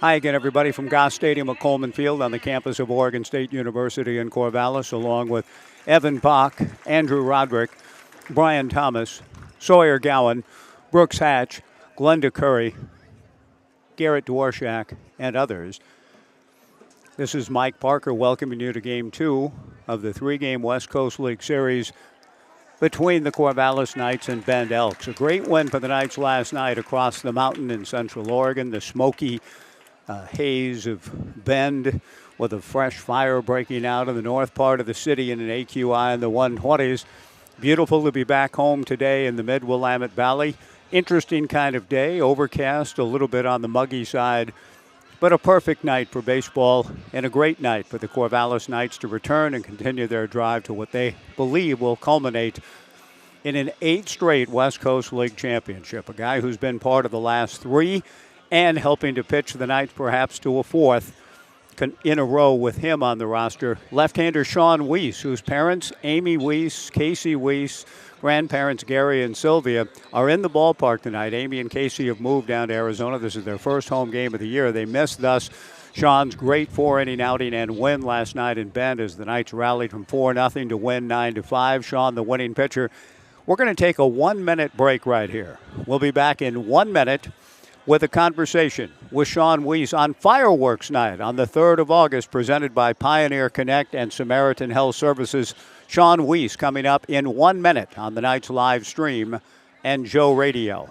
Hi again, everybody, from Goss Stadium at Coleman Field on the campus of Oregon State University in Corvallis, along with Evan Bach, Andrew Roderick, Brian Thomas, Sawyer Gowan, Brooks Hatch, Glenda Curry, Garrett Dworshak, and others. This is Mike Parker welcoming you to Game 2 of the three-game West Coast League Series between the Corvallis Knights and Bend Elks. A great win for the Knights last night across the mountain in Central Oregon. The smoky haze of Bend with a fresh fire breaking out in the north part of the city in an AQI in the 120s. Beautiful to be back home today in the Mid-Willamette Valley. Interesting kind of day, overcast, a little bit on the muggy side, but a perfect night for baseball and a great night for the Corvallis Knights to return and continue their drive to what they believe will culminate in an 8th straight West Coast League championship. A guy who's been part of the last 3 and helping to pitch the Knights perhaps to a 4th in a row with him on the roster. Left-hander Sean Weiss, whose parents, Amy Weiss, Casey Weiss, grandparents Gary and Sylvia, are in the ballpark tonight. Amy and Casey have moved down to Arizona. This is their first home game of the year. They missed, thus, Sean's great 4-inning outing and win last night in Bend as the Knights rallied from 4-0 to win 9-5. Sean, the winning pitcher. We're going to take a 1-minute break right here. We'll be back in 1 minute with a conversation with Sean Weiss on Fireworks Night on the 3rd of August, presented by Pioneer Connect and Samaritan Health Services. Sean Weiss coming up in 1 minute on the Knights live stream and Joe Radio.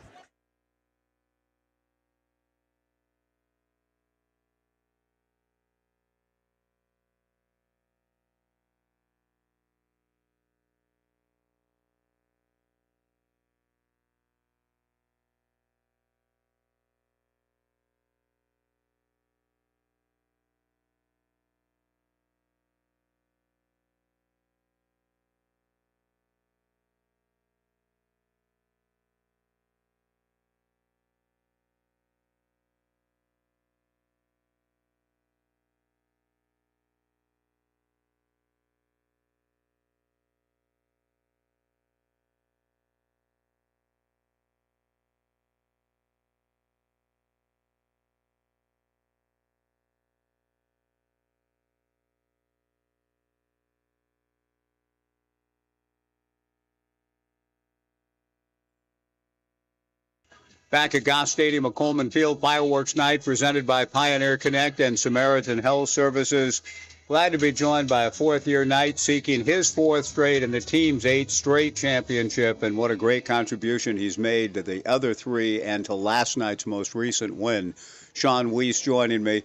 Back at Goss Stadium at Coleman Field, Fireworks Night presented by Pioneer Connect and Samaritan Health Services. Glad to be joined by a 4th-year Knight seeking his 4th straight and the team's 8th straight championship, and what a great contribution he's made to the other 3 and to last night's most recent win. Sean Weiss joining me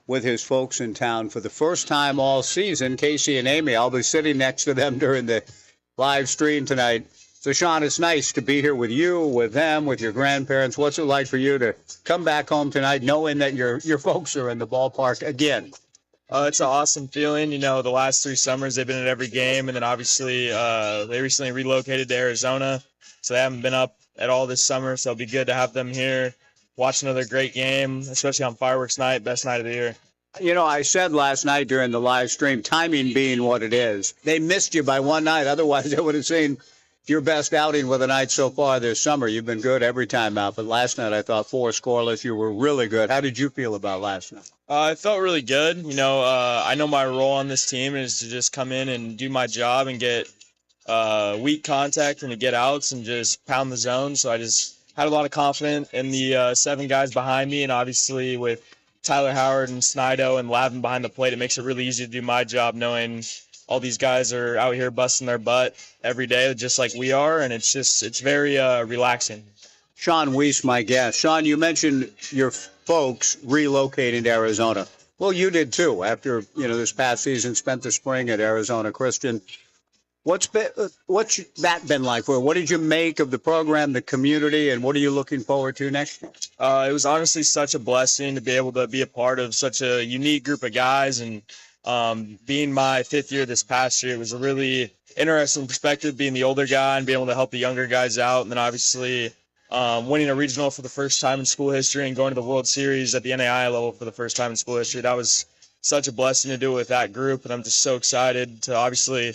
with his folks in town for the first time all season. Casey and Amy, I'll be sitting next to them during the live stream tonight. So, Sean, it's nice to be here with you, with them, with your grandparents. What's it like for you to come back home tonight knowing that your folks are in the ballpark again? It's an awesome feeling. You know, the last 3 summers they've been at every game, and then obviously they recently relocated to Arizona, so they haven't been up at all this summer, so it'll be good to have them here, watch another great game, especially on Fireworks Night, best night of the year. You know, I said last night during the live stream, timing being what it is, they missed you by one night. Otherwise, they would have seen your best outing with the Knights so far this summer. You've been good every time out, but last night I thought 4 scoreless. You were really good. How did you feel about last night? I felt really good. You know, I know my role on this team is to just come in and do my job and get weak contact and to get outs and just pound the zone. So I just had a lot of confidence in the 7 guys behind me, and obviously with Tyler Howard and Snido and Lavin behind the plate, it makes it really easy to do my job knowing all these guys are out here busting their butt every day just like we are, and it's very relaxing. Sean Weiss, my guest. Sean, you mentioned your folks relocating to Arizona. Well, you did too after, this past season, spent the spring at Arizona Christian. What's that been like for you? What did you make of the program, the community, and what are you looking forward to next year? It was honestly such a blessing to be able to be a part of such a unique group of guys, and being my 5th year this past year, it was a really interesting perspective being the older guy and being able to help the younger guys out. And then obviously winning a regional for the first time in school history and going to the World Series at the NAI level for the first time in school history. That was such a blessing to do with that group. And I'm just so excited to obviously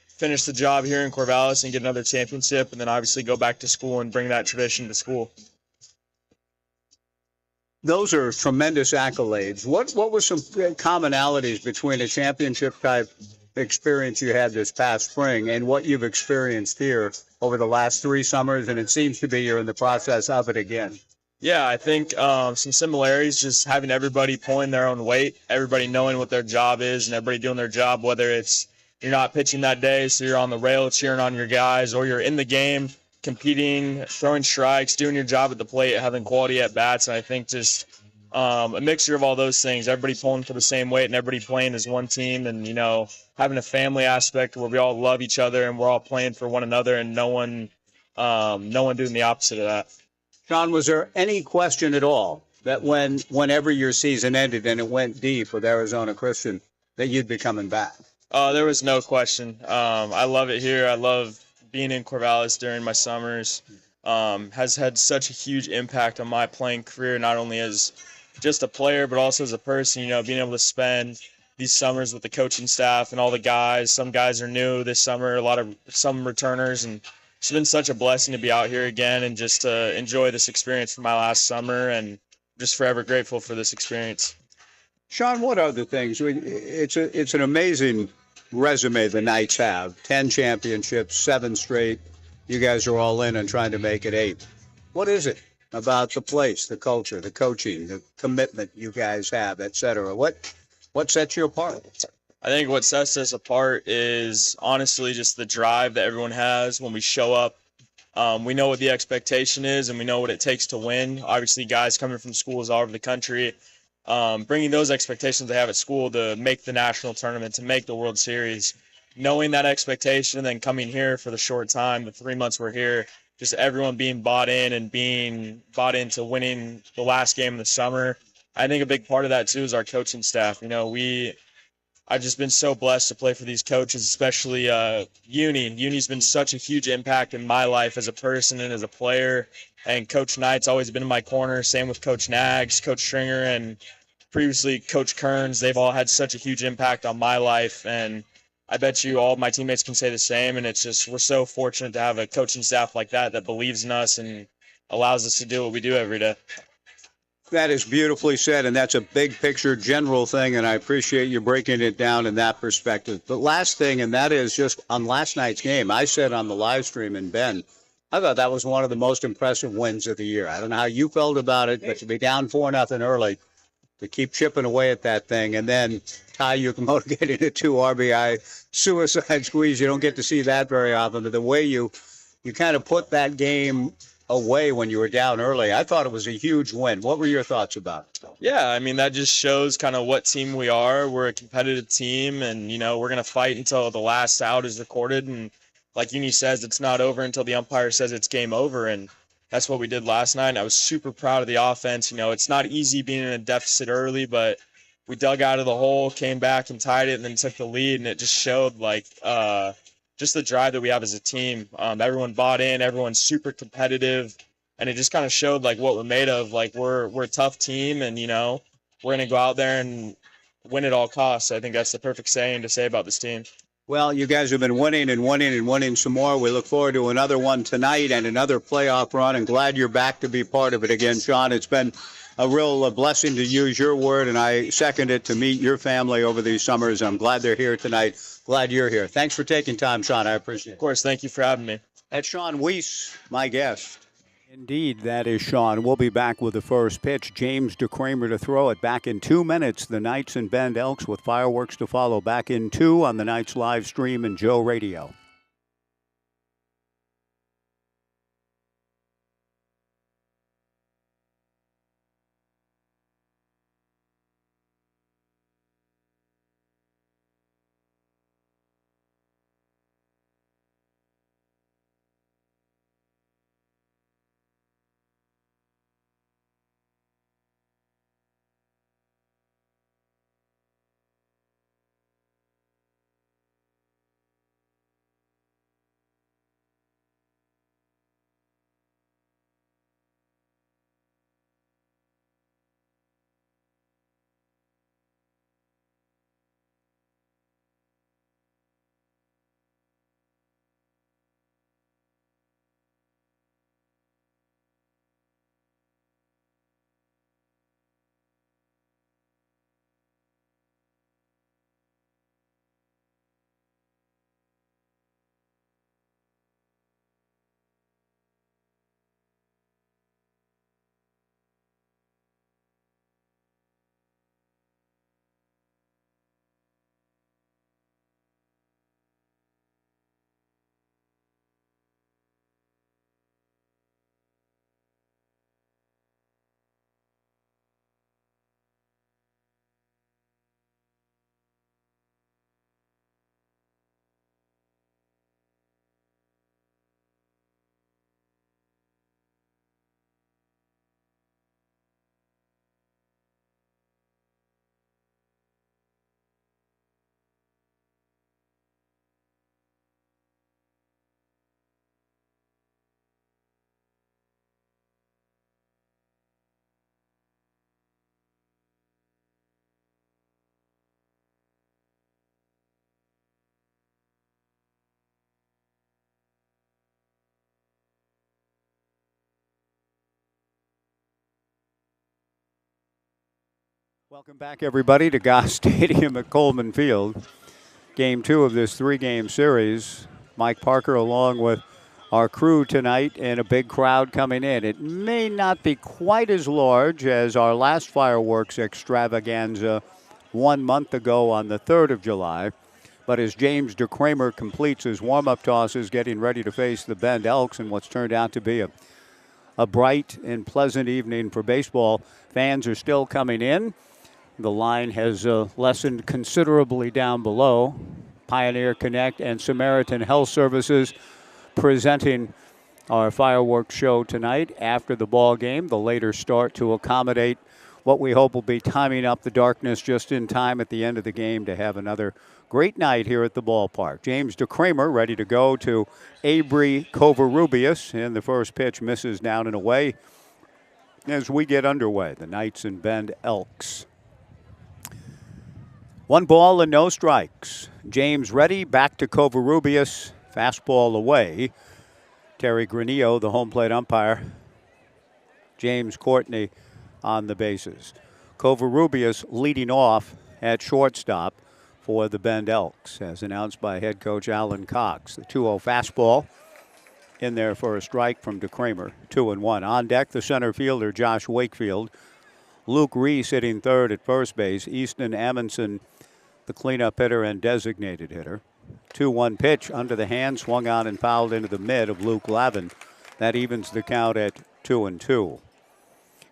finish the job here in Corvallis and get another championship, and then obviously go back to school and bring that tradition to school. Those are tremendous accolades. What were some commonalities between a championship type experience you had this past spring and what you've experienced here over the last 3 summers? And it seems to be you're in the process of it again. Yeah, I think some similarities, just having everybody pulling their own weight, everybody knowing what their job is, and everybody doing their job, whether it's you're not pitching that day, so you're on the rail cheering on your guys, or you're in the game competing, throwing strikes, doing your job at the plate, having quality at bats. And I think just a mixture of all those things, everybody pulling for the same weight and everybody playing as one team, and having a family aspect where we all love each other and we're all playing for one another, and no one doing the opposite of that. Sean, was there any question at all that whenever your season ended and it went deep with Arizona Christian, that you'd be coming back? There was no question. I love it here. I love being in Corvallis during my summers. Has had such a huge impact on my playing career, not only as just a player, but also as a person. Being able to spend these summers with the coaching staff and all the guys. Some guys are new this summer, some returners, and it's been such a blessing to be out here again and just to enjoy this experience from my last summer, and just forever grateful for this experience. Sean, what other things? It's an amazing resume the Knights have. 10 championships, 7 straight. You guys are all in and trying to make it 8. What is it about the place, the culture, the coaching, the commitment you guys have, et cetera? What sets you apart? I think what sets us apart is honestly just the drive that everyone has when we show up. We know what the expectation is, and we know what it takes to win. Obviously, guys coming from schools all over the country, bringing those expectations they have at school to make the national tournament, to make the World Series, knowing that expectation, and then coming here for the short time, the 3 months we're here, just everyone being bought in and being bought into winning the last game of the summer. I think a big part of that, too, is our coaching staff. I've just been so blessed to play for these coaches, especially Uni. Uni's been such a huge impact in my life as a person and as a player. And Coach Knight's always been in my corner. Same with Coach Nags, Coach Stringer, and previously Coach Kearns. They've all had such a huge impact on my life. And I bet you all my teammates can say the same. And it's just we're so fortunate to have a coaching staff like that believes in us and allows us to do what we do every day. That is beautifully said, and that's a big picture general thing, and I appreciate you breaking it down in that perspective. But last thing, and that is just on last night's game, I said on the live stream, and Ben, I thought that was one of the most impressive wins of the year. I don't know how you felt about it, but to be down 4-0 early, to keep chipping away at that thing, and then Ty Yukimoto getting a 2 RBI suicide squeeze, you don't get to see that very often, but the way you kind of put that game away when you were down early, I thought it was a huge win. What were your thoughts about it? Yeah, I mean, that just shows kind of what team we are. We're a competitive team, and, we're going to fight until the last out is recorded. And like Uni says, it's not over until the umpire says it's game over. And that's what we did last night. And I was super proud of the offense. It's not easy being in a deficit early, but we dug out of the hole, came back and tied it, and then took the lead. And it just showed, just the drive that we have as a team. Everyone bought in, everyone's super competitive, and it just kind of showed what we're made of. We're a tough team, and we're gonna go out there and win at all costs. I think that's the perfect saying to say about this team. Well, you guys have been winning and winning and winning some more. We look forward to another one tonight and another playoff run, and glad you're back to be part of it again, Sean. It's been a real blessing to use your word, and I second it, to meet your family over these summers. I'm glad they're here tonight. Glad you're here. Thanks for taking time, Sean. I appreciate it. Of course. Thank you for having me. That's Sean Weiss, my guest. Indeed, that is Sean. We'll be back with the first pitch. James DeCramer to throw it. Back in 2 minutes, the Knights and Bend Elks with fireworks to follow. Back in 2 on the Knights live stream and Joe Radio. Welcome back, everybody, to Goss Stadium at Coleman Field. Game 2 of this 3-game series. Mike Parker along with our crew tonight and a big crowd coming in. It may not be quite as large as our last fireworks extravaganza 1 month ago on the 3rd of July. But as James DeCramer completes his warm-up tosses, getting ready to face the Bend Elks in what's turned out to be a bright and pleasant evening for baseball, fans are still coming in. The line has lessened considerably down below. Pioneer Connect and Samaritan Health Services presenting our fireworks show tonight after the ball game. The later start to accommodate what we hope will be timing up the darkness just in time at the end of the game to have another great night here at the ballpark. James DeCramer ready to go to Avery Covarrubias, and the first pitch misses down and away as we get underway. The Knights and Bend Elks. 1 ball and no strikes. James ready, back to Covarrubias. Fastball away. Terry Granillo, the home plate umpire. James Courtney on the bases. Covarrubias leading off at shortstop for the Bend Elks, as announced by head coach Alan Cox. The 2-0 fastball in there for a strike from DeCramer. 2-1. On deck, the center fielder, Josh Wakefield. Luke Reese hitting third at first base. Easton Amundsen, the cleanup hitter and designated hitter. 2-1 pitch under the hand, swung on and fouled into the mid of Luke Lavin. That evens the count at 2-2.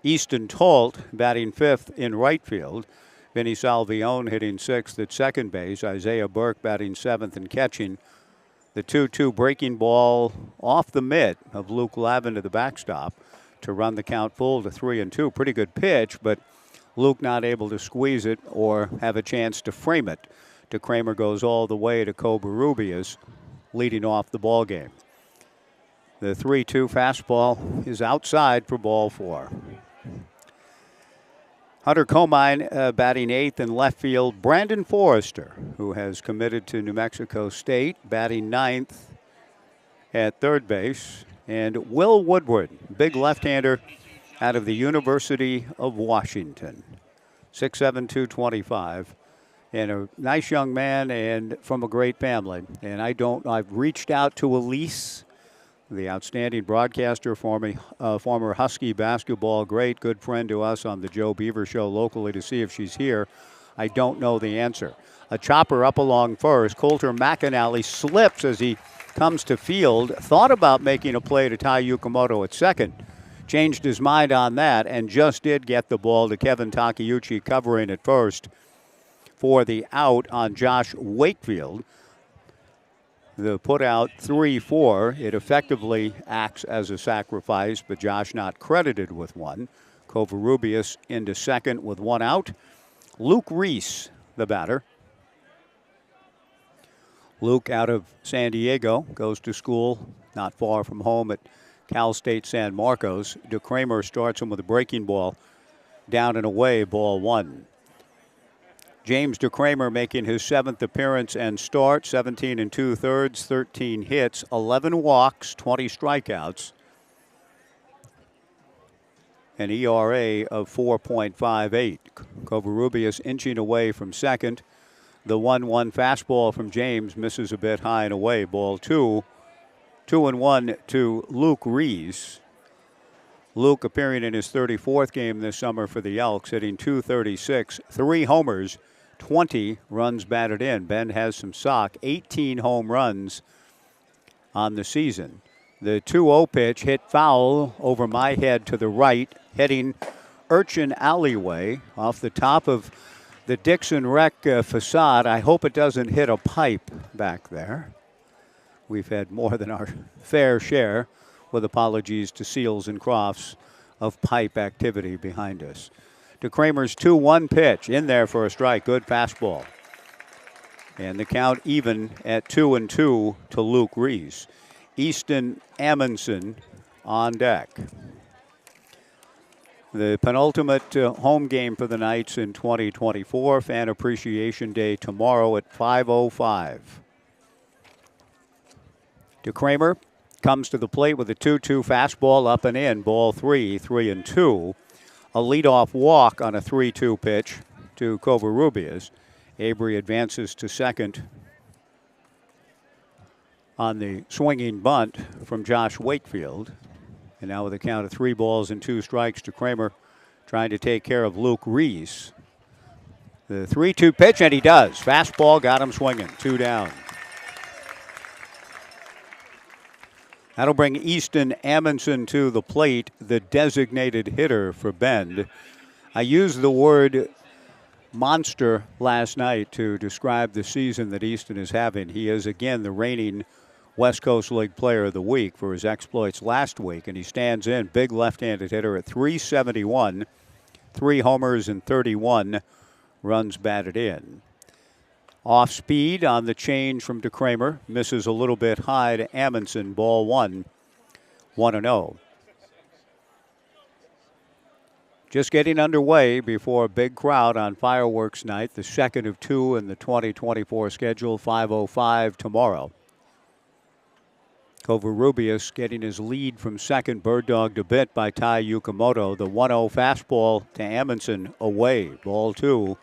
Easton Tolt batting fifth in right field. Vinny Salvione hitting sixth at second base. Isaiah Burke batting seventh and catching. The 2-2 breaking ball off the mid of Luke Lavin to the backstop to run the count full to 3-2. Pretty good pitch, but Luke not able to squeeze it or have a chance to frame it. DeCramer goes all the way to Covarrubias, leading off the ball game. The 3-2 fastball is outside for ball 4. Hunter Comine batting eighth in left field. Brandon Forrester, who has committed to New Mexico State, batting ninth at third base. And Will Woodward, big left-hander out of the University of Washington. 6'7", 225. And a nice young man and from a great family. And I've reached out to Elise, the outstanding broadcaster, former Husky basketball great, good friend to us on the Joe Beaver Show locally, to see if she's here. I don't know the answer. A chopper up along first. Coulter McAnally slips as he comes to field. Thought about making a play to tie Yukamoto at second. Changed his mind on that and just did get the ball to Kevin Takeuchi covering at first for the out on Josh Wakefield. The put out 3-4. It effectively acts as a sacrifice, but Josh not credited with one. Covarrubias into second with one out. Luke Reese, the batter. Luke out of San Diego, goes to school not far from home at Cal State San Marcos. DeCramer starts him with a breaking ball. Down and away, ball 1. James DeCramer making his 7th appearance and start, 17 2/3, 13 hits, 11 walks, 20 strikeouts. An ERA of 4.58. Covarrubias inching away from second. The 1-1 fastball from James misses a bit high and away, ball 2. 2-1 to Luke Reese. Luke appearing in his 34th game this summer for the Elks, hitting .236, 3 homers, 20 runs batted in. Ben has some sock, 18 home runs on the season. The 2-0 pitch hit foul over my head to the right, heading Urchin Alleyway off the top of the Dixon Rec facade. I hope it doesn't hit a pipe back there. We've had more than our fair share, with apologies to Seals and Crofts, of pipe activity behind us. DeCramer's 2-1 pitch in there for a strike. Good fastball. And the count even at 2-2 to Luke Reese. Easton Amundsen on deck. The penultimate home game for the Knights in 2024. Fan Appreciation Day tomorrow at 5:05. DeCramer comes to the plate with a 2-2 fastball up and in. Ball 3, 3-2. A leadoff walk on a 3-2 pitch to Corvallis. Avery advances to second on the swinging bunt from Josh Wakefield. And now with a count of 3 balls and 2 strikes to Kramer, trying to take care of Luke Reese. The 3-2 pitch, and he does. Fastball got him swinging. 2 down. That'll bring Easton Amundsen to the plate, the designated hitter for Bend. I used the word monster last night to describe the season that Easton is having. He is, again, the reigning West Coast League Player of the Week for his exploits last week, and he stands in, big left-handed hitter at .371, 3 homers and 31 runs batted in. Off speed on the change from DeKramer. Misses a little bit high to Amundsen. Ball 1, 1-0. Just getting underway before a big crowd on fireworks night, the second of 2 in the 2024 schedule, 5:05 tomorrow. Corvallis getting his lead from second, bird dogged a bit by Tai Yukamoto. The 1-0 fastball to Amundsen away. Ball 2,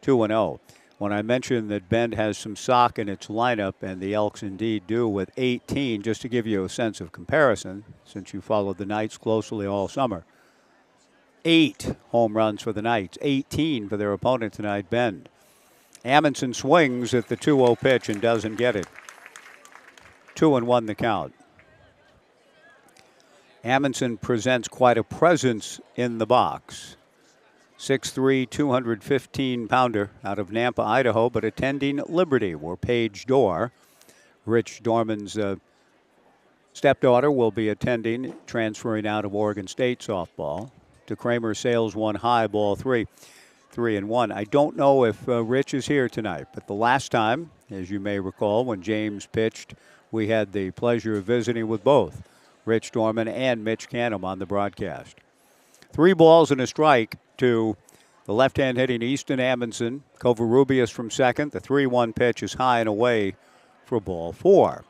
2-0. When I mentioned that Bend has some sock in its lineup, and the Elks indeed do with 18, just to give you a sense of comparison, since you followed the Knights closely all summer. 8 home runs for the Knights, 18 for their opponent tonight, Bend. Amundsen swings at the 2-0 pitch and doesn't get it. 2-1 the count. Amundsen presents quite a presence in the box. 6'3", 215-pounder out of Nampa, Idaho, but attending Liberty, where Paige Dorr, Rich Dorman's stepdaughter, will be attending, transferring out of Oregon State softball. To Kramer sails one high, ball 3, 3-1. I don't know if Rich is here tonight, but the last time, as you may recall, when James pitched, we had the pleasure of visiting with both Rich Dorman and Mitch Canham on the broadcast. 3 balls and a strike to the left-hand hitting Easton Amundsen. Corvallis from second. The 3-1 pitch is high and away for ball 4.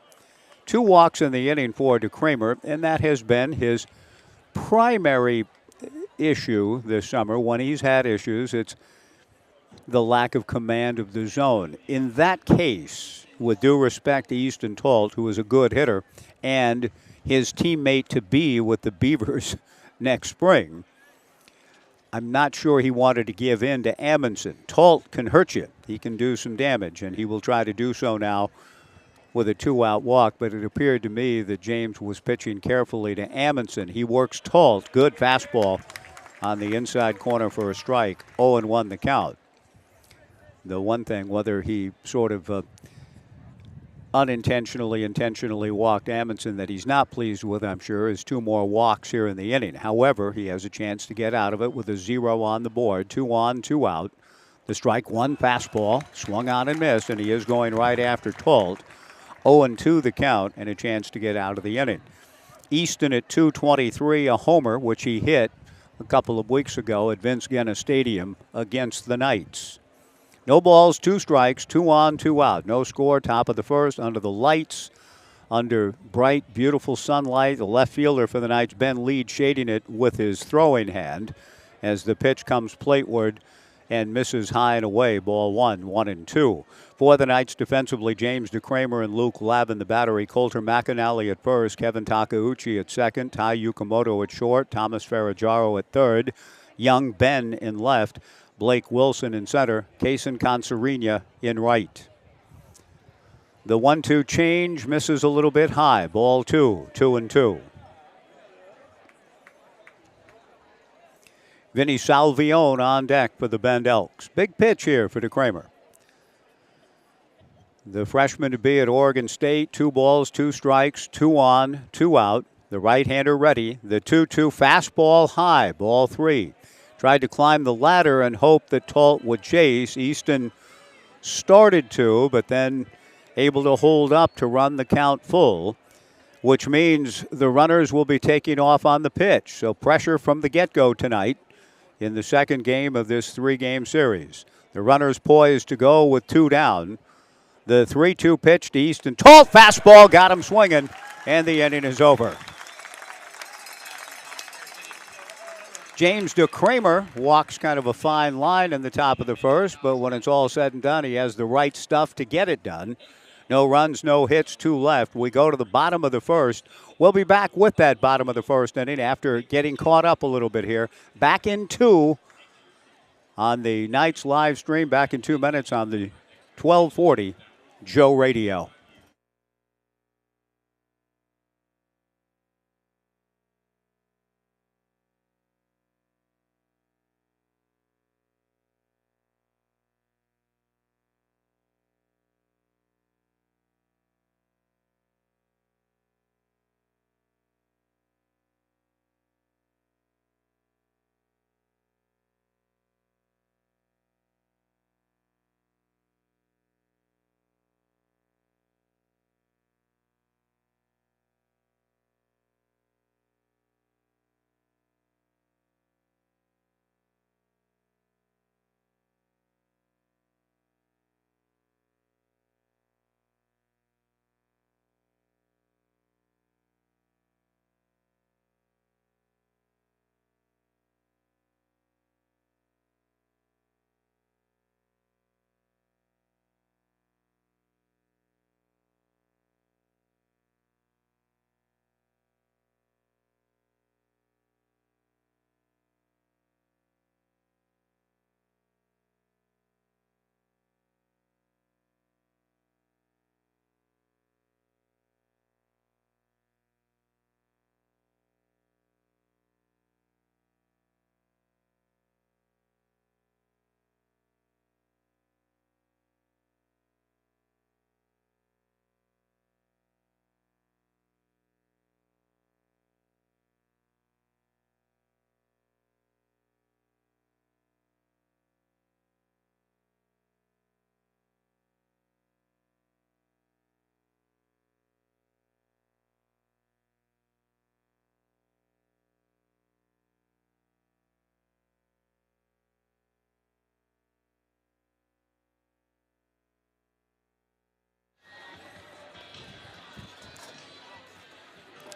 2 walks in the inning for DeKramer, and that has been his primary issue this summer. When he's had issues, it's the lack of command of the zone. In that case, with due respect to Easton Talt, who is a good hitter, and his teammate to be with the Beavers next spring, I'm not sure he wanted to give in to Amundsen. Talt can hurt you. He can do some damage, and he will try to do so now with a 2-out walk, but it appeared to me that James was pitching carefully to Amundsen. He works Talt. Good fastball on the inside corner for a strike. 0-1 the count. The one thing, whether he sort of intentionally walked Amundsen that he's not pleased with, I'm sure, is 2 more walks here in the inning. However, he has a chance to get out of it with a 0 on the board. 2 on, 2 out. The strike 1 fastball, swung on and missed, and he is going right after Talt. 0-2 the count, and a chance to get out of the inning. Easton at .223, a homer, which he hit a couple of weeks ago at Vince Guenna Stadium against the Knights. No balls, 2 strikes, 2 on, 2 out. No score, top of the first, under the lights, under bright, beautiful sunlight. The left fielder for the Knights, Ben Lead, shading it with his throwing hand as the pitch comes plateward and misses high and away. Ball 1, 1-2. For the Knights defensively, James DeKramer and Luke Lavin, the battery. Coulter McAnally at first, Kevin Takeuchi at second, Tai Yukamoto at short, Thomas Ferragaro at third, young Ben in left, Blake Wilson in center, Kaysen Consarina in right. The 1-2 change misses a little bit high. Ball 2, 2-2. Vinny Salvione on deck for the Bend Elks. Big pitch here for DeKramer. The freshman to be at Oregon State. 2 balls, 2 strikes, 2 on, 2 out. The right-hander ready. The 2-2 fastball high. Ball 3. Tried to climb the ladder and hope that Talt would chase. Easton started to, but then able to hold up to run the count full, which means the runners will be taking off on the pitch. So pressure from the get-go tonight in the second game of this 3-game series. The runners poised to go with 2 down. The 3-2 pitch to Easton. Talt fastball got him swinging, and the inning is over. James DeCramer walks kind of a fine line in the top of the first, but when it's all said and done, he has the right stuff to get it done. No runs, no hits, 2 left. We go to the bottom of the first. We'll be back with that bottom of the first inning after getting caught up a little bit here. Back in 2 on the Knights live stream, back in 2 minutes on the 1240 Joe Radio.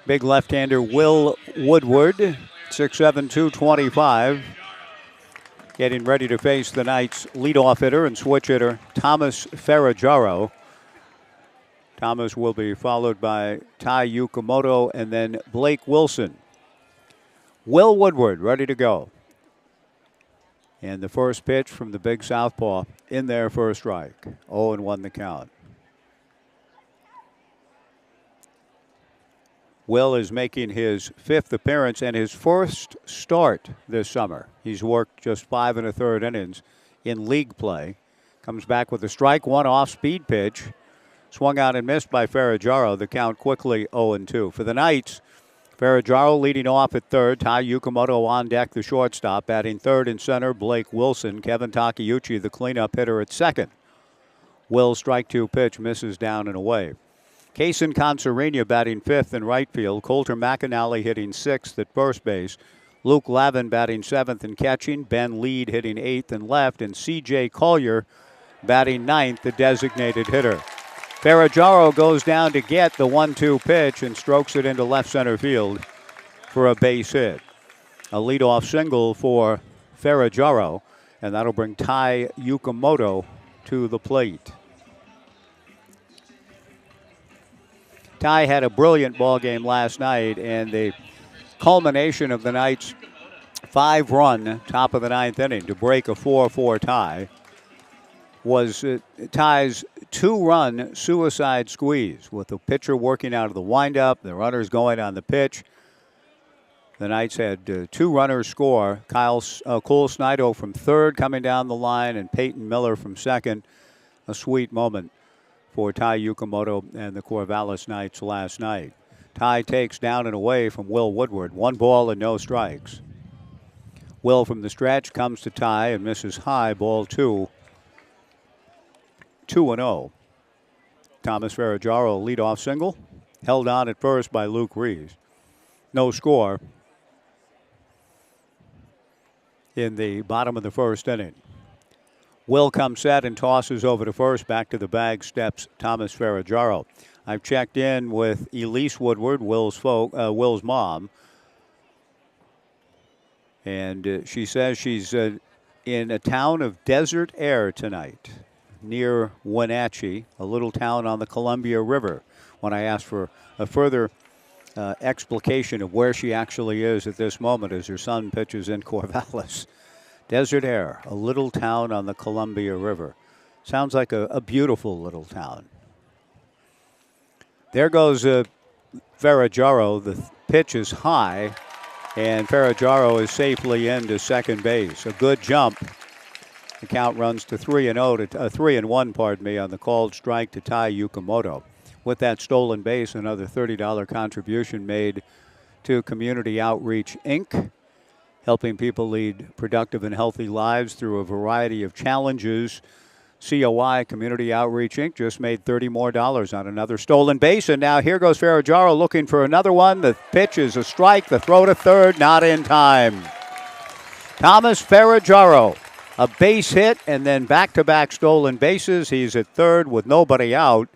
Big left-hander Will Woodward, 6'7", 225. Getting ready to face the Knights' leadoff hitter and switch hitter, Thomas Ferragamo. Thomas will be followed by Tai Yukamoto and then Blake Wilson. Will Woodward ready to go. And the first pitch from the big southpaw in there for a strike. 0-1 the count. Will is making his 5th appearance and his first start this summer. He's worked just 5 1/3 innings in league play. Comes back with a strike, 1 off-speed pitch. Swung out and missed by Ferragamo. The count quickly 0-2. For the Knights, Ferragamo leading off at third. Tai Yukamoto on deck, the shortstop. Batting third and center, Blake Wilson. Kevin Takeuchi, the cleanup hitter, at second. Will strike 2 pitch, misses down and away. Kaysen Conserenia batting 5th in right field. Coulter McAnally hitting 6th at first base. Luke Lavin batting 7th and catching. Ben Lead hitting 8th and left. And C.J. Collier batting 9th, the designated hitter. Ferragamo goes down to get the 1-2 pitch and strokes it into left center field for a base hit. A leadoff single for Ferragamo, and that'll bring Tai Yukamoto to the plate. Tai had a brilliant ball game last night, and the culmination of the Knights' 5-run top of the 9th inning to break a 4-4 tie was Tai's 2-run suicide squeeze with the pitcher working out of the windup, the runners going on the pitch. The Knights had 2 runners score. Cole Snido from third coming down the line and Peyton Miller from second. A sweet moment for Tai Yukamoto and the Corvallis Knights last night. Tai takes down and away from Will Woodward. 1 ball and no strikes. Will from the stretch comes to Tai and misses high, ball 2. 2-0. Thomas Ferragamo leadoff single. Held on at first by Luke Reeves. No score in the bottom of the first inning. Will comes set and tosses over to first. Back to the bag steps Thomas Ferragamo. I've checked in with Elise Woodward, Will's mom. And she says she's in a town of desert air tonight near Wenatchee, a little town on the Columbia River. When I asked for a further explication of where she actually is at this moment as her son pitches in Corvallis. Desert air, a little town on the Columbia River. Sounds like a beautiful little town. There goes Ferraggiaro. The pitch is high, and Ferraggiaro is safely into second base. A good jump. The count runs to 3-1, pardon me, on the called strike to Tai Yukimoto. With that stolen base, another $30 contribution made to Community Outreach, Inc., helping people lead productive and healthy lives through a variety of challenges. COI, Community Outreach, Inc., just made $30 more on another stolen base. And now here goes Ferraggiaro looking for another one. The pitch is a strike. The throw to third, not in time. Thomas Ferraggiaro, a base hit and then back-to-back stolen bases. He's at third with nobody out.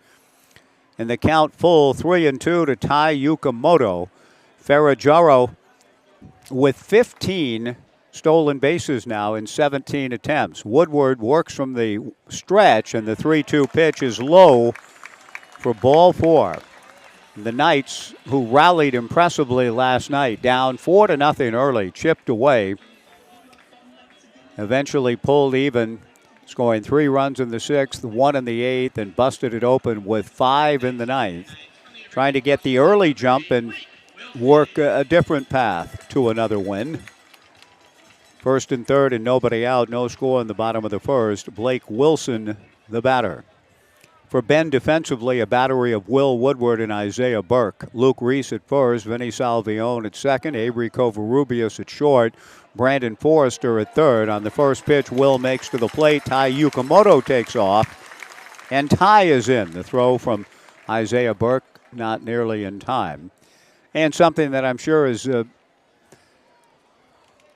And the count full, 3-2 to Tai Yukimoto. Ferraggiaro with 15 stolen bases now in 17 attempts. Woodward works from the stretch, and the 3-2 pitch is low for ball four. The Knights, who rallied impressively last night, down 4-0 early, chipped away, eventually pulled even, scoring 3 runs in the 6th, 1 in the 8th, and busted it open with 5 in the 9th. Trying to get the early jump and work a different path to another win. First and third and nobody out, no score in the bottom of the first. Blake Wilson, the batter. For Ben defensively, a battery of Will Woodward and Isaiah Burke. Luke Reese at first, Vinny Salvione at second, Avery Covarrubias at short, Brandon Forrester at third. On the first pitch, Will makes to the plate. Tai Yukimoto takes off, and Tai is in. The throw from Isaiah Burke not nearly in time. And something that I'm sure is an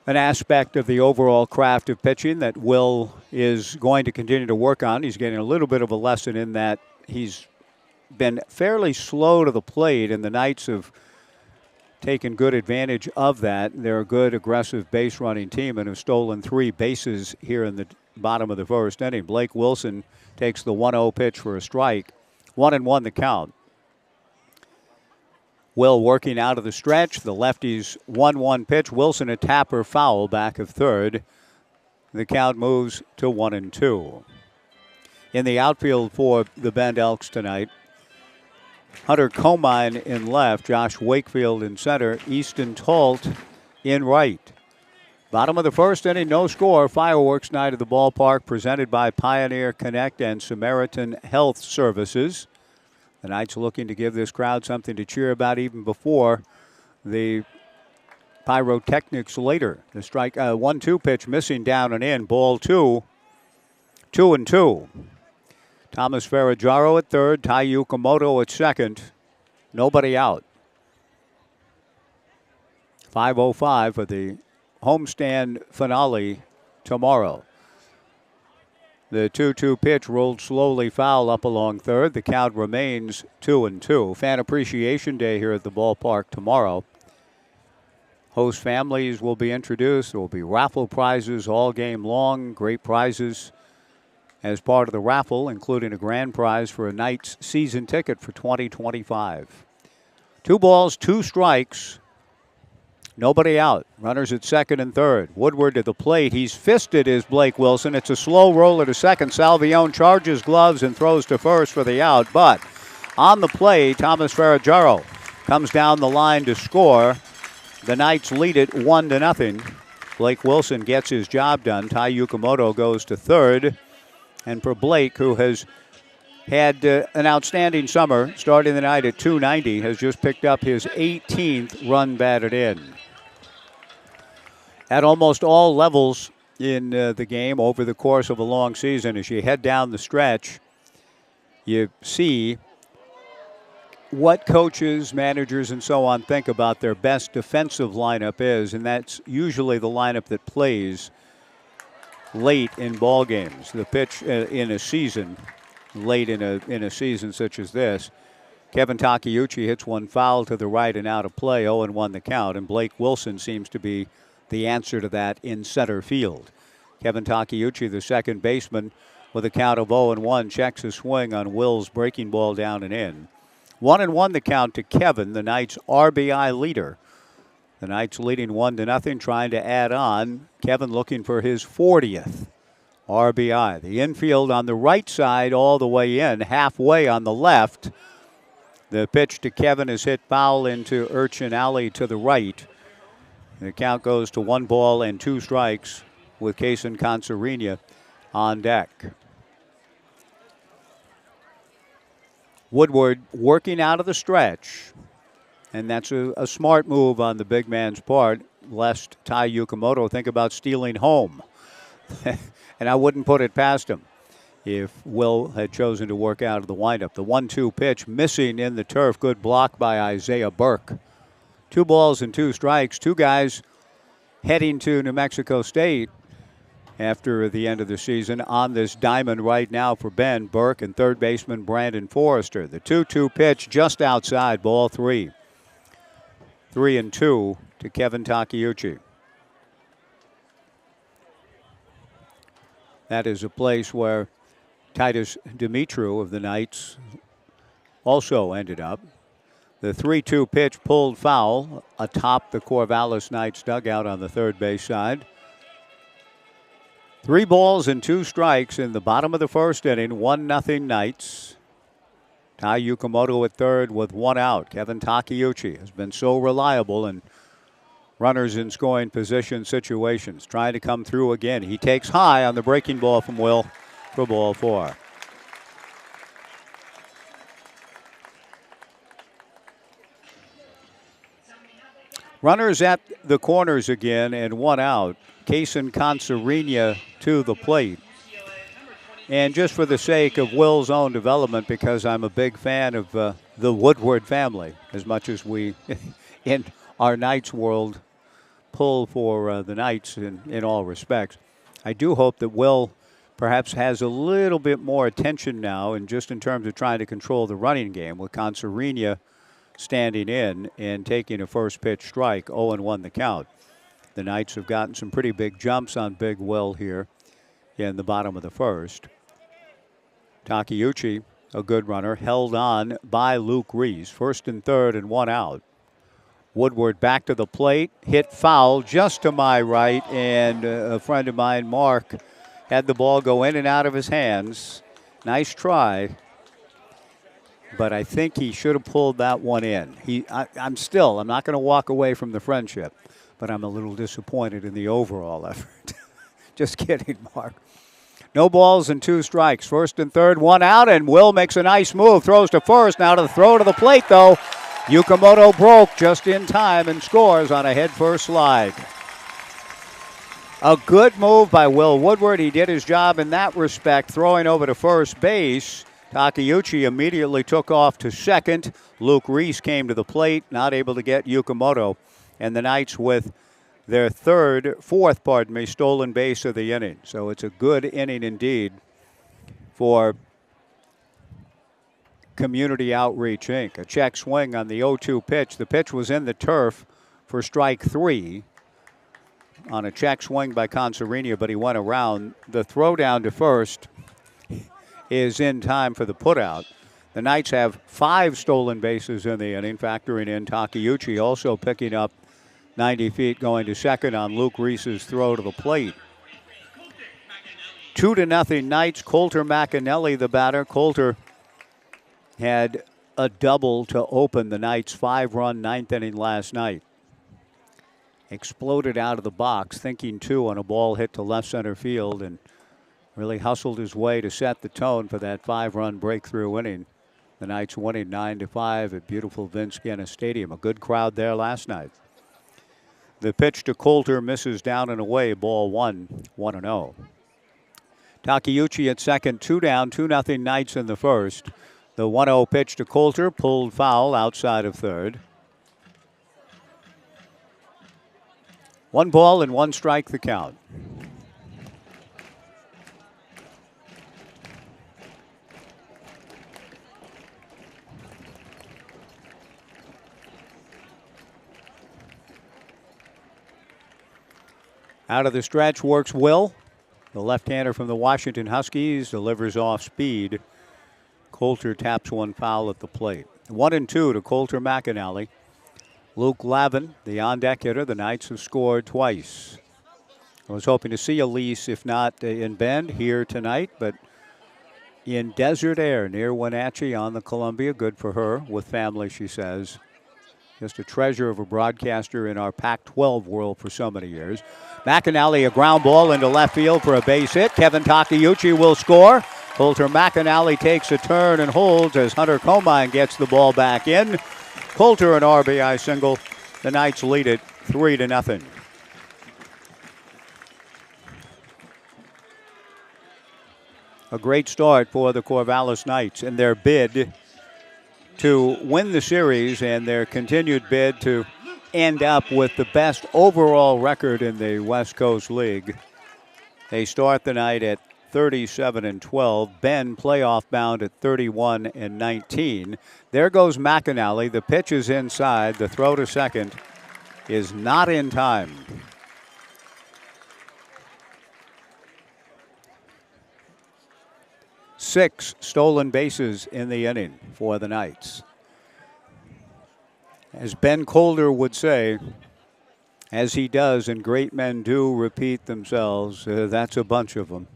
aspect of the overall craft of pitching that Will is going to continue to work on. He's getting a little bit of a lesson in that he's been fairly slow to the plate, and the Knights have taken good advantage of that. They're a good, aggressive base-running team and have stolen 3 bases here in the bottom of the first inning. Blake Wilson takes the 1-0 pitch for a strike. 1-1 the count. Will working out of the stretch. The lefty's 1-1 pitch. Wilson a tapper foul back of third. The count moves to 1-2. In the outfield for the Bend Elks tonight, Hunter Comine in left, Josh Wakefield in center, Easton Talt in right. Bottom of the first inning, no score. Fireworks night at the ballpark presented by Pioneer Connect and Samaritan Health Services. The Knights looking to give this crowd something to cheer about even before the pyrotechnics later. The strike, 1-2 pitch missing down and in. Ball 2, 2-2. Thomas Ferraggiaro at third, Tai Yukimoto at second. Nobody out. 5:05 for the homestand finale tomorrow. The 2-2 pitch rolled slowly foul up along third. The count remains 2-2. Fan Appreciation Day here at the ballpark tomorrow. Host families will be introduced. There will be raffle prizes all game long. Great prizes as part of the raffle, including a grand prize for a Knights season ticket for 2025. 2 balls, 2 strikes. Nobody out. Runners at second and third. Woodward to the plate. He's fisted is Blake Wilson. It's a slow roller to second. Salvione charges gloves and throws to first for the out. But on the play, Thomas Ferraggiaro comes down the line to score. The Knights lead it 1-0. Blake Wilson gets his job done. Tai Yukimoto goes to third. And for Blake, who has had an outstanding summer, starting the night at .290, has just picked up his 18th run batted in. At almost all levels in the game over the course of a long season, as you head down the stretch, you see what coaches, managers, and so on think about their best defensive lineup is, and that's usually the lineup that plays late in ball games. The pitch in a season, late in a season such as this. Kevin Takeuchi hits one foul to the right and out of play, 0-1 the count, and Blake Wilson seems to be the answer to that in center field. Kevin Takeuchi, the second baseman, with a count of 0-1, checks a swing on Will's breaking ball down and in. 1-1 the count to Kevin, the Knights' RBI leader. The Knights leading 1-0, trying to add on. Kevin looking for his 40th RBI. The infield on the right side all the way in, halfway on the left. The pitch to Kevin is hit foul into Urchin Alley to the right. The count goes to 1-2 strikes with Kaysen Consarina on deck. Woodward working out of the stretch. And that's a smart move on the big man's part, lest Tai Yukamoto think about stealing home. And I wouldn't put it past him if Will had chosen to work out of the windup. The 1-2 pitch missing in the turf. Good block by Isaiah Burke. 2 strikes. Two guys heading to New Mexico State after the end of the season on this diamond right now for Ben Burke and third baseman Brandon Forrester. The 2-2 pitch just outside, ball 3. 3-2 to Kevin Takeuchi. That is a place where Titus Dimitru of the Knights also ended up. The 3-2 pitch pulled foul atop the Corvallis Knights dugout on the third base side. 3 strikes in the bottom of the first inning, 1-0 Knights. Tai Yukamoto at third with 1 out. Kevin Takeuchi has been so reliable in runners in scoring position situations. Trying to come through again. He takes high on the breaking ball from Will for ball 4. Runners at the corners again and 1 out. Kaysen Consarina to the plate. And just for the sake of Will's own development, because I'm a big fan of the Woodward family, as much as we in our Knights world pull for the Knights in all respects, I do hope that Will perhaps has a little bit more attention now, and just in terms of trying to control the running game, with Consarina standing in and taking a first pitch strike, 0-1 the count. The Knights have gotten some pretty big jumps on Big Will here in the bottom of the first. Takeuchi, a good runner, held on by Luke Reese. First and third and 1 out. Woodward back to the plate, hit foul just to my right, and a friend of mine, Mark, had the ball go in and out of his hands. Nice try, but I think he should have pulled that one in. I'm not going to walk away from the friendship, but I'm a little disappointed in the overall effort. Just kidding, Mark. No balls and 2 strikes. First and third, 1 out, and Will makes a nice move. Throws to first. Now to the throw to the plate, though. Yukamoto broke just in time and scores on a head-first slide. A good move by Will Woodward. He did his job in that respect, throwing over to first base. Takeuchi immediately took off to second. Luke Reese came to the plate, not able to get Yukamoto. And the Knights with their fourth stolen base of the inning. So it's a good inning indeed for Community Outreach Inc. A check swing on the 0-2 pitch. The pitch was in the turf for strike 3 on a check swing by Consarina, but he went around. The throw down to first is in time for the putout. The Knights have 5 stolen bases in the inning, factoring in Takeuchi also picking up 90 feet going to second on Luke Reese's throw to the plate. 2-0 Knights. Colter McAnally, the batter. Colter had a double to open the Knights' 5-run ninth inning last night. Exploded out of the box, thinking 2 on a ball hit to left center field, and really hustled his way to set the tone for that 5-run breakthrough inning. The Knights winning 9-5 at beautiful Vince Guinness Stadium. A good crowd there last night. The pitch to Colter misses down and away, ball 1, 1-0. Takeuchi at second, 2 down, 2-0 Knights in the first. The 1-0 pitch to Colter, pulled foul outside of third. 1 ball and 1 strike the count. Out of the stretch works Will. The left-hander from the Washington Huskies delivers off speed. Coulter taps one foul at the plate. 1-2 to Coulter McAnally. Luke Lavin, the on-deck hitter. The Knights have scored twice. I was hoping to see Elise, if not in Bend, here tonight, but in desert air near Wenatchee on the Columbia. Good for her with family, she says. Just a treasure of a broadcaster in our Pac-12 world for so many years. McAnally, a ground ball into left field for a base hit. Kevin Takeuchi will score. Coulter McAnally takes a turn and holds as Hunter Comine gets the ball back in. Coulter an RBI single. The Knights lead it 3-0. A great start for the Corvallis Knights in their bid to win the series and their continued bid to end up with the best overall record in the West Coast League. They start the night at 37-12. Ben playoff bound at 31-19. There goes McAnally. The pitch is inside. The throw to second is not in time. Six stolen bases in the inning for the Knights. As Ben Calder would say, as he does, and great men do repeat themselves, that's a bunch of them.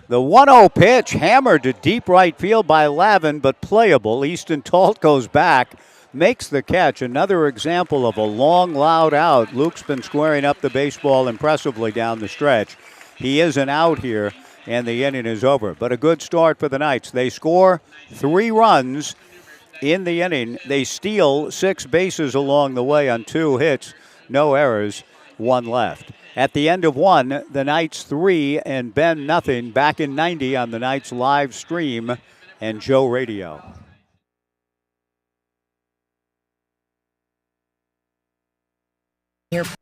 The 1-0 pitch hammered to deep right field by Lavin, but playable. Easton Talt goes back, makes the catch. Another example of a long, loud out. Luke's been squaring up the baseball impressively down the stretch. He isn't out here, and the inning is over. But a good start for the Knights. They score 3 runs in the inning. They steal 6 bases along the way on 2 hits. No errors, 1 left. At the end of 1, the Knights 3 and Ben nothing. Back in 90 on the Knights live stream and Joe Radio. Airport.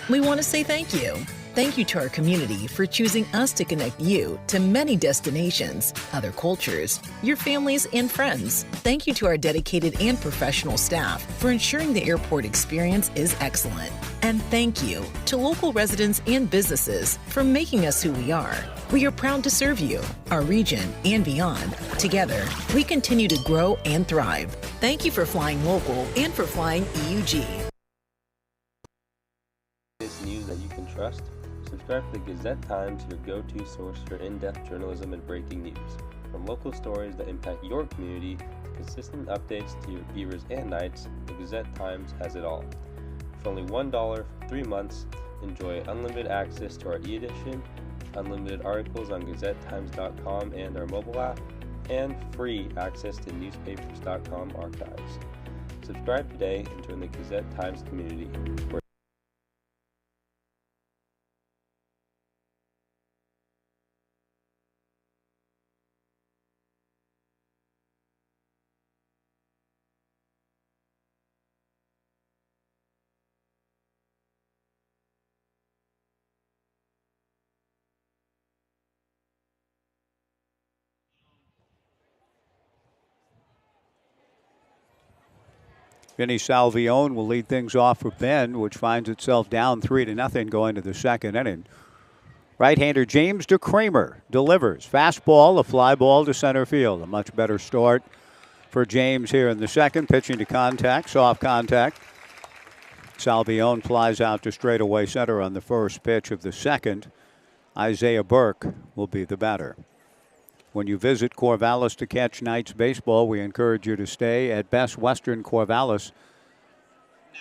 We want to say thank you. Thank you to our community for choosing us to connect you to many destinations, other cultures, your families, and friends. Thank you to our dedicated and professional staff for ensuring the airport experience is excellent. And thank you to local residents and businesses for making us who we are. We are proud to serve you, our region, and beyond. Together, we continue to grow and thrive. Thank you for flying local and for flying EUG. This news that you can trust. Subscribe to the Gazette-Times, your go-to source for in-depth journalism and breaking news. From local stories that impact your community to consistent updates to your Beavers and Knights, the Gazette-Times has it all. For only $1 for 3 months, enjoy unlimited access to our e-edition, unlimited articles on GazetteTimes.com and our mobile app, and free access to newspapers.com archives. Subscribe today and join the Gazette-Times community. Vinny Salvione will lead things off for Bend, which finds itself down 3-0 going to the second inning. Right-hander James DeCramer delivers. Fastball, a fly ball to center field. A much better start for James here in the second. Pitching to contact, soft contact. Salvione flies out to straightaway center on the first pitch of the second. Isaiah Burke will be the batter. When you visit Corvallis to catch Knights baseball, we encourage you to stay at Best Western Corvallis.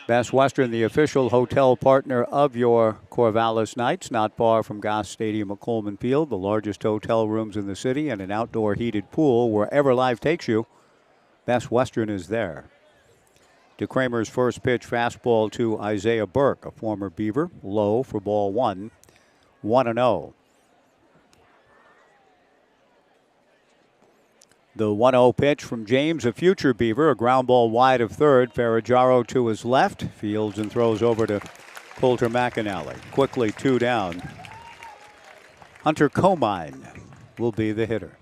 Best Western, the official hotel partner of your Corvallis Knights, not far from Goss Stadium at Coleman Field, the largest hotel rooms in the city and an outdoor heated pool. Wherever life takes you, Best Western is there. DeCramer's first pitch fastball to Isaiah Burke, a former Beaver, low for ball 1, 1-0. The 1-0 pitch from James, a future Beaver, a ground ball wide of third. Ferraggiaro to his left, fields and throws over to Coulter McAnally. Quickly 2 down. Hunter Comine will be the hitter.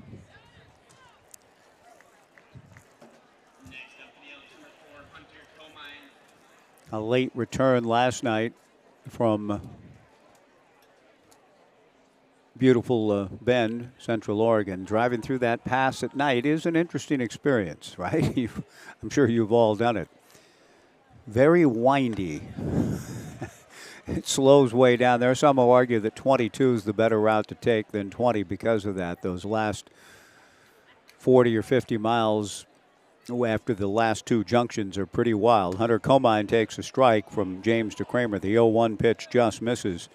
A late return last night from beautiful Bend, Central Oregon. Driving through that pass at night is an interesting experience, right? I'm sure you've all done it. Very windy. It slows way down. There are some who argue that 22 is the better route to take than 20 because of that. Those last 40 or 50 miles after the last two junctions are pretty wild. Hunter Comine takes a strike from James DeCramer. The 0-1 pitch just misses,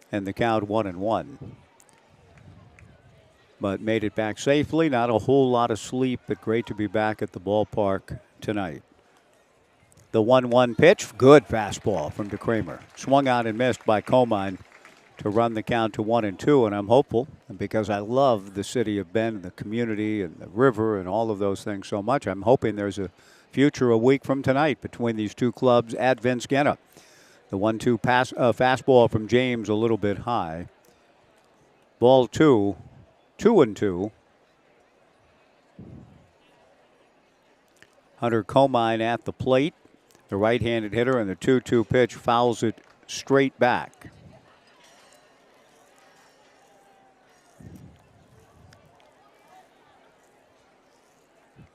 and the count 1-1. But made it back safely. Not a whole lot of sleep, but great to be back at the ballpark tonight. The 1-1 pitch, good fastball from DeCramer. Swung on and missed by Comine to run the count to 1-2, and I'm hopeful, because I love the city of Bend and the community and the river and all of those things so much. I'm hoping there's a future a week from tonight between these two clubs at Vince Guenna. The 1-2 pass, fastball from James a little bit high. Ball 2, 2-2. Hunter Comine at the plate. The right-handed hitter, and the 2-2 pitch fouls it straight back.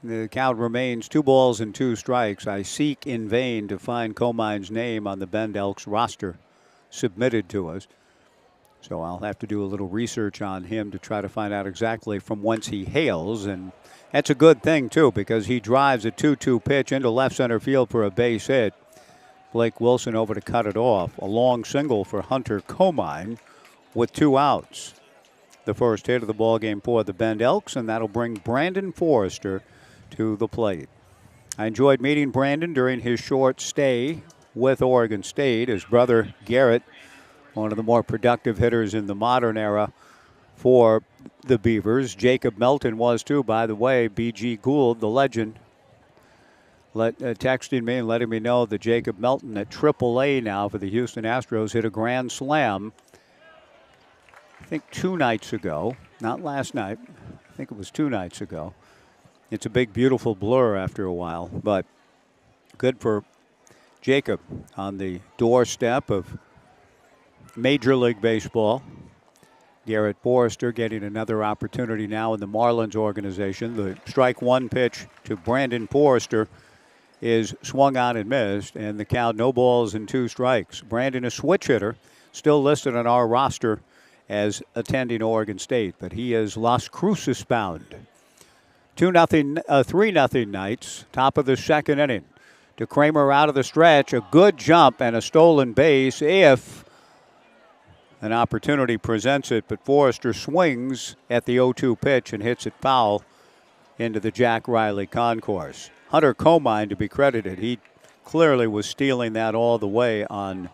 The count remains 2-2. I seek in vain to find Comine's name on the Bend Elks roster submitted to us. So I'll have to do a little research on him to try to find out exactly from whence he hails. And that's a good thing, too, because he drives a 2-2 pitch into left center field for a base hit. Blake Wilson over to cut it off. A long single for Hunter Comine with 2 outs. The first hit of the ballgame for the Bend Elks, and that'll bring Brandon Forrester to the plate. I enjoyed meeting Brandon during his short stay with Oregon State. His brother Garrett, one of the more productive hitters in the modern era for the Beavers. Jacob Melton was too, by the way. B.G. Gould, the legend, texting me and letting me know that Jacob Melton at AAA now for the Houston Astros hit a grand slam, I think 2 nights ago. Not last night. I think it was 2 nights ago. It's a big, beautiful blur after a while, but good for Jacob on the doorstep of Major League Baseball. Garrett Forrester getting another opportunity now in the Marlins organization. The strike 1 pitch to Brandon Forrester is swung on and missed, and the count 0-2. Brandon, a switch hitter, still listed on our roster as attending Oregon State, but he is Las Cruces bound. 3-0 Knights, top of the second inning. DeCramer out of the stretch, a good jump and a stolen base if an opportunity presents it, but Forrester swings at the 0-2 pitch and hits it foul into the Jack Riley concourse. Hunter Comine, to be credited, he clearly was stealing that all the way on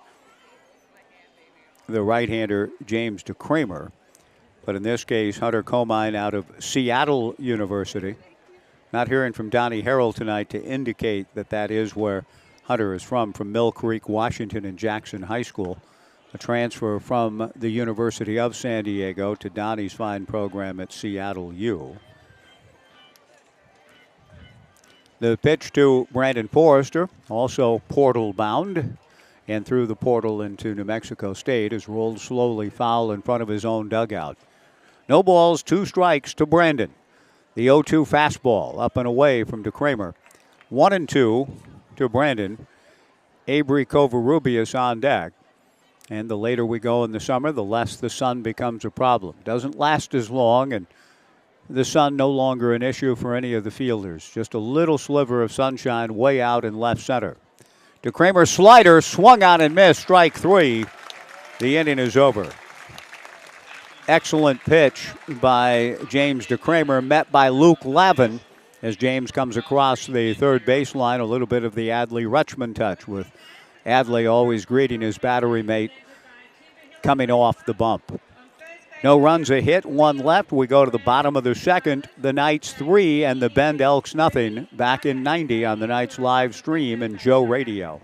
the right-hander James DeCramer. But in this case, Hunter Comine out of Seattle University. Not hearing from Donnie Harrell tonight to indicate that that is where Hunter is from Mill Creek, Washington, and Jackson High School. A transfer from the University of San Diego to Donnie's fine program at Seattle U. The pitch to Brandon Forrester, also portal bound, and through the portal into New Mexico State, is rolled slowly foul in front of his own dugout. No balls, 2 strikes to Brandon. The 0-2 fastball up and away from DeCramer. 1-2 to Brandon. Avery Covarrubias on deck. And the later we go in the summer, the less the sun becomes a problem. Doesn't last as long, and the sun no longer an issue for any of the fielders. Just a little sliver of sunshine way out in left center. DeCramer slider swung on and missed. Strike 3. The inning is over. Excellent pitch by James DeCramer, met by Luke Lavin as James comes across the third baseline. A little bit of the Adley-Rutschman touch, with Adley always greeting his battery mate coming off the bump. No runs, a hit, 1 left. We go to the bottom of the second. The Knights 3 and the Bend Elks nothing. Back in 90 on the Knights live stream and Joe Radio.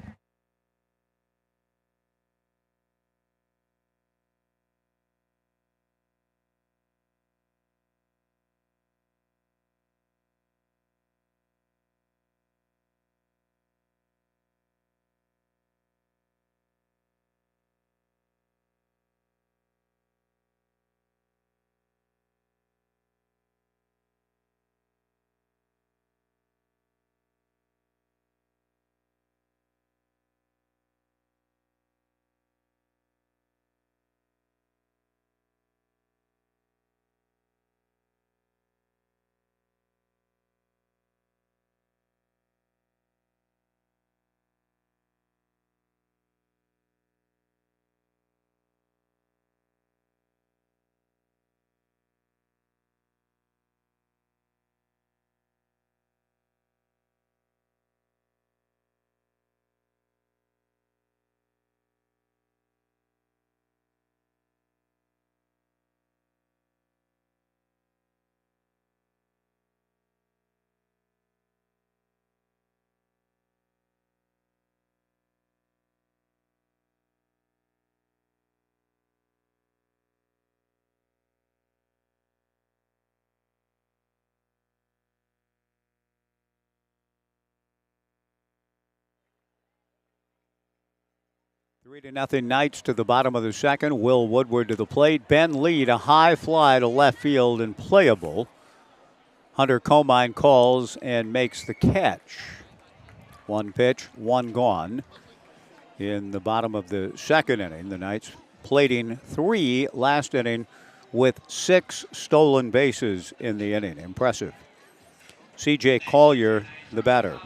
3-0 Knights to the bottom of the second. Will Woodward to the plate. Ben Lee, a high fly to left field and playable. Hunter Comine calls and makes the catch. One pitch, one gone. In the bottom of the second inning, the Knights plating 3 last inning with 6 stolen bases in the inning. Impressive. C.J. Collier, the batter.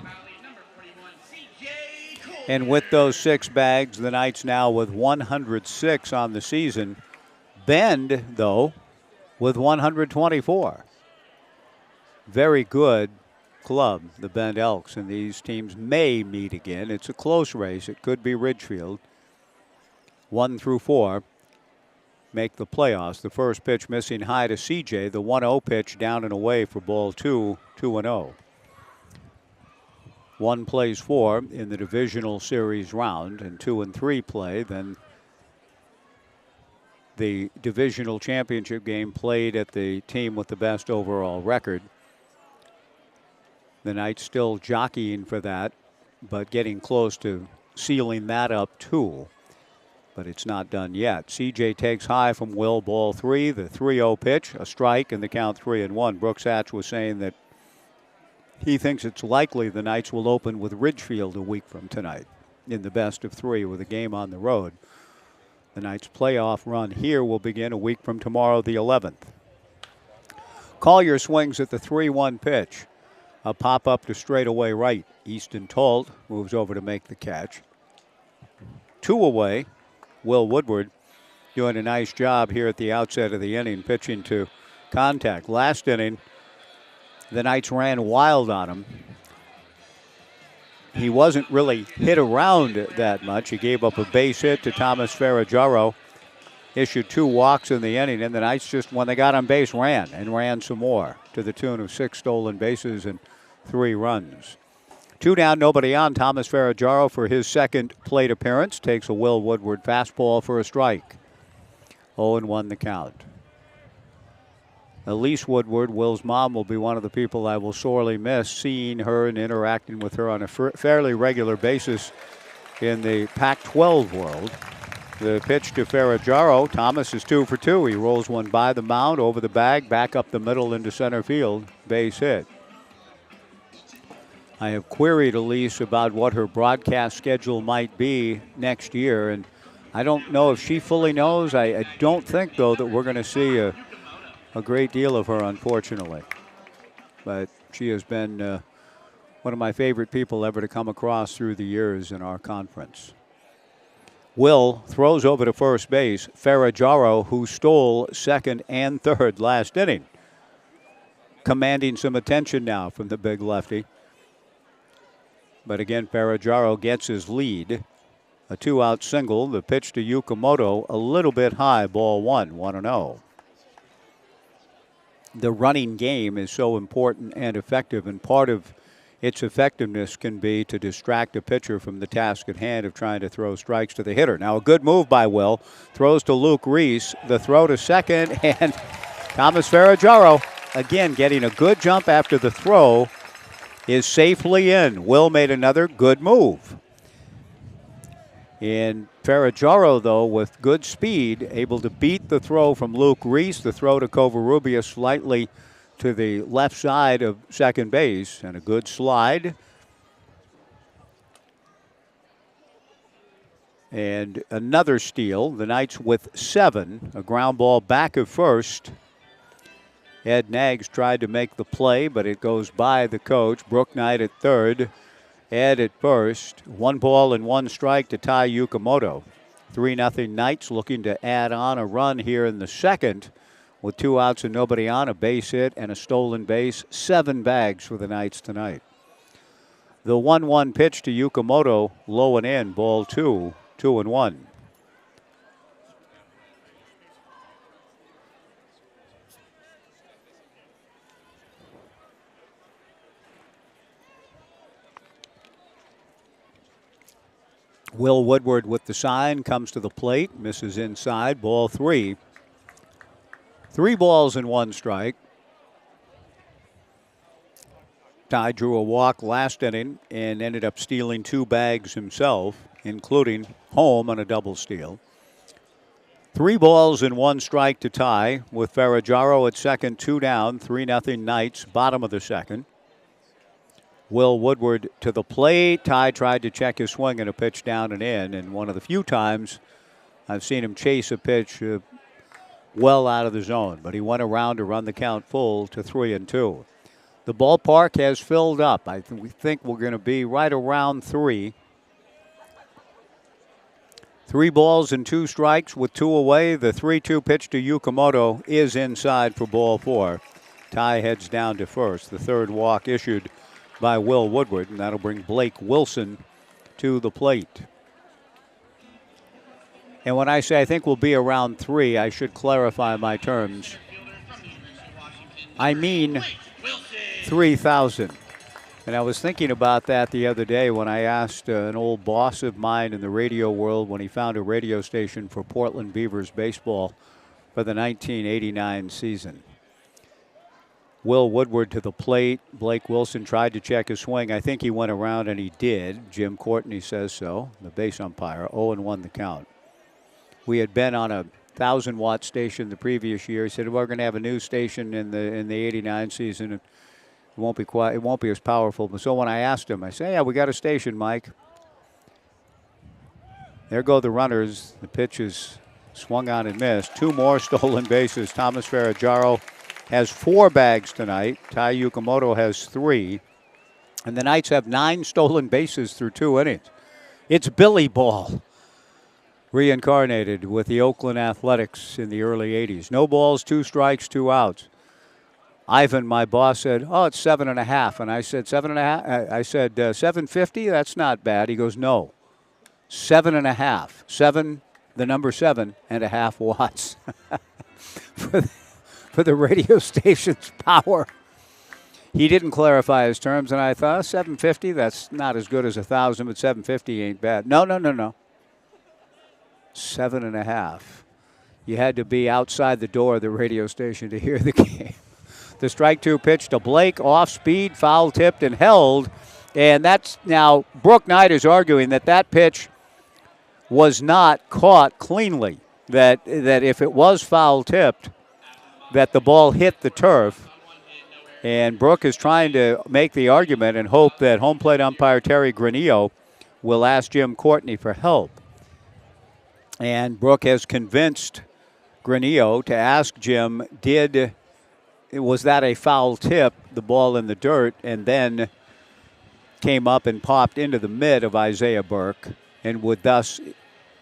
And with those 6 bags, the Knights now with 106 on the season. Bend, though, with 124. Very good club, the Bend Elks, and these teams may meet again. It's a close race. It could be Ridgefield. 1 through 4 make the playoffs. The first pitch missing high to CJ. The 1-0 pitch down and away for ball 2, 2-0. 1 plays 4 in the divisional series round, and 2 and 3 play. Then the divisional championship game played at the team with the best overall record. The Knights still jockeying for that, but getting close to sealing that up too. But it's not done yet. CJ takes high from Will, ball 3. The 3-0 pitch, a strike, and the count 3-1. Brooks Hatch was saying that he thinks it's likely the Knights will open with Ridgefield a week from tonight in the best of 3 with a game on the road. The Knights' playoff run here will begin a week from tomorrow, the 11th. Collier swings at the 3-1 pitch. A pop-up to straightaway right. Easton Tolt moves over to make the catch. 2 away. Will Woodward doing a nice job here at the outset of the inning, pitching to contact. Last inning, the Knights ran wild on him. He wasn't really hit around that much. He gave up a base hit to Thomas Ferraggiaro, issued 2 walks in the inning, and the Knights just, when they got on base, ran some more to the tune of 6 stolen bases and 3 runs. 2 down, nobody on. Thomas Ferraggiaro for his second plate appearance takes a Will Woodward fastball for a strike. 0-1 the count. Elise Woodward, Will's mom, will be one of the people I will sorely miss, seeing her and interacting with her on a fairly regular basis in the Pac-12 world. The pitch to Ferraggiaro. Thomas is 2 for 2. He rolls one by the mound, over the bag, back up the middle into center field. Base hit. I have queried Elise about what her broadcast schedule might be next year, and I don't know if she fully knows. I don't think, though, that we're going to see a great deal of her, unfortunately. But she has been one of my favorite people ever to come across through the years in our conference. Will throws over to first base. Ferraggiaro, who stole second and third last inning, commanding some attention now from the big lefty. But again, Ferraggiaro gets his lead. A 2-out single. The pitch to Yukamoto, a little bit high, ball 1, 1-0. The running game is so important and effective, and part of its effectiveness can be to distract a pitcher from the task at hand of trying to throw strikes to the hitter. Now a good move by Will. Throws to Luke Reese. The throw to second, and Thomas Ferraggiaro, again, getting a good jump after the throw, is safely in. Will made another good move. And Ferraggiaro, though, with good speed, able to beat the throw from Luke Reese. The throw to Covarrubias slightly to the left side of second base, and a good slide. And another steal. The Knights with 7. A ground ball back of first. Ed Nags tried to make the play, but it goes by the coach. Brook Knight at third. Ed at first. 1 ball and 1 strike to tie Yukamoto. 3-0 Knights looking to add on a run here in the second with 2 outs and nobody on, a base hit and a stolen base. 7 bags for the Knights tonight. The 1-1 pitch to Yukamoto, low and in, ball 2, 2-1. Will Woodward with the sign, comes to the plate, misses inside, ball 3. 3 balls and 1 strike. Ty drew a walk last inning and ended up stealing 2 bags himself. including home on a double steal. 3 balls and 1 strike to tie with Ferragamo at second, 2 down, 3-0 Knights, bottom of the second. Will Woodward to the plate. Ty tried to check his swing and a pitch down and in, and one of the few times I've seen him chase a pitch well out of the zone, but he went around to run the count full to 3-2. The ballpark has filled up. We think we're going to be right around 3. 3 balls and 2 strikes with 2 away. The 3-2 pitch to Yukamoto is inside for ball 4. Ty heads down to first. The third walk issued by Will Woodward, and that'll bring Blake Wilson to the plate. And when I say I think we'll be around 3, I should clarify my terms. I mean 3,000. And I was thinking about that the other day when I asked an old boss of mine in the radio world when he found a radio station for Portland Beavers baseball for the 1989 season. Will Woodward to the plate. Blake Wilson tried to check his swing. I think he went around, and he did. Jim Courtney says so, the base umpire. 0-1 the count. We had been on a 1,000-watt station the previous year. He said, we're going to have a new station in the 89 season. It won't be as powerful. So when I asked him, I said, yeah, we got a station, Mike. There go the runners. The pitch is swung on and missed. 2 more stolen bases. Thomas Ferragamo has 4 bags tonight. Tai Yukamoto has 3. And the Knights have 9 stolen bases through 2 innings. It's Billy Ball, reincarnated with the Oakland Athletics in the early 80s. No balls, 2 strikes, 2 outs. Ivan, my boss, said, oh, it's 7.5. And I said, 7.5? I said, 750? That's not bad. He goes, no, 7.5. 7, the number 7.5 watts. For the radio station's power. He didn't clarify his terms, and I thought, 750, that's not as good as 1,000, but 750 ain't bad. No. 7.5. You had to be outside the door of the radio station to hear the game. The strike 2 pitch to Blake, off speed, foul tipped and held. And that's now, Brooke Knight is arguing that pitch was not caught cleanly, that if it was foul tipped, that the ball hit the turf. And Brooke is trying to make the argument and hope that home plate umpire Terry Granillo will ask Jim Courtney for help. And Brooke has convinced Granillo to ask Jim, was that a foul tip, the ball in the dirt, and then came up and popped into the mid of Isaiah Burke, and would thus,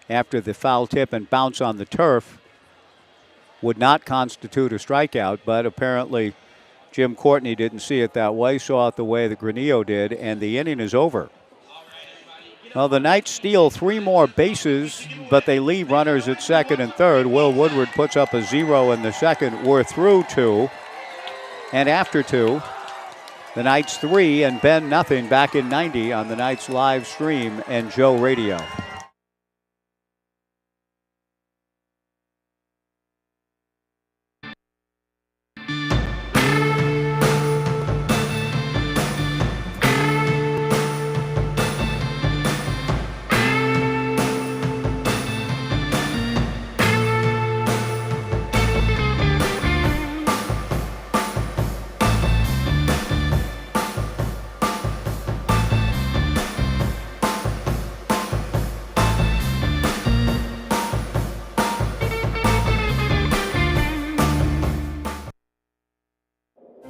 after the foul tip and bounce on the turf, would not constitute a strikeout. But apparently Jim Courtney didn't see it that way, saw it the way that Granillo did, and the inning is over. Well, the Knights steal 3 more bases, but they leave runners at second and third. Will Woodward puts up a 0 in the second. We're through 2. And after 2, the Knights 3 and Ben nothing back in 90 on the Knights live stream and Joe Radio.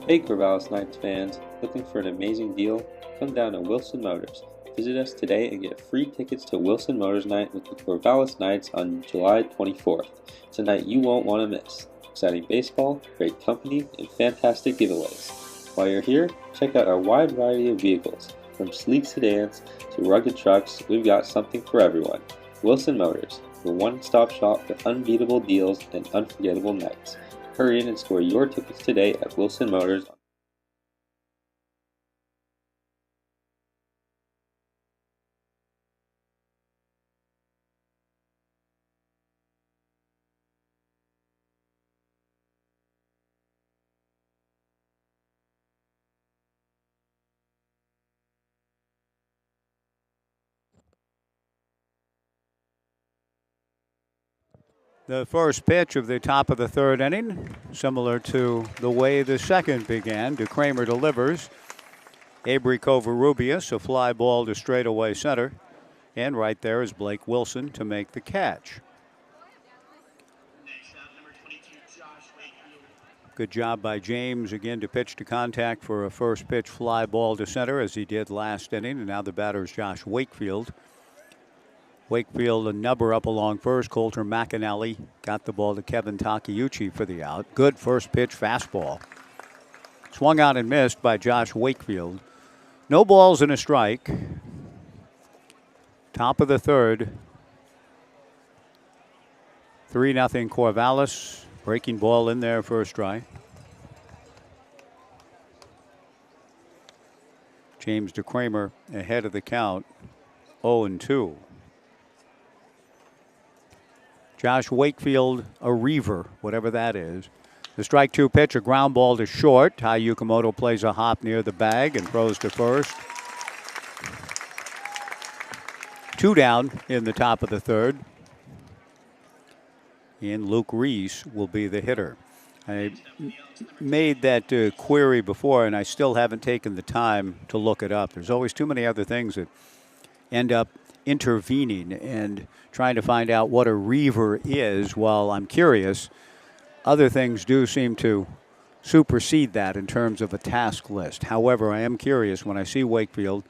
Hey Corvallis Knights fans, looking for an amazing deal? Come down to Wilson Motors. Visit us today and get free tickets to Wilson Motors Night with the Corvallis Knights on July 24th. It's a night you won't want to miss. Exciting baseball, great company, and fantastic giveaways. While you're here, check out our wide variety of vehicles. From sleek sedans to rugged trucks, we've got something for everyone. Wilson Motors, your one-stop shop for unbeatable deals and unforgettable nights. Hurry in and score your tickets today at Wilson Motors. The first pitch of the top of the third inning, similar to the way the second began. DeCramer delivers. Avery Covarrubias, a fly ball to straightaway center. And right there is Blake Wilson to make the catch. Good job by James again to pitch to contact for a first pitch fly ball to center as he did last inning. And now the batter is Josh Wakefield. Wakefield, a nubber up along first. Coulter McAnally got the ball to Kevin Takeuchi for the out. Good first pitch fastball. Swung out and missed by Josh Wakefield. No balls and a strike. Top of the third. 3-0 Corvallis. Breaking ball in there, first strike. James DeCramer ahead of the count. 0-2. Josh Wakefield, a reaver, whatever that is. The strike two pitch, a ground ball to short. Tai Yukamoto plays a hop near the bag and throws to first. 2 down in the top of the third. And Luke Reese will be the hitter. I made that query before, and I still haven't taken the time to look it up. There's always too many other things that end up intervening and trying to find out what a reaver is. While I'm curious, other things do seem to supersede that in terms of a task list. However, I am curious when I see Wakefield,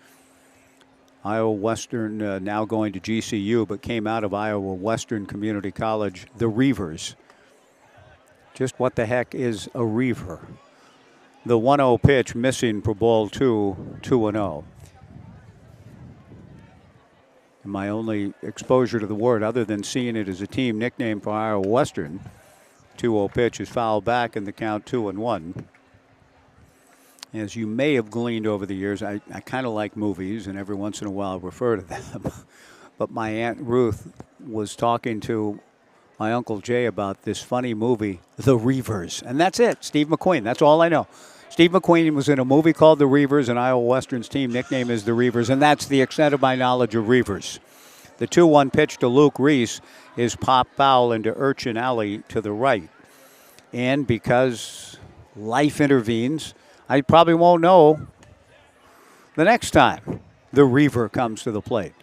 Iowa Western, now going to GCU, but came out of Iowa Western Community College, the Reavers. Just what the heck is a reaver? The 1-0 pitch missing for ball 2, 2-0. My only exposure to the word, other than seeing it as a team nickname for Iowa Western, 2-0 pitch is fouled back in the count 2-1. As you may have gleaned over the years, I kind of like movies, and every once in a while refer to them. But my Aunt Ruth was talking to my Uncle Jay about this funny movie, The Reavers. And that's it, Steve McQueen. That's all I know. Steve McQueen was in a movie called The Reavers, and Iowa Western's team nickname is The Reavers, and that's the extent of my knowledge of Reavers. The 2-1 pitch to Luke Reese is pop foul into Urchin Alley to the right. And because life intervenes, I probably won't know the next time the Reaver comes to the plate.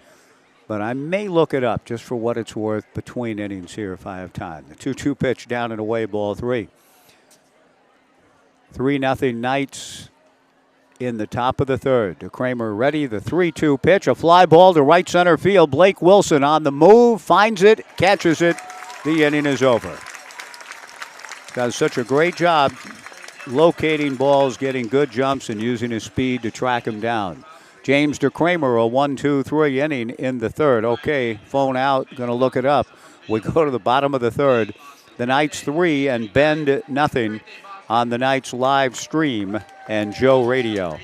But I may look it up just for what it's worth between innings here if I have time. The 2-2 pitch down and away, ball 3. 3-0 Knights in the top of the third. DeCramer ready, the 3-2 pitch, a fly ball to right center field. Blake Wilson on the move, finds it, catches it. The inning is over. Does such a great job locating balls, getting good jumps, and using his speed to track him down. James DeCramer, a 1-2-3 inning in the third. Okay, phone out, going to look it up. We go to the bottom of the third. The Knights 3 and Bend nothing on the Knights live stream and Joe Radio.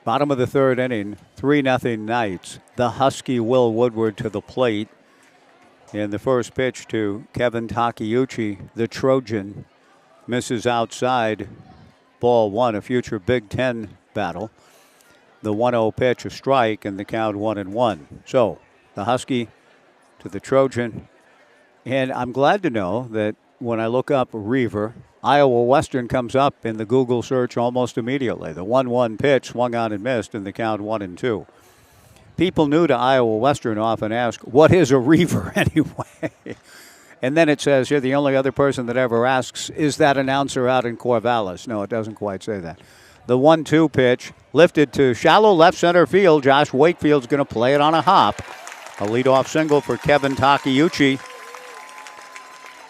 Bottom of the third inning, 3-0 Knights. The Husky Will Woodward to the plate. And the first pitch to Kevin Takeuchi, the Trojan, misses outside. Ball one, a future Big Ten battle. The 1-0 pitch, a strike, and the count 1-1. So the Husky to the Trojan. And I'm glad to know that when I look up Reaver, Iowa Western comes up in the Google search almost immediately. The 1-1 pitch swung on and missed, and the count 1-2. People new to Iowa Western often ask, what is a Reaver anyway? And then it says here, the only other person that ever asks, is that announcer out in Corvallis? No, it doesn't quite say that. The 1-2 pitch lifted to shallow left center field. Josh Wakefield's going to play it on a hop. A leadoff single for Kevin Takeuchi.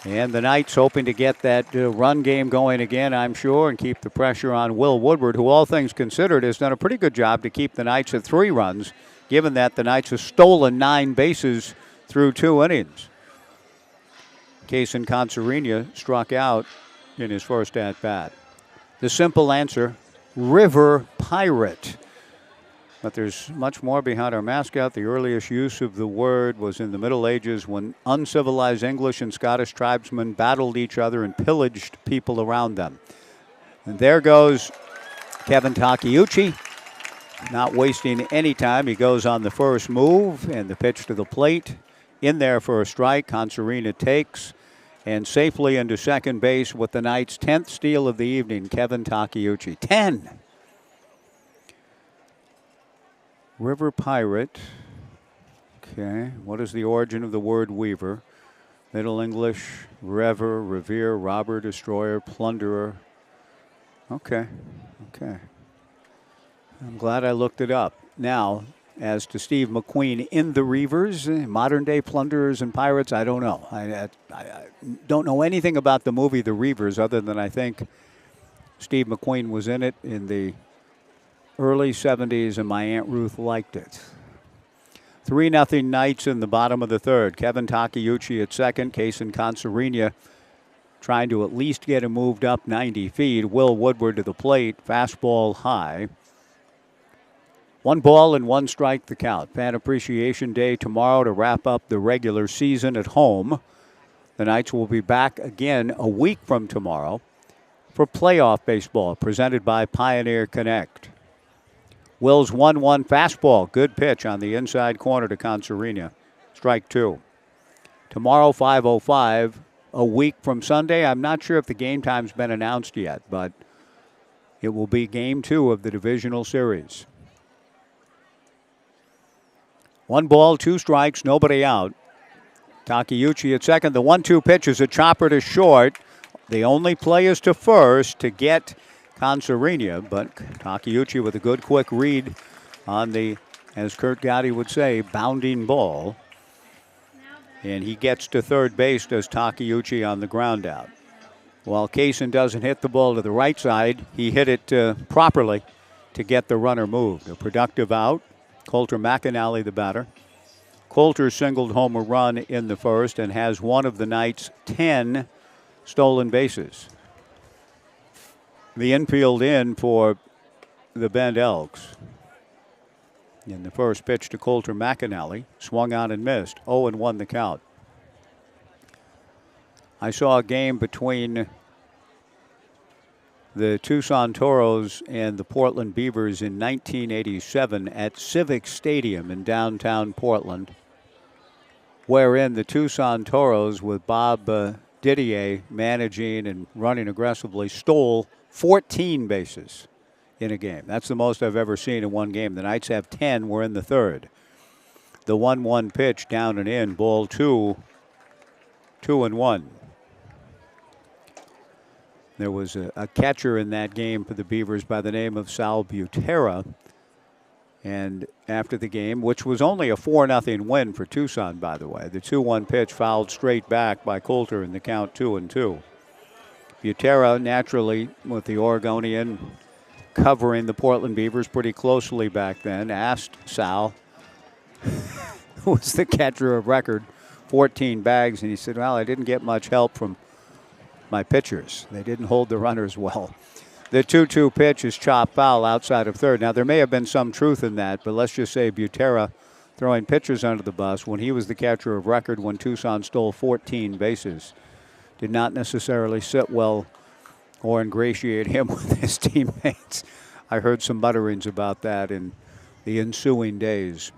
And the Knights hoping to get that run game going again, I'm sure, and keep the pressure on Will Woodward, who, all things considered, has done a pretty good job to keep the Knights at 3 runs, given that the Knights have stolen 9 bases through 2 innings. Kaysen Concerina struck out in his first at-bat. The simple answer, River Pirate. But there's much more behind our mascot. The earliest use of the word was in the Middle Ages when uncivilized English and Scottish tribesmen battled each other and pillaged people around them. And there goes Kevin Takeuchi, not wasting any time. He goes on the first move, and the pitch to the plate. In there for a strike. Concerina takes, and safely into second base with the Knights' 10th steal of the evening, Kevin Takeuchi. 10! River Pirate. Okay, what is the origin of the word weaver? Middle English, rever, revere, robber, destroyer, plunderer. Okay. I'm glad I looked it up. Now, as to Steve McQueen in the Reavers, modern day plunderers and pirates, I don't know. I don't know anything about the movie The Reavers other than I think Steve McQueen was in it in the early 70s, and my Aunt Ruth liked it. 3-0 Knights in the bottom of the third. Kevin Takeuchi at second. Kaysen Concerina trying to at least get him moved up 90 feet. Will Woodward to the plate. Fastball high. 1 ball and 1 strike the count. Fan Appreciation Day tomorrow to wrap up the regular season at home. The Knights will be back again a week from tomorrow for playoff baseball presented by Pioneer Connect. Will's 1-1 fastball. Good pitch on the inside corner to Concerina. Strike 2. Tomorrow, 5:05. A week from Sunday. I'm not sure if the game time's been announced yet, but it will be game 2 of the divisional series. 1 ball, 2 strikes, nobody out. Takeuchi at second. The 1-2 pitch is a chopper to short. The only play is to first to get Concerina, but Takeuchi with a good quick read on the, as Kurt Gowdy would say, bounding ball. And he gets to third base, does Takeuchi on the ground out. While Kaysen doesn't hit the ball to the right side, he hit it properly to get the runner moved. A productive out. Coulter McAnally, the batter. Coulter singled home a run in the first and has one of the Knights' 10 stolen bases. The infield in for the Bend Elks. In the first pitch to Coulter McAnally, swung on and missed. 0-1 the count. I saw a game between the Tucson Toros and the Portland Beavers in 1987 at Civic Stadium in downtown Portland, wherein the Tucson Toros, with Bob Didier managing and running aggressively, stole 14 bases in a game. That's the most I've ever seen in one game. The Knights have 10. We're in the third. The 1-1 pitch down and in. Ball 2. 2-1. There was a catcher in that game for the Beavers by the name of Sal Butera. And after the game, which was only a 4-0 win for Tucson, by the way, the 2-1 pitch fouled straight back by Coulter in the count 2-2. Butera, naturally, with the Oregonian covering the Portland Beavers pretty closely back then, asked Sal, who was the catcher of record, 14 bags, and he said, well, I didn't get much help from my pitchers. They didn't hold the runners well. The 2-2 pitch is chopped foul outside of third. Now, there may have been some truth in that, but let's just say Butera throwing pitchers under the bus when he was the catcher of record when Tucson stole 14 bases did not necessarily sit well or ingratiate him with his teammates. I heard some mutterings about that in the ensuing days.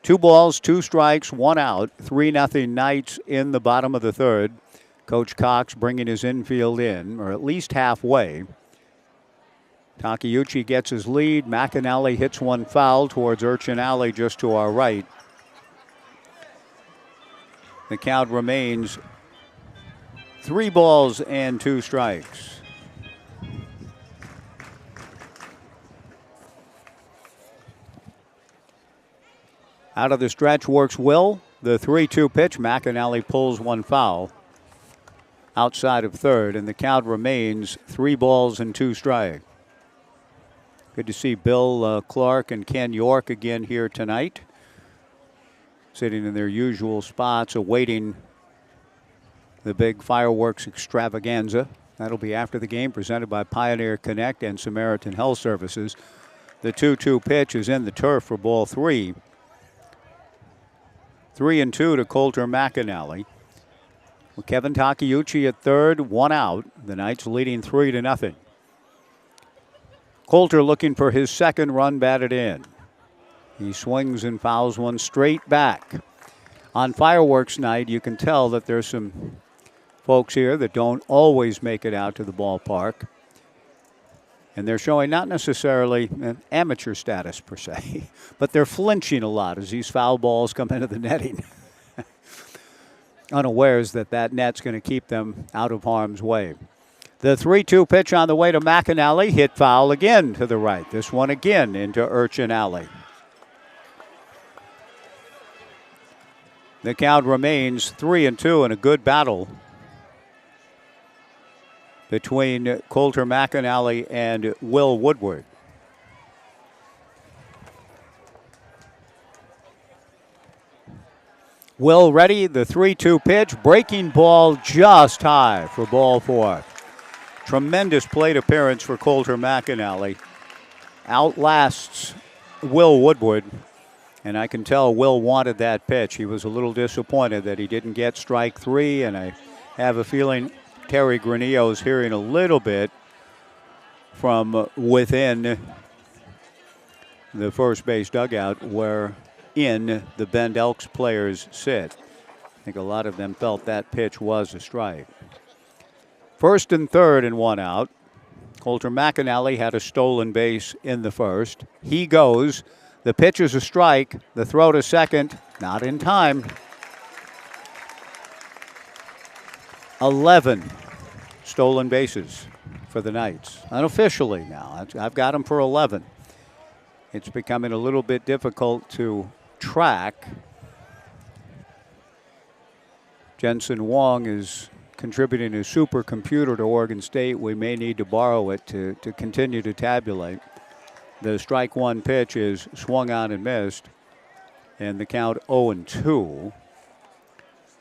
2 balls, 2 strikes, 1 out, 3-0 Knights in the bottom of the third. Coach Cox bringing his infield in, or at least halfway. Takeuchi gets his lead. McAnally hits one foul towards Urchin Alley just to our right. The count remains 3 balls and 2 strikes. Out of the stretch works Will. The 3-2 pitch. McAnally pulls one foul outside of third, and the count remains 3 balls and 2 strikes. Good to see Bill Clark and Ken York again here tonight, sitting in their usual spots awaiting the big fireworks extravaganza. That'll be after the game, presented by Pioneer Connect and Samaritan Health Services. The 2-2 pitch is in the turf for ball 3. 3-2 to Coulter McAnally. Well, Kevin Takeuchi at third, 1 out. The Knights leading 3-0. Coulter looking for his second run batted in. He swings and fouls one straight back. On fireworks night, you can tell that there's some folks here that don't always make it out to the ballpark. And they're showing not necessarily an amateur status per se, but they're flinching a lot as these foul balls come into the netting. Unawares that that net's going to keep them out of harm's way. The 3-2 pitch on the way to McAnally, hit foul again to the right. This one again into Urchin Alley. The count remains 3-2 in a good battle between Coulter McAnally and Will Woodward. Will ready, the 3-2 pitch, breaking ball just high for ball 4. Tremendous plate appearance for Coulter McAnally. Outlasts Will Woodward, and I can tell Will wanted that pitch. He was a little disappointed that he didn't get strike 3, and I have a feeling Terry Granillo's hearing a little bit from within the first base dugout where in the Bend Elks players sit. I think a lot of them felt that pitch was a strike. First and third and 1 out. Coulter McAnally had a stolen base in the first. He goes. The pitch is a strike. The throw to second, not in time. 11 stolen bases for the Knights. Unofficially now. I've got them for 11. It's becoming a little bit difficult to track. Jensen Wong is contributing a supercomputer to Oregon State. We may need to borrow it to continue to tabulate. The strike 1 pitch is swung on and missed, and the count 0-2.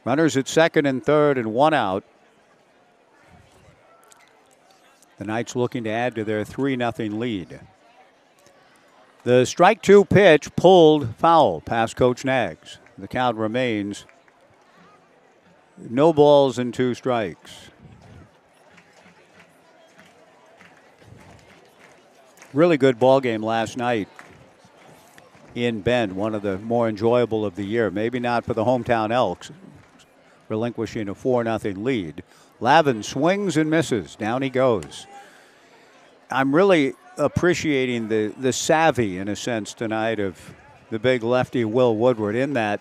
Runners at second and third and 1 out. The Knights looking to add to their 3-0 lead. The strike 2 pitch pulled foul past Coach Nags. The count remains no balls and 2 strikes. Really good ball game last night in Bend, one of the more enjoyable of the year. Maybe not for the hometown Elks, relinquishing a 4-0 lead. Lavin swings and misses. Down he goes. I'm really appreciating the savvy, in a sense, tonight of the big lefty Will Woodward, in that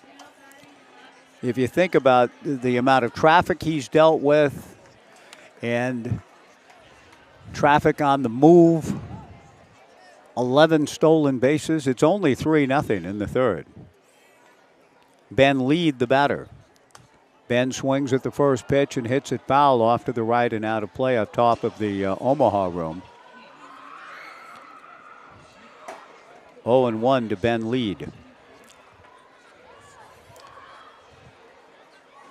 if you think about the amount of traffic he's dealt with and traffic on the move, 11 stolen bases, it's only 3-0 in the third. Ben lead the batter. Ben swings at the first pitch and hits it foul off to the right and out of play up top of the Omaha room. 0-1 to Ben lead.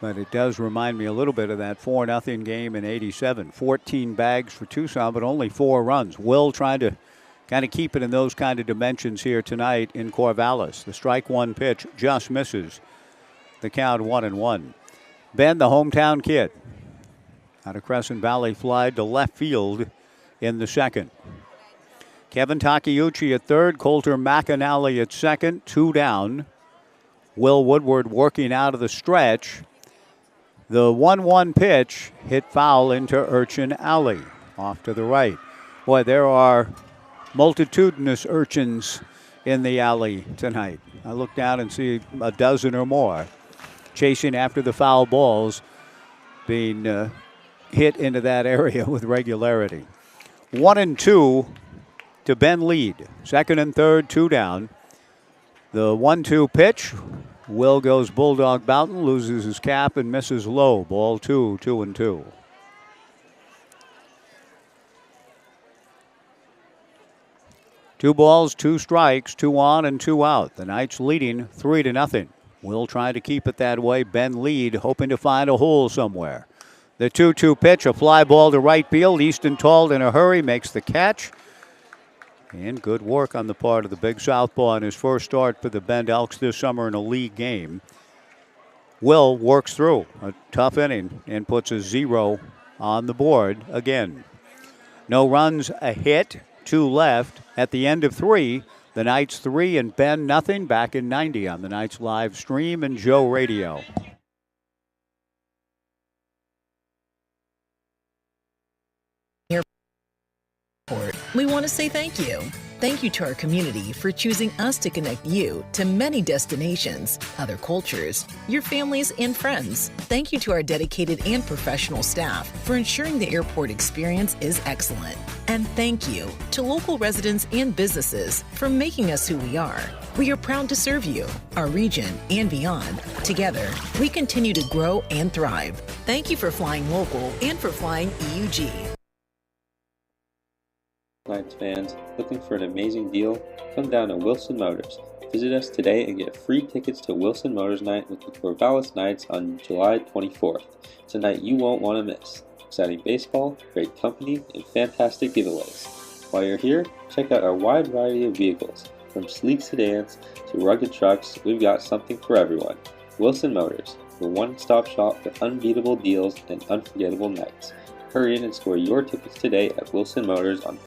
But it does remind me a little bit of that 4-0 game in '87. 14 bags for Tucson, but only 4 runs. Will trying to kind of keep it in those kind of dimensions here tonight in Corvallis. The strike one pitch just misses. The count 1-1. Ben, the hometown kid, out of Crescent Valley, fly to left field in the second. Kevin Takeuchi at third, Coulter McAnally at second, 2 down. Will Woodward working out of the stretch. The 1-1 pitch hit foul into Urchin Alley, off to the right. Boy, there are multitudinous urchins in the alley tonight. I look down and see a dozen or more chasing after the foul balls, being hit into that area with regularity. 1-2 to Ben Lead. Second and third, 2 down. The 1-2 pitch. Will goes Bulldog Boughton, loses his cap and misses low. Ball 2, 2-2. Two balls, 2 strikes, 2 on and 2 out. The Knights leading 3-0. Will try to keep it that way. Ben Lead hoping to find a hole somewhere. The 2-2 pitch, a fly ball to right field. Easton Tall in a hurry makes the catch. And good work on the part of the big southpaw in his first start for the Bend Elks this summer in a league game. Will works through a tough inning and puts a 0 on the board again. No runs, a hit, 2 left. At the end of 3, the Knights 3 and Bend nothing. Back in 90 on the Knights live stream and Joe Radio. We want to say thank you. Thank you to our community for choosing us to connect you to many destinations, other cultures, your families, and friends. Thank you to our dedicated and professional staff for ensuring the airport experience is excellent. And thank you to local residents and businesses for making us who we are. We are proud to serve you, our region, and beyond. Together, we continue to grow and thrive. Thank you for flying local and for flying EUG. Knights fans, looking for an amazing deal? Come down to Wilson Motors. Visit us today and get free tickets to Wilson Motors Night with the Corvallis Knights on July 24th. It's a night you won't want to miss. Exciting baseball, great company, and fantastic giveaways. While you're here, check out our wide variety of vehicles. From sleek sedans to rugged trucks, we've got something for everyone. Wilson Motors, the one-stop shop for unbeatable deals and unforgettable nights. Hurry in and score your tickets today at Wilson Motors on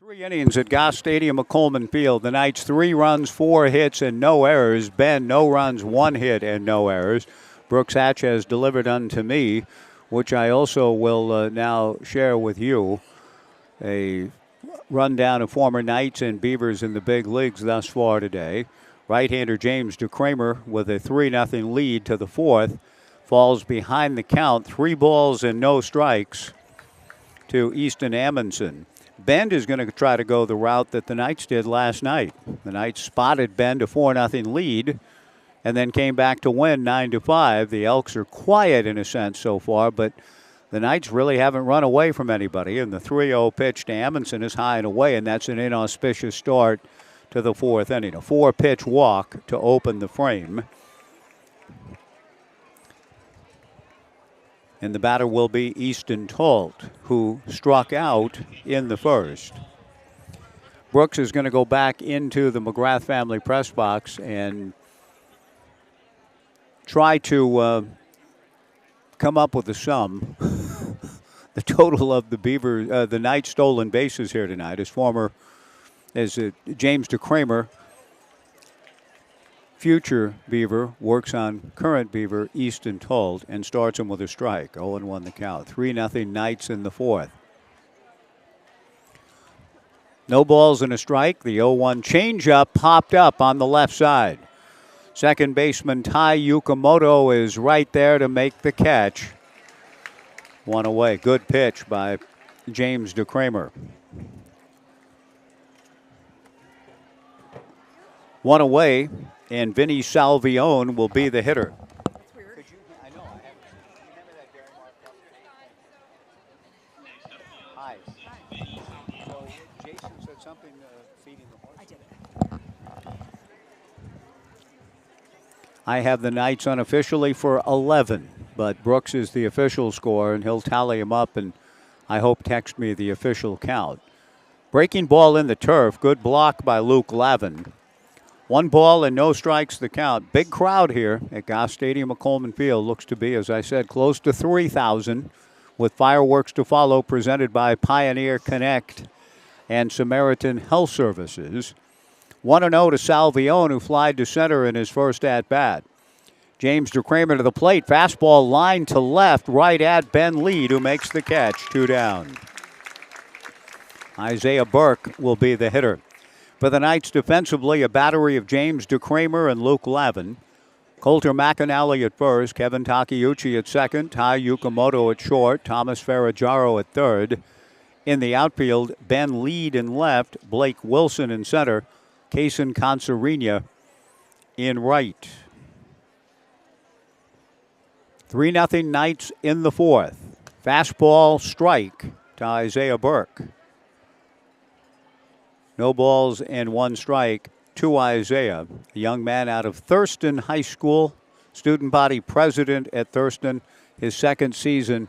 Three innings at Goss Stadium at Coleman Field. The Knights 3 runs, 4 hits, and no errors. Ben, no runs, 1 hit, and no errors. Brooks Hatch has delivered unto me, which I also will now share with you. A rundown of former Knights and Beavers in the big leagues thus far today. Right-hander James DeCramer with a 3-0 lead to the 4th. Falls behind the count, 3 balls and no strikes to Easton Amundsen. Bend is going to try to go the route that the Knights did last night. The Knights spotted Bend a 4-0 lead and then came back to win 9-5. The Elks are quiet in a sense so far, but the Knights really haven't run away from anybody. And the 3-0 pitch to Amundsen is high and away, and that's an inauspicious start to the 4th inning. A 4-pitch walk to open the frame. And the batter will be Easton Talt, who struck out in the first. Brooks is going to go back into the McGrath family press box and try to come up with a sum. The total of the Knights stolen bases here tonight is James DeCramer, future Beaver, works on current Beaver Easton Talt and starts him with a strike. 0-1 the count. 3-0 Knights in the 4th. No balls and a strike. The 0-1 changeup popped up on the left side. Second baseman Tai Yukamoto is right there to make the catch. One away. Good pitch by James DeCramer. One away, and Vinny Salvione will be the hitter. Hi. So Jason said something feeding the horse. I did. I have the Knights unofficially for 11, but Brooks is the official score, and he'll tally them up and I hope text me the official count. Breaking ball in the turf. Good block by Luke Lavin. 1 ball and no strikes the count. Big crowd here at Goss Stadium at Coleman Field. Looks to be, as I said, close to 3,000 with fireworks to follow presented by Pioneer Connect and Samaritan Health Services. 1-0 to Salvione, who flied to center in his first at-bat. James DeCramer to the plate. Fastball line to left, right at Ben Lead, who makes the catch. 2 down. Isaiah Burke will be the hitter. For the Knights defensively, a battery of James DeCramer and Luke Lavin. Coulter McAnally at first, Kevin Takeuchi at second, Tai Yukamoto at short, Thomas Ferragaro at third. In the outfield, Ben Lead in left, Blake Wilson in center, Kaysen Consarina in right. 3-0 Knights in the fourth. Fastball strike to Isaiah Burke. No balls and 1 strike to Isaiah, a young man out of Thurston High School, student body president at Thurston, his second season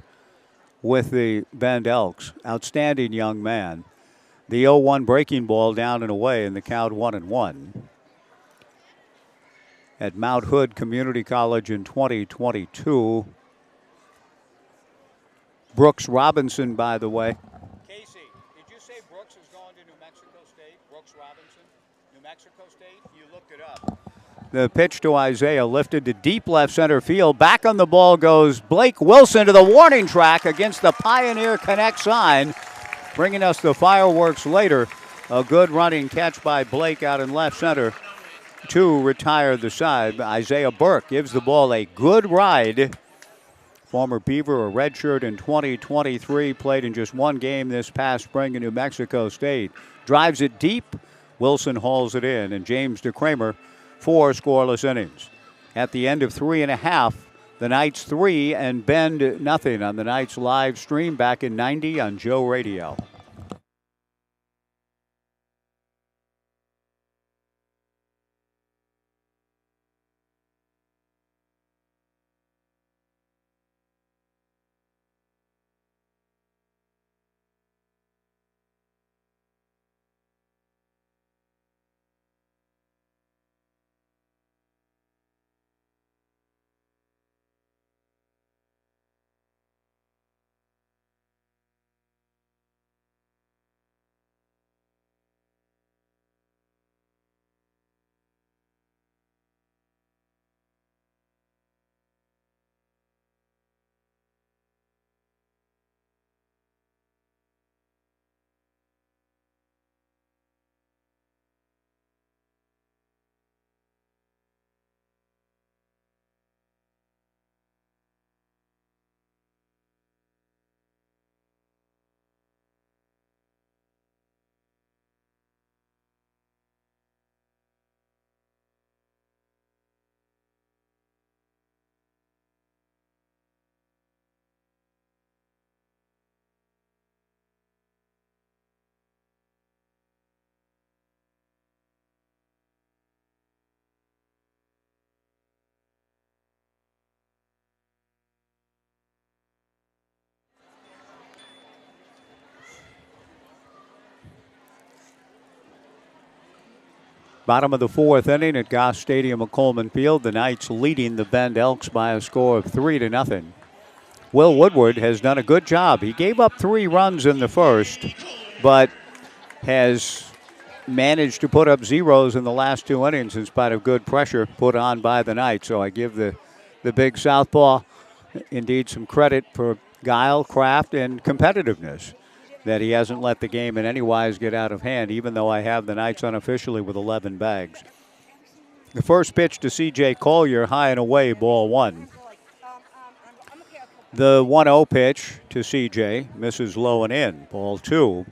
with the Bend Elks. Outstanding young man. The 0-1 breaking ball down and away, and the count 1-1. At Mount Hood Community College in 2022. Brooks Robinson, by the way. Casey, did you say Brooks is going to New Mexico State? Brooks Robinson, New Mexico State? You looked it up. The pitch to Isaiah lifted to deep left center field. Back on the ball goes Blake Wilson to the warning track against the Pioneer Connect sign. Bringing us the fireworks later. A good running catch by Blake out in left center to retire the side. Isaiah Burke gives the ball a good ride. Former Beaver, a redshirt in 2023, played in just 1 game this past spring in New Mexico State. Drives it deep. Wilson hauls it in, and James DeCramer, 4 scoreless innings. At the end of 3.5, the Knights 3 and Bend nothing on the Knights live stream back in 90 on Joe Radio. Bottom of the 4th inning at Goss Stadium at Coleman Field. The Knights leading the Bend Elks by a score of 3-0. Will Woodward has done a good job. He gave up 3 runs in the first, but has managed to put up zeros in the last 2 innings in spite of good pressure put on by the Knights. So I give the big southpaw indeed some credit for guile, craft, and competitiveness. that he hasn't let the game in any wise get out of hand, even though I have the Knights unofficially with 11 bags. The first pitch to C.J. Collier, high and away, ball one. The 1-0 pitch to C.J. misses low and in, ball two.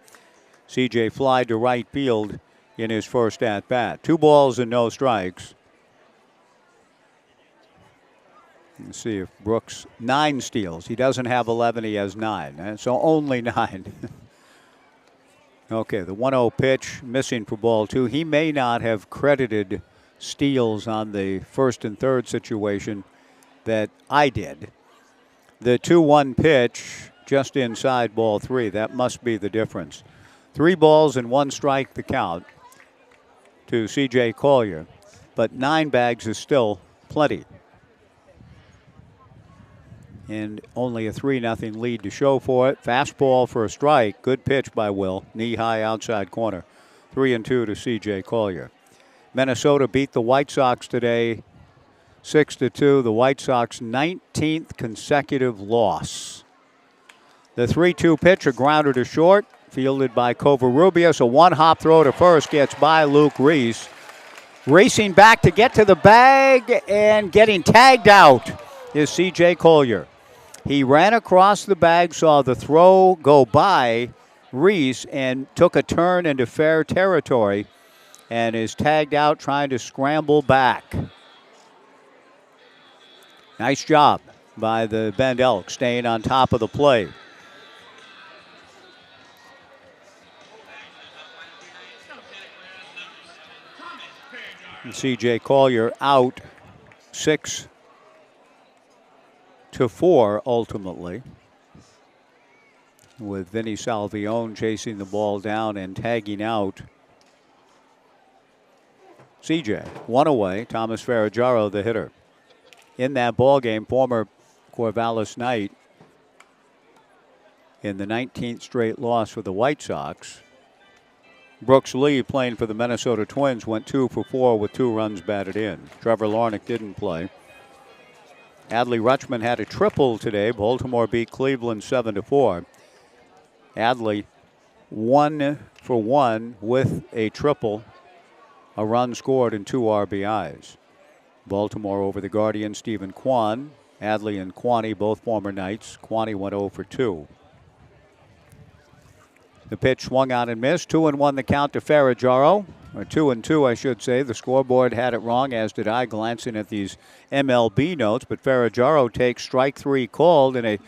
C.J. flied to right field in his first at-bat. 2 balls and no strikes. Let's see if Brooks, 9 steals. He doesn't have 11, he has 9. So only 9. Okay, the 1-0 pitch missing for ball 2. He may not have credited steals on the first and third situation that I did. The 2-1 pitch just inside ball 3. That must be the difference. 3 balls and 1 strike the count to C.J. Collier. But 9 bags is still plenty. And only a 3-0 lead to show for it. Fastball for a strike. Good pitch by Will. Knee high outside corner. 3-2 to C.J. Collier. Minnesota beat the White Sox today 6-2. The White Sox 19th consecutive loss. The 3-2 pitch, a grounder to short, fielded by Covarrubias. A one-hop throw to first gets by Luke Reese. Racing back to get to the bag and getting tagged out is C.J. Collier. He ran across the bag, saw the throw go by Reese, and took a turn into fair territory and is tagged out trying to scramble back. Nice job by the Bend Elks, staying on top of the play. And C.J. Collier out 6-4 ultimately, with Vinny Salvione chasing the ball down and tagging out C.J. One away, Thomas Ferraggiaro, the hitter. In that ball game, former Corvallis Knight in the 19th straight loss for the White Sox. Brooks Lee, playing for the Minnesota Twins, went 2 for 4 with 2 runs batted in. Trevor Larnach didn't play. Adley Rutschman had a triple today. Baltimore beat Cleveland 7-4. Adley 1 for 1 with a triple, a run scored, and 2 RBIs. Baltimore over the Guardians, Stephen Kwan. Adley and Kwani, both former Knights. Kwani went 0 for 2. The pitch swung out and missed. 2-1 the count to Ferraggiaro. Or 2-2, I should say. The scoreboard had it wrong, as did I, glancing at these MLB notes. But Ferraggiaro takes strike 3 called, and a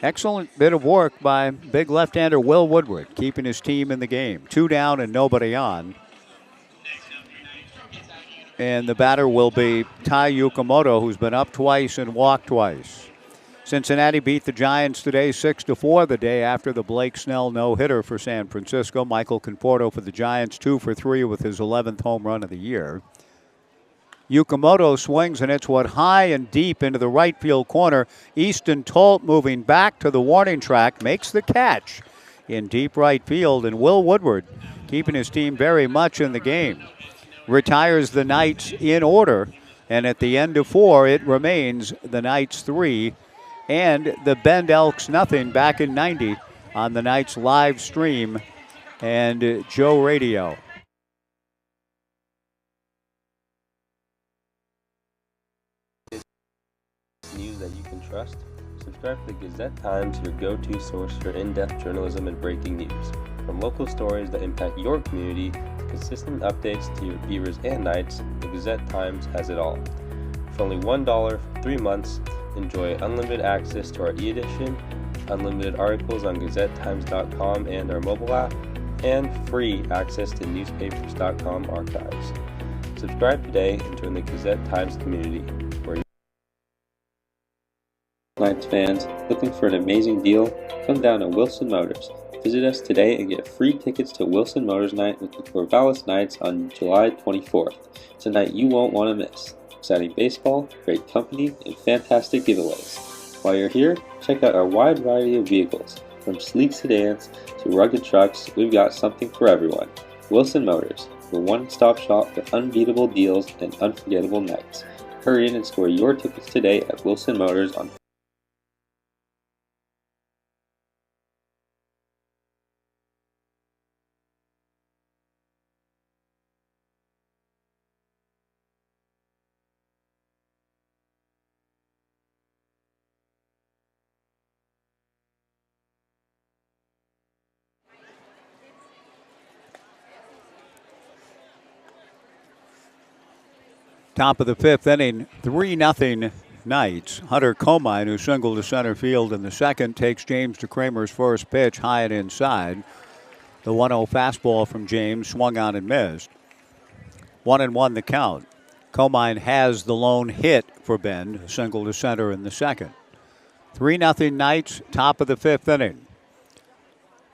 excellent bit of work by big left-hander Will Woodward, keeping his team in the game. 2 down and nobody on. And the batter will be Tai Yukamoto, who's been up twice and walked twice. Cincinnati beat the Giants today 6-4, the day after the Blake Snell no-hitter for San Francisco. Michael Conforto for the Giants, 2 for 3 with his 11th home run of the year. Yukamoto swings and hits one high and deep into the right field corner. Easton Tolt, moving back to the warning track, makes the catch in deep right field. And Will Woodward, keeping his team very much in the game, retires the Knights in order. And at the end of 4, it remains the Knights 3 and the Bend Elks nothing back in 90 on the Knights live stream and Joe Radio. News that you can trust. Subscribe to the Gazette-Times, your go-to source for in-depth journalism and breaking news. From local stories that impact your community to consistent updates to your Beavers and Knights, the Gazette-Times has it all. For only $1 for 3 months, enjoy unlimited access to our e-edition, unlimited articles on GazetteTimes.com and our mobile app, and free access to newspapers.com archives. Subscribe today and join the Gazette-Times community, where Knights fans looking for an amazing deal? Come down to Wilson Motors. Visit us today and get free tickets to Wilson Motors Night with the Corvallis Knights on July 24th. It's a night you won't want to miss. Exciting baseball, great company, and fantastic giveaways. While you're here, check out our wide variety of vehicles. From sleek sedans to rugged trucks, we've got something for everyone. Wilson Motors, the one-stop shop for unbeatable deals and unforgettable nights. Hurry in and score your tickets today at Wilson Motors on Top of the fifth inning, 3-0 Knights. Hunter Comine, who singled to center field in the second, takes James DeCramer's first pitch high and inside. The 1-0 fastball from James swung on and missed. 1-1 the count. Comine has the lone hit for Bend, single to center in the second. 3-0 Knights, top of the fifth inning.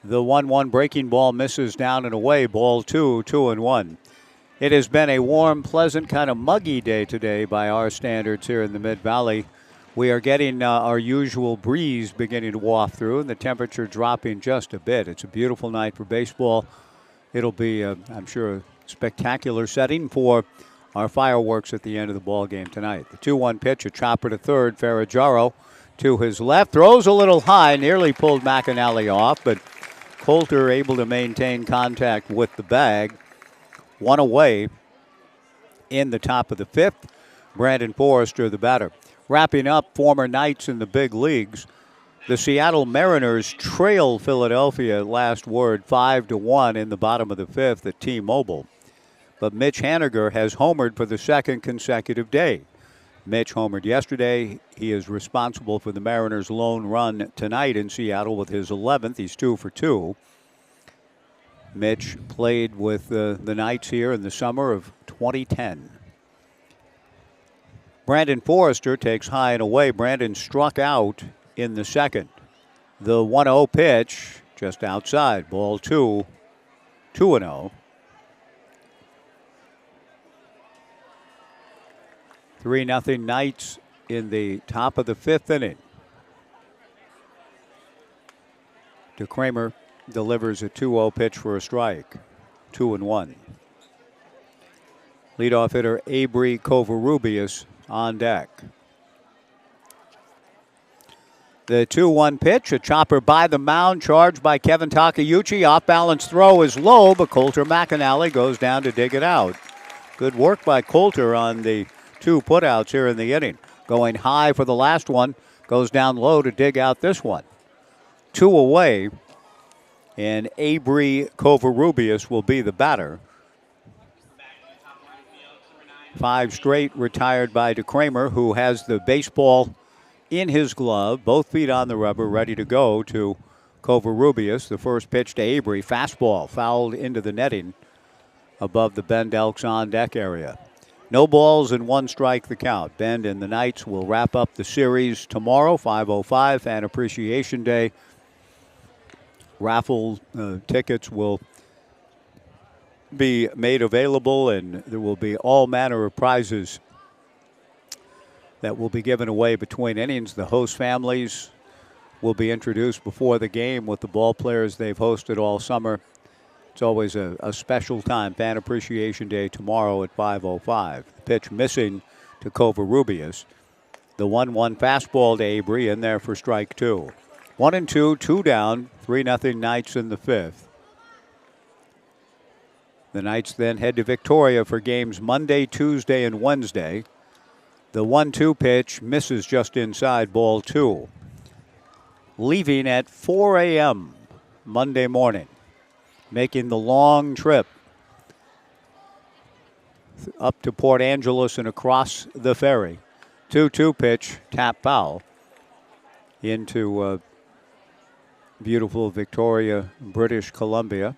The 1-1 breaking ball misses down and away. Ball 2, 2-1. It has been a warm, pleasant, kind of muggy day today by our standards here in the Mid-Valley. We are getting our usual breeze beginning to waft through, and the temperature dropping just a bit. It's a beautiful night for baseball. It'll be, I'm sure, a spectacular setting for our fireworks at the end of the ball game tonight. The 2-1 pitch, a chopper to third. Ferraggiaro to his left, throws a little high, nearly pulled McAnally off, but Coulter able to maintain contact with the bag. One away in the top of the fifth. Brandon Forrester, the batter. Wrapping up former Knights in the big leagues, the Seattle Mariners trail Philadelphia, last word, 5-1 in the bottom of the fifth at T-Mobile. But Mitch Haniger has homered for the second consecutive day. Mitch homered yesterday. He is responsible for the Mariners' lone run tonight in Seattle with his 11th. He's 2 for 2. Mitch played with the Knights here in the summer of 2010. Brandon Forrester takes high and away. Brandon struck out in the second. The 1-0 pitch just outside. Ball 2, 2-0. 3-0 Knights in the top of the fifth inning. DeCramer delivers a 2-0 pitch for a strike. 2-1. Leadoff hitter Avery Covarrubias on deck. The 2-1 pitch, a chopper by the mound, charged by Kevin Takeuchi. Off-balance throw is low, but Coulter McAnally goes down to dig it out. Good work by Coulter on the 2 putouts here in the inning. Going high for the last one, goes down low to dig out this one. 2 away, and Avery Covarrubias will be the batter. 5 straight retired by DeCramer, who has the baseball in his glove, both feet on the rubber, ready to go to Covarrubias. The first pitch to Avery, fastball, fouled into the netting above the Bend Elks on deck area. No balls and 1 strike the count. Bend and the Knights will wrap up the series tomorrow, 5:05, Fan Appreciation Day. Raffle tickets will be made available, and there will be all manner of prizes that will be given away between innings. The host families will be introduced before the game with the ball players they've hosted all summer. It's always a special time. Fan Appreciation Day tomorrow at 5:05. The pitch missing to Covarrubias. The 1-1 fastball to Avery in there for strike 2. 1-2, 2 down, 3-0 Knights in the fifth. The Knights then head to Victoria for games Monday, Tuesday, and Wednesday. The 1-2 pitch misses just inside, ball 2. Leaving at 4 a.m. Monday morning. Making the long trip up to Port Angeles and across the ferry. 2-2 pitch, tap foul into beautiful Victoria, British Columbia.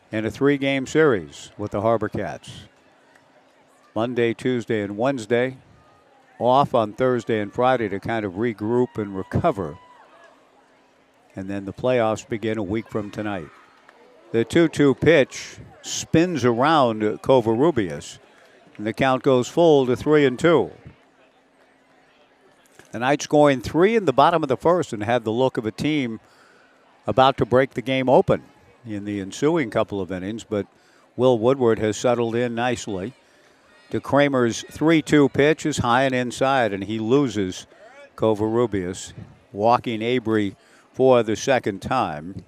And a 3-game series with the Harbor Cats. Monday, Tuesday, and Wednesday. Off on Thursday and Friday to kind of regroup and recover. And then the playoffs begin a week from tonight. The 2-2 pitch spins around Covarrubias, and the count goes full to 3-2. The Knights scoring 3 in the bottom of the first and had the look of a team about to break the game open in the ensuing couple of innings, but Will Woodward has settled in nicely. DeCramer's 3-2 pitch is high and inside, and he loses Covarrubias, walking Avery for the second time.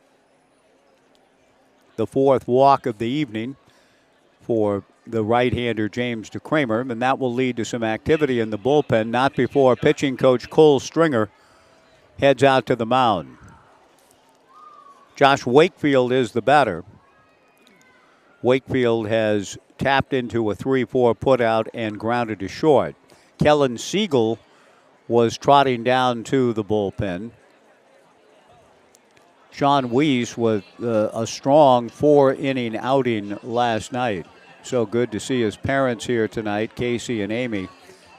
The 4th walk of the evening for the right-hander James DeCramer, and that will lead to some activity in the bullpen, not before pitching coach Cole Stringer heads out to the mound. Josh Wakefield is the batter. Wakefield has tapped into a 3-4 putout and grounded to short. Kellen Siegel was trotting down to the bullpen. Sean Weiss with a strong 4-inning outing last night. So good to see his parents here tonight, Casey and Amy,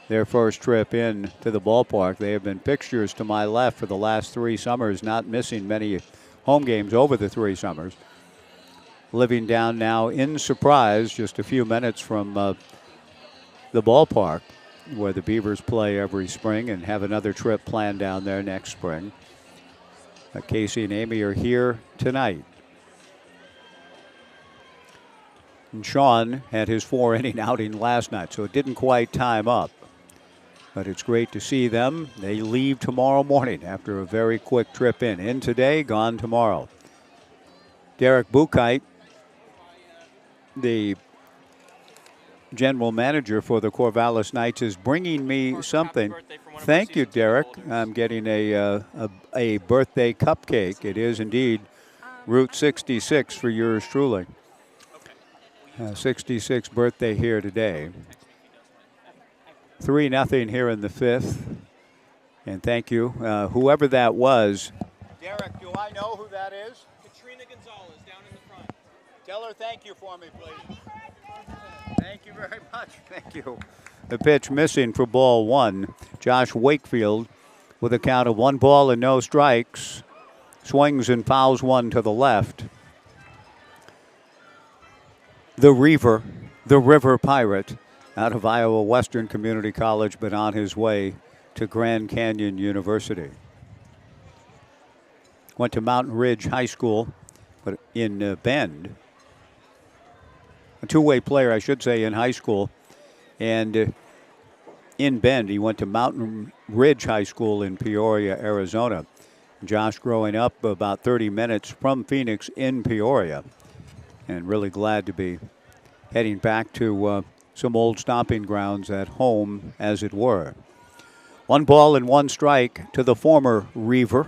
their first trip in to the ballpark. They have been fixtures to my left for the last 3 summers, not missing many home games over the 3 summers. Living down now in Surprise, just a few minutes from the ballpark where the Beavers play every spring, and have another trip planned down there next spring. Casey and Amy are here tonight. And Sean had his 4-inning outing last night, so it didn't quite time up. But it's great to see them. They leave tomorrow morning after a very quick trip in today, gone tomorrow. Derek Buchheit, the general manager for the Corvallis Knights, is bringing me something. Thank you, Derek. I'm getting a birthday cupcake. It is indeed Route 66 for yours truly. 66th birthday here today. 3-0 here in the 5th. And thank you, whoever that was. Derek, do I know who that is? Katrina Gonzalez down in the front. Tell her thank you for me, please. Thank you very much. Thank you. The pitch missing for ball 1. Josh Wakefield with a count of 1 ball and no strikes. Swings and fouls one to the left. The Reaver, the River Pirate, out of Iowa Western Community College, but on his way to Grand Canyon University. Went to Mountain Ridge High School, but in Bend. A two-way player, I should say, in high school. And in Bend, he went to Mountain Ridge High School in Peoria, Arizona. Josh growing up about 30 minutes from Phoenix in Peoria. And really glad to be heading back to some old stomping grounds at home, as it were. 1 ball and 1 strike to the former Reaver.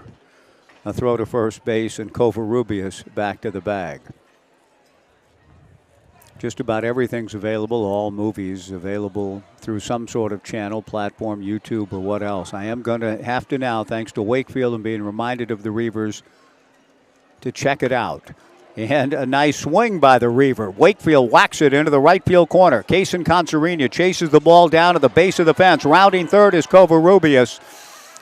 A throw to first base, and Covarrubias back to the bag. Just about everything's available, all movies available through some sort of channel, platform, YouTube, or what else. I am going to have to now, thanks to Wakefield and being reminded of the Reavers, to check it out. And a nice swing by the Reaver. Wakefield whacks it into the right field corner. Kaysen Concerina chases the ball down to the base of the fence. Rounding third is Covarrubias.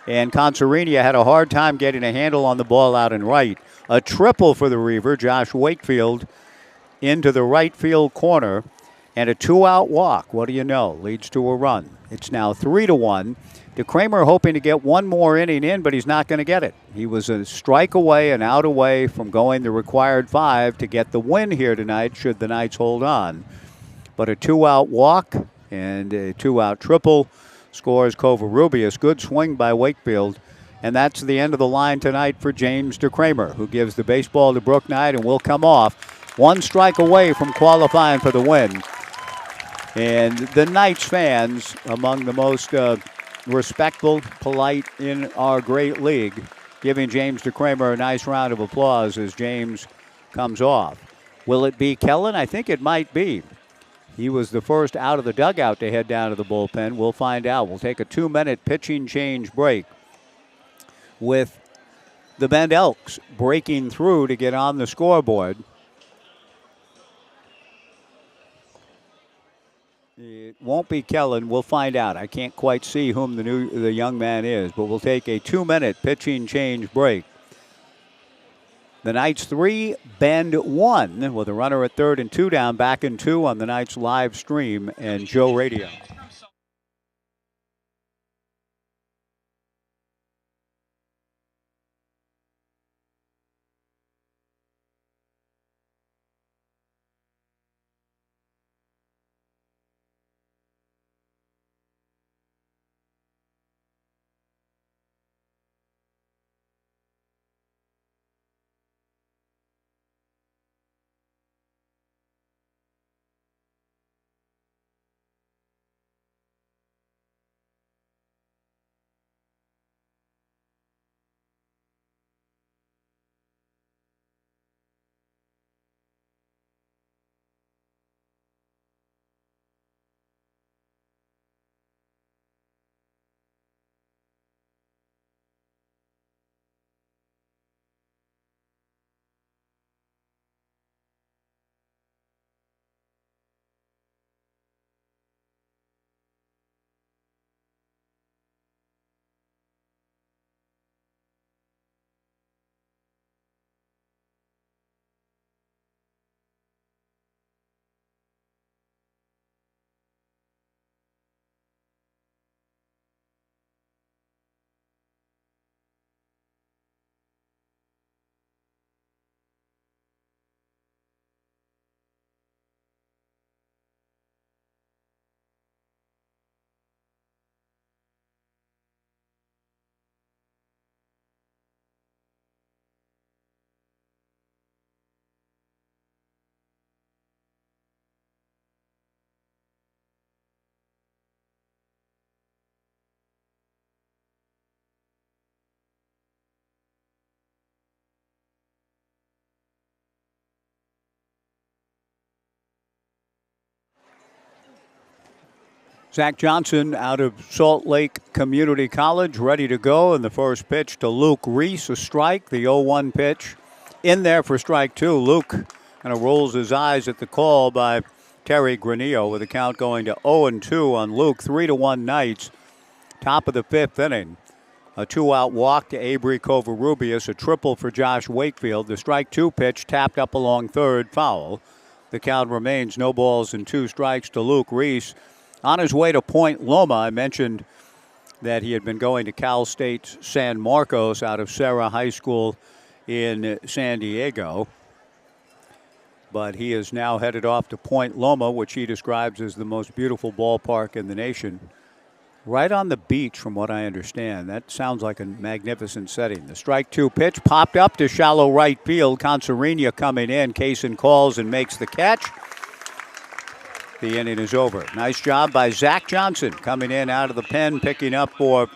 And Concerina had a hard time getting a handle on the ball out in right. A triple for the Reaver. Josh Wakefield into the right field corner. And a 2-out walk. What do you know? Leads to a run. It's now 3-1. DeCramer hoping to get 1 more inning in, but he's not going to get it. He was a strike away and out away from going the required 5 to get the win here tonight, should the Knights hold on. But a 2-out walk and a 2-out triple scores Covarrubias. Good swing by Wakefield. And that's the end of the line tonight for James DeCramer, who gives the baseball to Brooke Knight and will come off 1 strike away from qualifying for the win. And the Knights fans, among the most respectful, polite in our great league, giving James DeCramer a nice round of applause as James comes off. Will it be Kellen? I think it might be. He was the first out of the dugout to head down to the bullpen. We'll find out. We'll take a 2-minute pitching change break with the Bend Elks breaking through to get on the scoreboard. It won't be Kellen. We'll find out. I can't quite see whom the young man is, but we'll take a 2-minute pitching change break. The Knights 3, Bend 1, with a runner at third and 2 down, back in 2 on the Knights live stream and Joe Radio. Zach Johnson out of Salt Lake Community College, ready to go. And the first pitch to Luke Reese, a strike. The 0-1 pitch in there for strike two. Luke kind of rolls his eyes at the call by Terry Granillo with the count going to 0-2 on Luke. 3-1 Knights. Top of the fifth inning. A 2-out walk to Avery Covarrubias, a triple for Josh Wakefield. The strike two pitch tapped up along third, foul. The count remains no balls and 2 strikes to Luke Reese. On his way to Point Loma, I mentioned that he had been going to Cal State's San Marcos out of Serra High School in San Diego. But he is now headed off to Point Loma, which he describes as the most beautiful ballpark in the nation. Right on the beach, from what I understand. That sounds like a magnificent setting. The strike two pitch popped up to shallow right field. Concerina coming in. Kaysen calls and makes the catch. The inning is over. Nice job by Zach Johnson coming in out of the pen, picking up for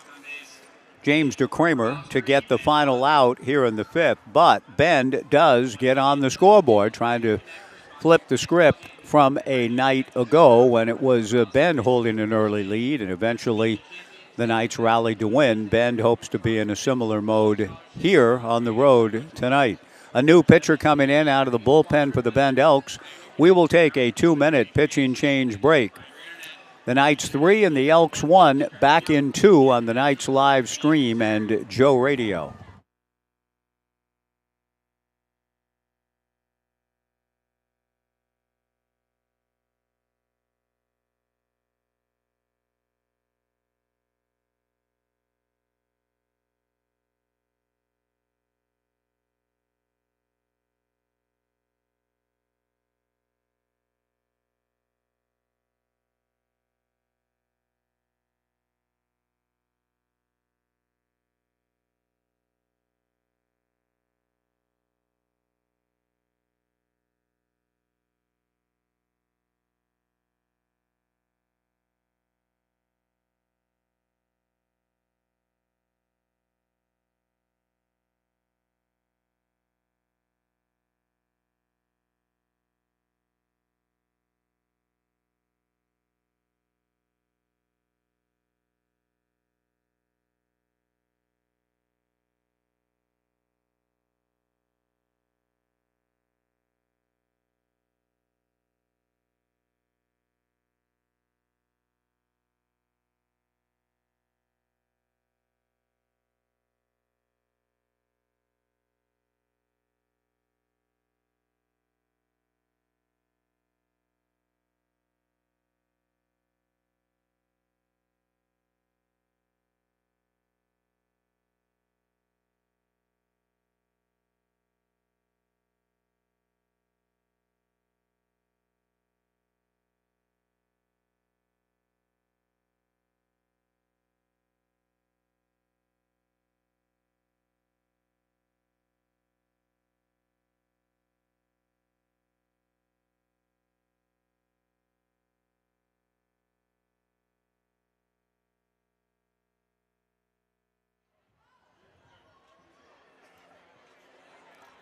James DeCramer to get the final out here in the fifth. But Bend does get on the scoreboard, trying to flip the script from a night ago when it was Bend holding an early lead, and eventually the Knights rallied to win. Bend hopes to be in a similar mode here on the road tonight. A new pitcher coming in out of the bullpen for the Bend Elks. We will take a 2-minute pitching change break. The Knights 3 and the Elks 1, back in 2 on the Knights live stream and Joe Radio.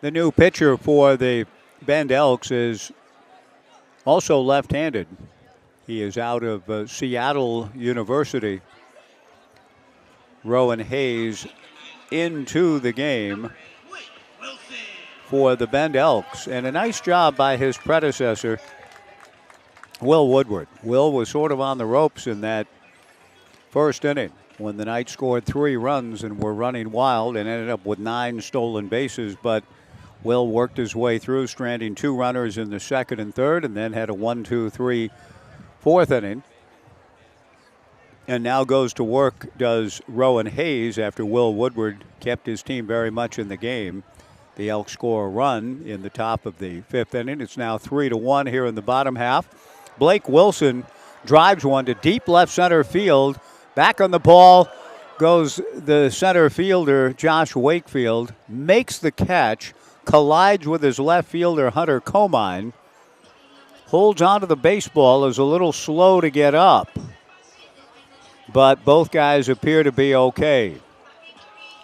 The new pitcher for the Bend Elks is also left-handed. He is out of Seattle University. Rowan Hayes into the game for the Bend Elks. And a nice job by his predecessor, Will Woodward. Will was sort of on the ropes in that first inning when the Knights scored 3 runs and were running wild and ended up with 9 stolen bases. But Will worked his way through, stranding 2 runners in the second and third, and then had a 1-2-3 fourth inning. And now goes to work, does Rowan Hayes, after Will Woodward kept his team very much in the game. The Elks score a run in the top of the fifth inning. It's now 3-1 here in the bottom half. Blake Wilson drives one to deep left center field. Back on the ball goes the center fielder, Josh Wakefield, makes the catch, collides with his left fielder, Hunter Comine, holds onto the baseball, is a little slow to get up, but both guys appear to be okay.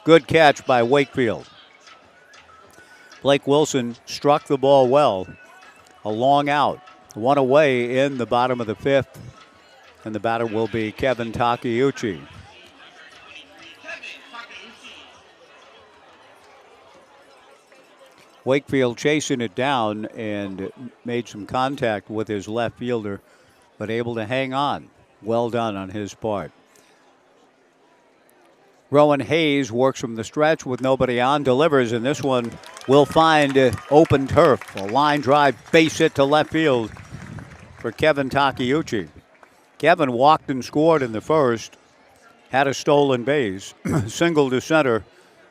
Good catch by Wakefield. Blake Wilson struck the ball well. A long out. One away in the bottom of the fifth. And the batter will be Kevin Takeuchi. Wakefield chasing it down and made some contact with his left fielder, but able to hang on. Well done on his part. Rowan Hayes works from the stretch with nobody on, delivers, and this one will find open turf. A line drive base hit to left field for Kevin Takeuchi. Kevin walked and scored in the first, had a stolen base, single to center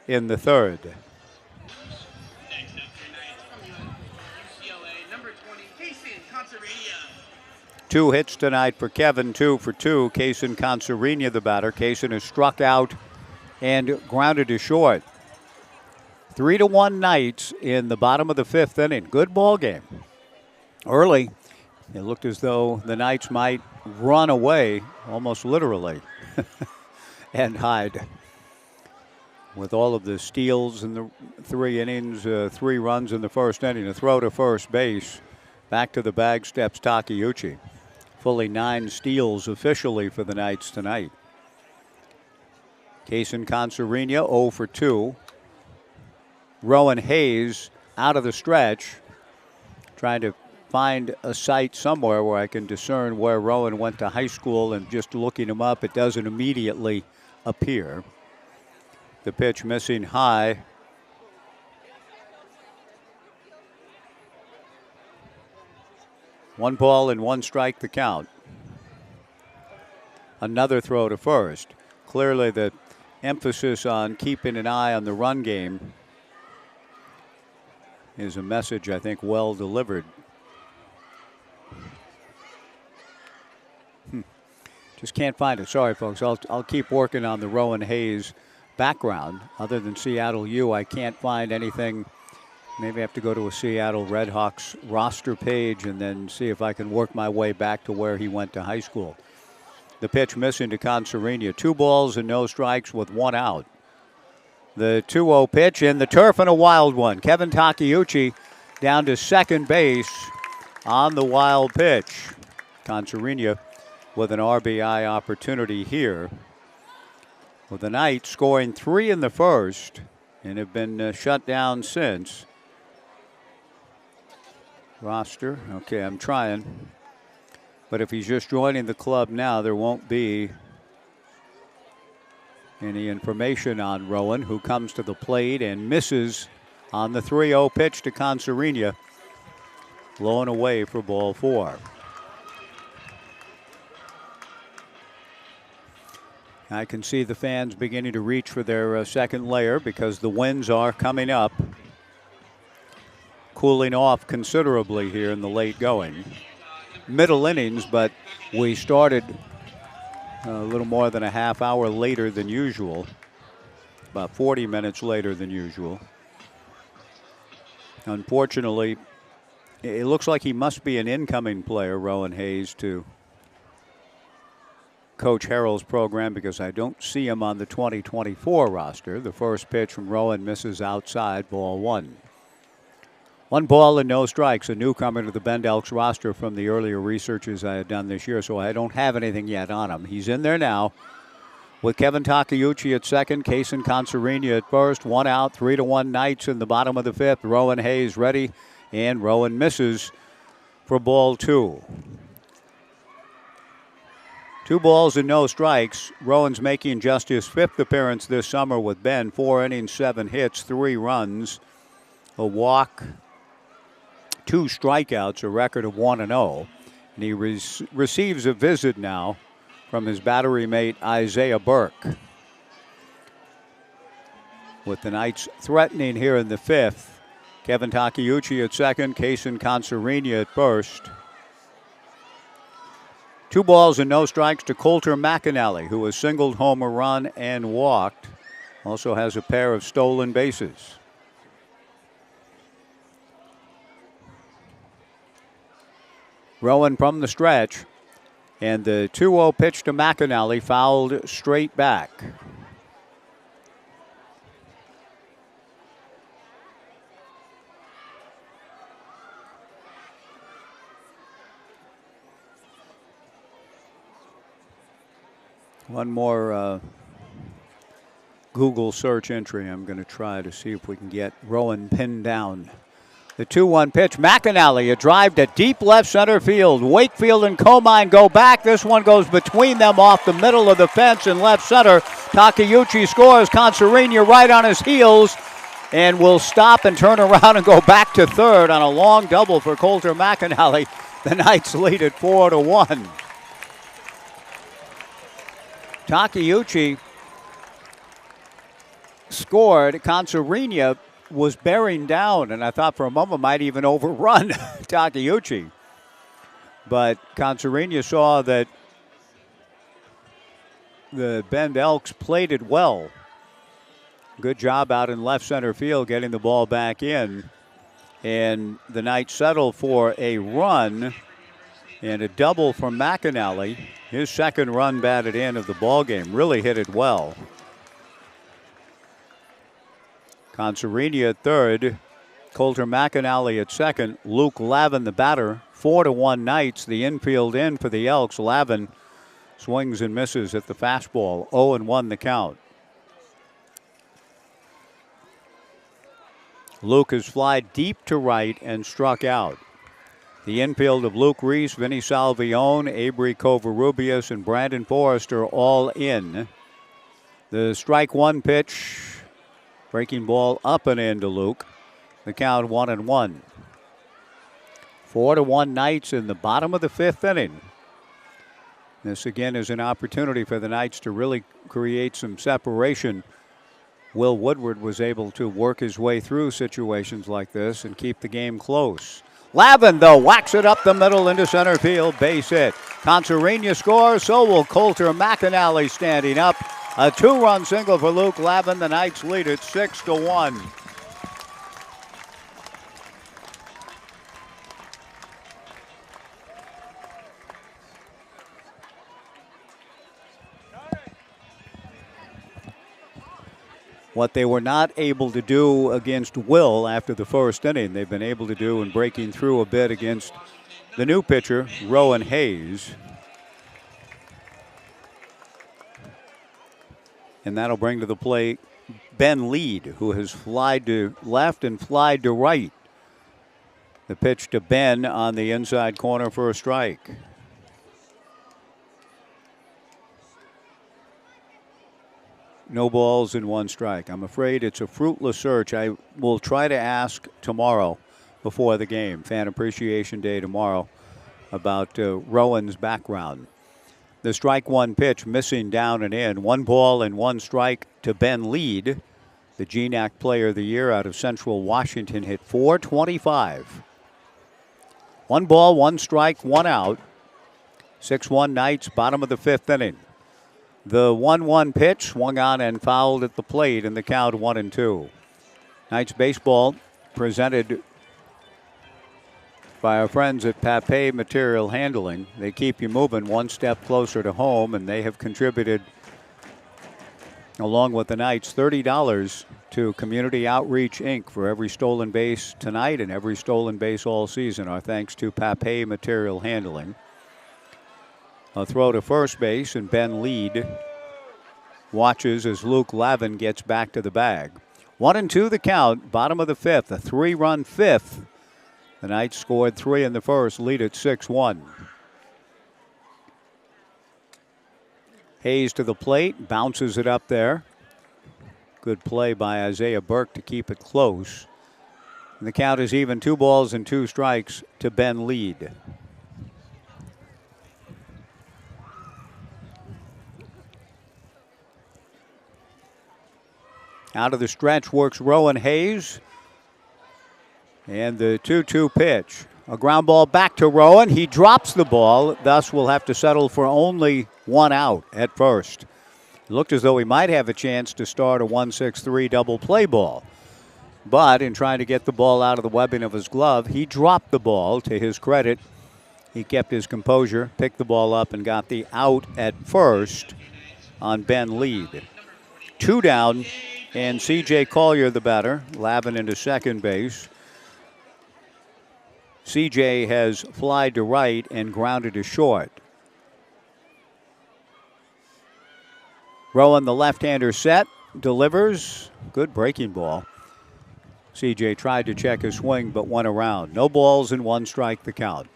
in the third. Two hits tonight for Kevin, 2 for 2. Kaysen Conserina, the batter. Kaysen is struck out and grounded to short. 3-1 Knights in the bottom of the fifth inning. Good ball game. Early, it looked as though the Knights might run away, almost literally, and hide. With all of the steals in the 3 innings, 3 runs in the first inning, a throw to first base. Back to the bag steps Takeuchi. Fully 9 steals officially for the Knights tonight. Kaysen Conserina 0 for 2. Rowan Hayes out of the stretch, trying to find a site somewhere where I can discern where Rowan went to high school, and just looking him up, it doesn't immediately appear. The pitch missing high. One ball and 1 strike the count. Another throw to first. Clearly the emphasis on keeping an eye on the run game is a message, I think, well delivered. Just can't find it. Sorry, folks. I'll keep working on the Rowan Hayes background. Other than Seattle U, I can't find anything. Maybe I have to go to a Seattle Redhawks roster page and then see if I can work my way back to where he went to high school. The pitch missing to Conserina. 2 balls and no strikes with 1 out. The 2-0 pitch in the turf and a wild one. Kevin Takeuchi down to second base on the wild pitch. Conserina with an RBI opportunity here. With the Knights scoring 3 in the first and have been shut down since. Roster. Okay, I'm trying. But if he's just joining the club now, there won't be any information on Rowan, who comes to the plate and misses on the 3-0 pitch to Conserina. Low and away for ball 4. I can see the fans beginning to reach for their second layer because the winds are coming up. Cooling off considerably here in the late going. Middle innings, but we started a little more than a half hour later than usual. About 40 minutes later than usual. Unfortunately, it looks like he must be an incoming player, Rowan Hayes, to Coach Harrell's program, because I don't see him on the 2024 roster. The first pitch from Rowan misses outside, ball 1. 1 ball and no strikes, a newcomer to the Bend Elks roster from the earlier researches I had done this year, so I don't have anything yet on him. He's in there now with Kevin Takeuchi at second, Kaysen Conserina at first. 1 out, 3-1 Knights in the bottom of the fifth. Rowan Hayes ready, and Rowan misses for ball 2. 2 balls and no strikes. Rowan's making just his 5th appearance this summer with Ben. 4 innings, 7 hits, 3 runs, a walk, 2 strikeouts, a record of 1-0. And he receives a visit now from his battery mate Isaiah Burke. With the Knights threatening here in the 5th. Kevin Takeuchi at second, Kaysen Conserina at first. 2 balls and no strikes to Coulter McAnally, who has singled home a run and walked. Also has a pair of stolen bases. Rowan from the stretch, and the 2-0 pitch to McAnally fouled straight back. One more Google search entry. I'm going to try to see if we can get Rowan pinned down. The 2-1 pitch. McAnally, a drive to deep left center field. Wakefield and Comine go back. This one goes between them off the middle of the fence in left center. Takeuchi scores. Concerina right on his heels and will stop and turn around and go back to third on a long double for Colter McAnally. The Knights lead at 4-1. Takeuchi scored. Concerina was bearing down, and I thought for a moment might even overrun Takeuchi. But Concerina saw that the Bend Elks played it well. Good job out in left center field getting the ball back in. And the Knights settle for a run and a double from McAnally. His second run batted in of the ball game. Really hit it well. Concerina at third, Colter McAnally at second, Luke Lavin the batter. 4-1 Knights, the infield in for the Elks. Lavin swings and misses at the fastball. 0-1 the count. Luke has flied deep to right and struck out. The infield of Luke Reese, Vinny Salvione, Avery Covarrubias, and Brandon Forrester all in. The strike one pitch. Breaking ball up and in to Luke. The count 1-1. 4-1 Knights in the bottom of the fifth inning. This again is an opportunity for the Knights to really create some separation. Will Woodward was able to work his way through situations like this and keep the game close. Lavin, though, whacks it up the middle into center field. Base hit. Concerina scores, so will Colter McAnally standing up. A 2-run single for Luke Lavin. The Knights lead at 6-1. What they were not able to do against Will after the first inning, they've been able to do in breaking through a bit against the new pitcher, Rowan Hayes. And that'll bring to the plate Ben Lead, who has flied to left and flied to right. The pitch to Ben on the inside corner for a strike. No balls and one strike. I'm afraid it's a fruitless search. I will try to ask tomorrow before the game, Fan Appreciation Day tomorrow, about Rowan's background. The strike one pitch missing down and in. 1 ball and 1 strike to Ben Lead. The GNAC Player of the Year out of Central Washington hit .425. 1 ball, 1 strike, 1 out. 6-1 Knights, bottom of the fifth inning. The 1-1 pitch swung on and fouled at the plate, and the count 1-2. Knights baseball presented by our friends at Papay Material Handling. They keep you moving one step closer to home, and they have contributed, along with the Knights, $30 to Community Outreach, Inc. for every stolen base tonight and every stolen base all season. Our thanks to Papay Material Handling. A throw to first base, and Ben Lead watches as Luke Lavin gets back to the bag. 1-2 the count, bottom of the fifth, a 3-run fifth. The Knights scored 3 in the first, lead at 6-1. Hayes to the plate, bounces it up there. Good play by Isaiah Burke to keep it close. And the count is even, 2 balls and 2 strikes to Ben Lead. Out of the stretch works Rowan Hayes. And the 2-2 pitch. A ground ball back to Rowan. He drops the ball, thus will have to settle for only 1 out at first. It looked as though he might have a chance to start a 1-6-3 double play ball. But in trying to get the ball out of the webbing of his glove, he dropped the ball. To his credit, he kept his composure, picked the ball up, and got the out at first on Ben Lead. 2 down, and C.J. Collier, the batter, Lavin into second base. C.J. has flied to right and grounded to short. Rowan, the left-hander, set, delivers. Good breaking ball. CJ tried to check his swing but went around. No balls and 1 strike the count.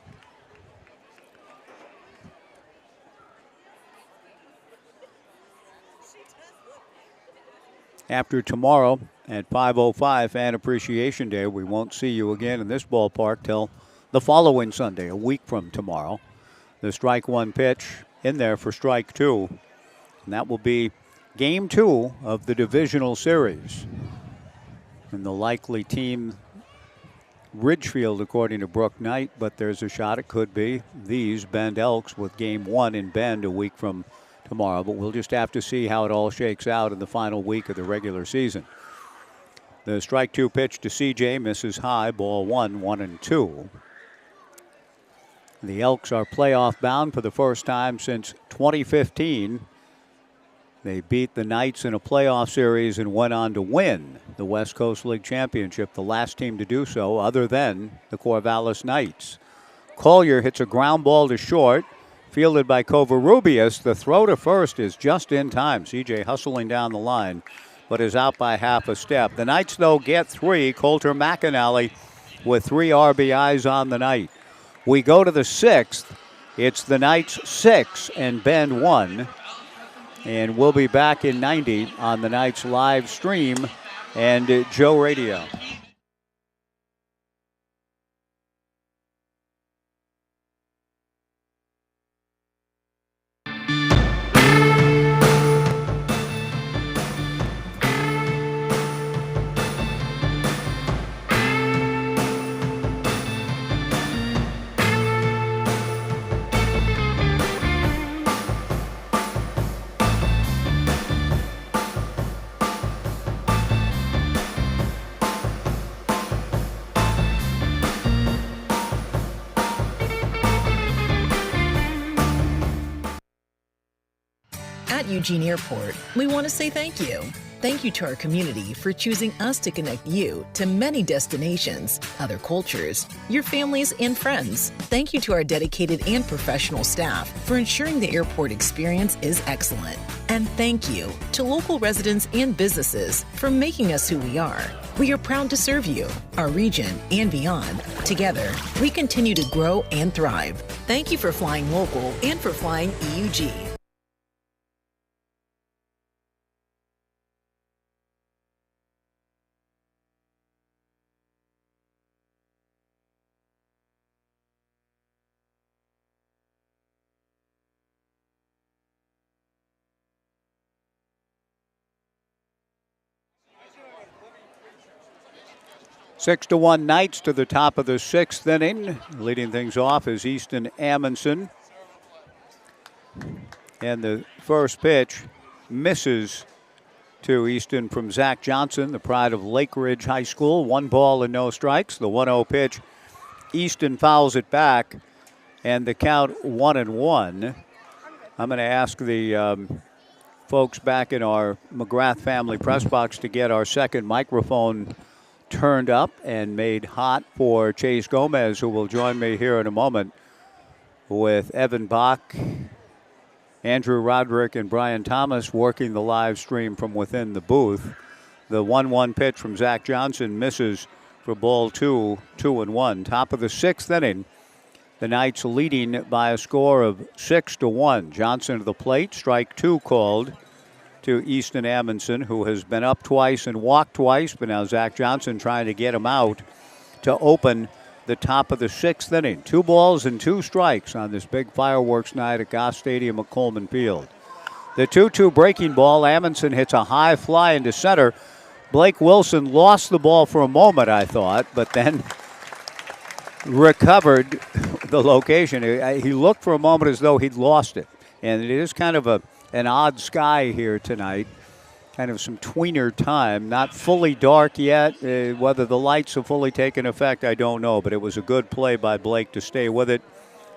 After tomorrow at 5:05 Fan Appreciation Day, we won't see you again in this ballpark till the following Sunday, a week from tomorrow. The strike 1 pitch in there for strike 2. And that will be game 2 of the divisional series. And the likely team, Ridgefield, according to Brooke Knight, but there's a shot it could be these Bend Elks with game 1 in Bend a week from tomorrow. But we'll just have to see how it all shakes out in the final week of the regular season. The strike 2 pitch to CJ misses high, ball 1, 1-2. The Elks are playoff bound for the first time since 2015. They beat the Knights in a playoff series and went on to win the West Coast League Championship, the last team to do so other than the Corvallis Knights. Collier hits a ground ball to short, fielded by Covarrubias. The throw to first is just in time. CJ hustling down the line, but is out by half a step. The Knights, though, get 3. Coulter McAnally with 3 RBIs on the night. We go to the 6th. It's the Knights 6 and Bend 1. And we'll be back in 90 on the Knights live stream and Joe Radio. At Eugene Airport, we want to say thank you. Thank you to our community for choosing us to connect you to many destinations, other cultures, your families, and friends. Thank you to our dedicated and professional staff for ensuring the airport experience is excellent. And thank you to local residents and businesses for making us who we are. We are proud to serve you, our region, and beyond. Together, we continue to grow and thrive. Thank you for flying local and for flying EUG. Six to 1 Knights to the top of the 6th inning. Leading things off is Easton Amundsen. And the first pitch misses to Easton from Zach Johnson, the pride of Lake Ridge High School. 1 ball and no strikes. The 1-0 pitch. Easton fouls it back, and the count 1-1. I'm going to ask the folks back in our McGrath family press box to get our second microphone turned up and made hot for Chase Gomez, who will join me here in a moment with Evan Bach, Andrew Roderick, and Brian Thomas working the live stream from within the booth. The 1-1 pitch from Zach Johnson misses for ball 2, 2-1. Top of the 6th inning. The Knights leading by a score of 6-1. Johnson to the plate, strike 2 called to Easton Amundsen, who has been up twice and walked twice, but now Zach Johnson trying to get him out to open the top of the 6th inning. 2 balls and 2 strikes on this big fireworks night at Goss Stadium at Coleman Field. The 2-2 breaking ball, Amundsen hits a high fly into center. Blake Wilson lost the ball for a moment, I thought, but then recovered the location. He looked for a moment as though he'd lost it. And it is kind of an odd sky here tonight. Kind of some tweener time. Not fully dark yet. Whether the lights have fully taken effect, I don't know. But it was a good play by Blake to stay with it,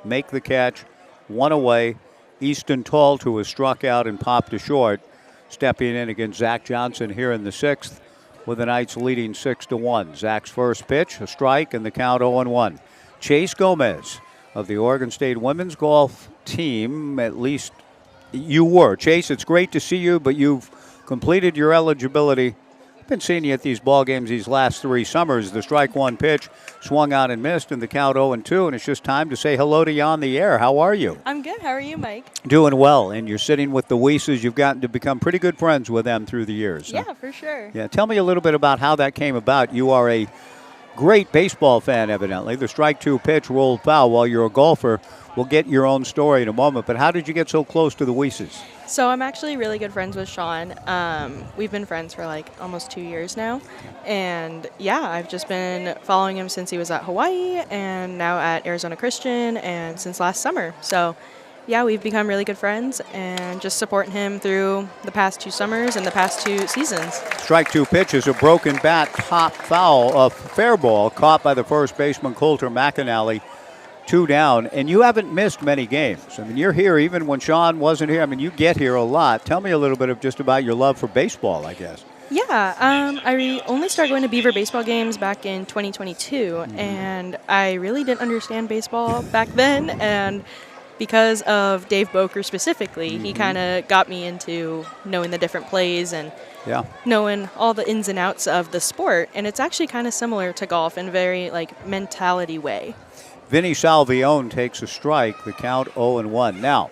make the catch, 1 away. Easton Talt, who was struck out and popped to short, stepping in against Zach Johnson here in the 6th, with the Knights leading 6-1. Zach's first pitch, a strike, and the count 0-1. Chase Gomez of the Oregon State women's golf team, at least You were. Chase, it's great to see you, but you've completed your eligibility. I've been seeing you at these ball games these last 3 summers. The strike one pitch swung out and missed, and the count 0-2, and it's just time to say hello to you on the air. How are you? I'm good. How are you, Mike? Doing well, and you're sitting with the Weises. You've gotten to become pretty good friends with them through the years. Yeah, for sure. Yeah, tell me a little bit about how that came about. You are a great baseball fan, evidently. The strike two pitch rolled foul while you're a golfer. We'll get your own story in a moment, but how did you get so close to the Weises? So I'm actually really good friends with Sean. We've been friends for like almost 2 years now. And yeah, I've just been following him since he was at Hawaii and now at Arizona Christian and since last summer. So yeah, we've become really good friends and just supporting him through the past 2 summers and the past 2 seasons. Strike two pitch is a broken bat, top foul, a fair ball caught by the first baseman, Coulter McAnally. 2 down, and you haven't missed many games. I mean, you're here even when Sean wasn't here. I mean, you get here a lot. Tell me a little bit of just about your love for baseball, I guess. Yeah, I only started going to Beaver baseball games back in 2022, and I really didn't understand baseball back then, and because of Dave Boker specifically, he kind of got me into knowing the different plays and knowing all the ins and outs of the sport, and it's actually kind of similar to golf in a very, like, mentality way. Vinny Salvione takes a strike, the count 0-1. Now,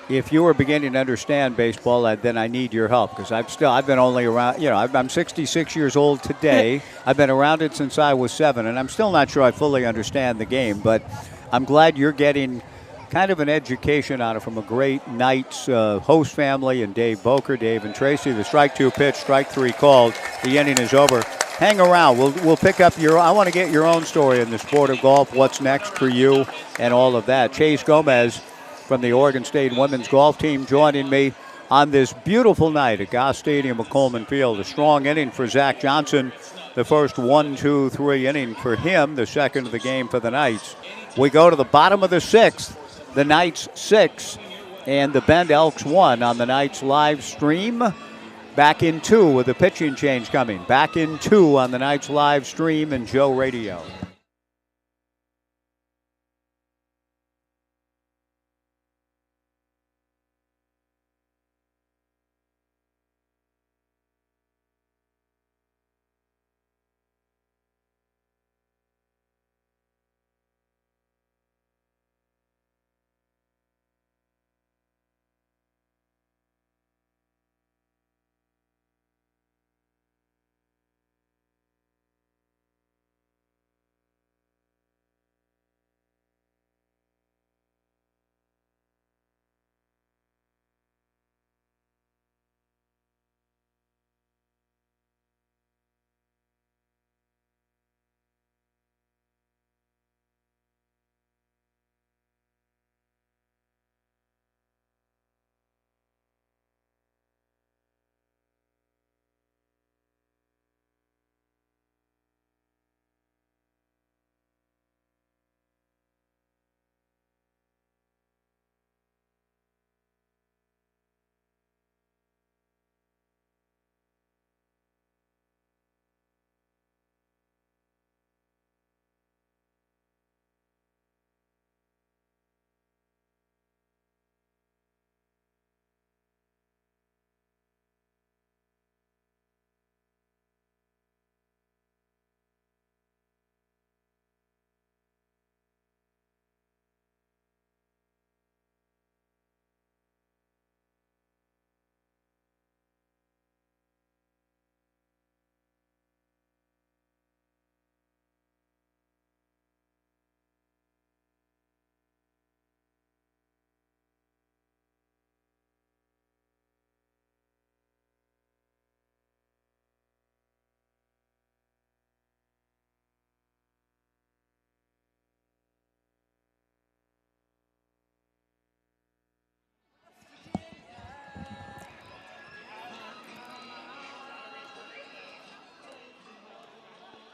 if you were beginning to understand baseball, then I need your help because I've been only around, I'm 66 years old today. I've been around it since I was 7, and I'm still not sure I fully understand the game, but I'm glad you're getting kind of an education on it from a great Knights host family and Dave Boker, Dave and Tracy. The strike two pitch, strike three called. The inning is over. Hang around. We'll pick up I want to get your own story in the sport of golf, what's next for you and all of that. Chase Gomez from the Oregon State women's golf team joining me on this beautiful night at Goss Stadium at Coleman Field. A strong inning for Zach Johnson. The first 1, 2, 3 inning for him, the second of the game for the Knights. We go to the bottom of the 6th. The Knights 6 and the Bend Elks 1 on the Knights live stream. Back in 2 with the pitching change coming. Back in 2 on the Knights live stream and Joe Radio.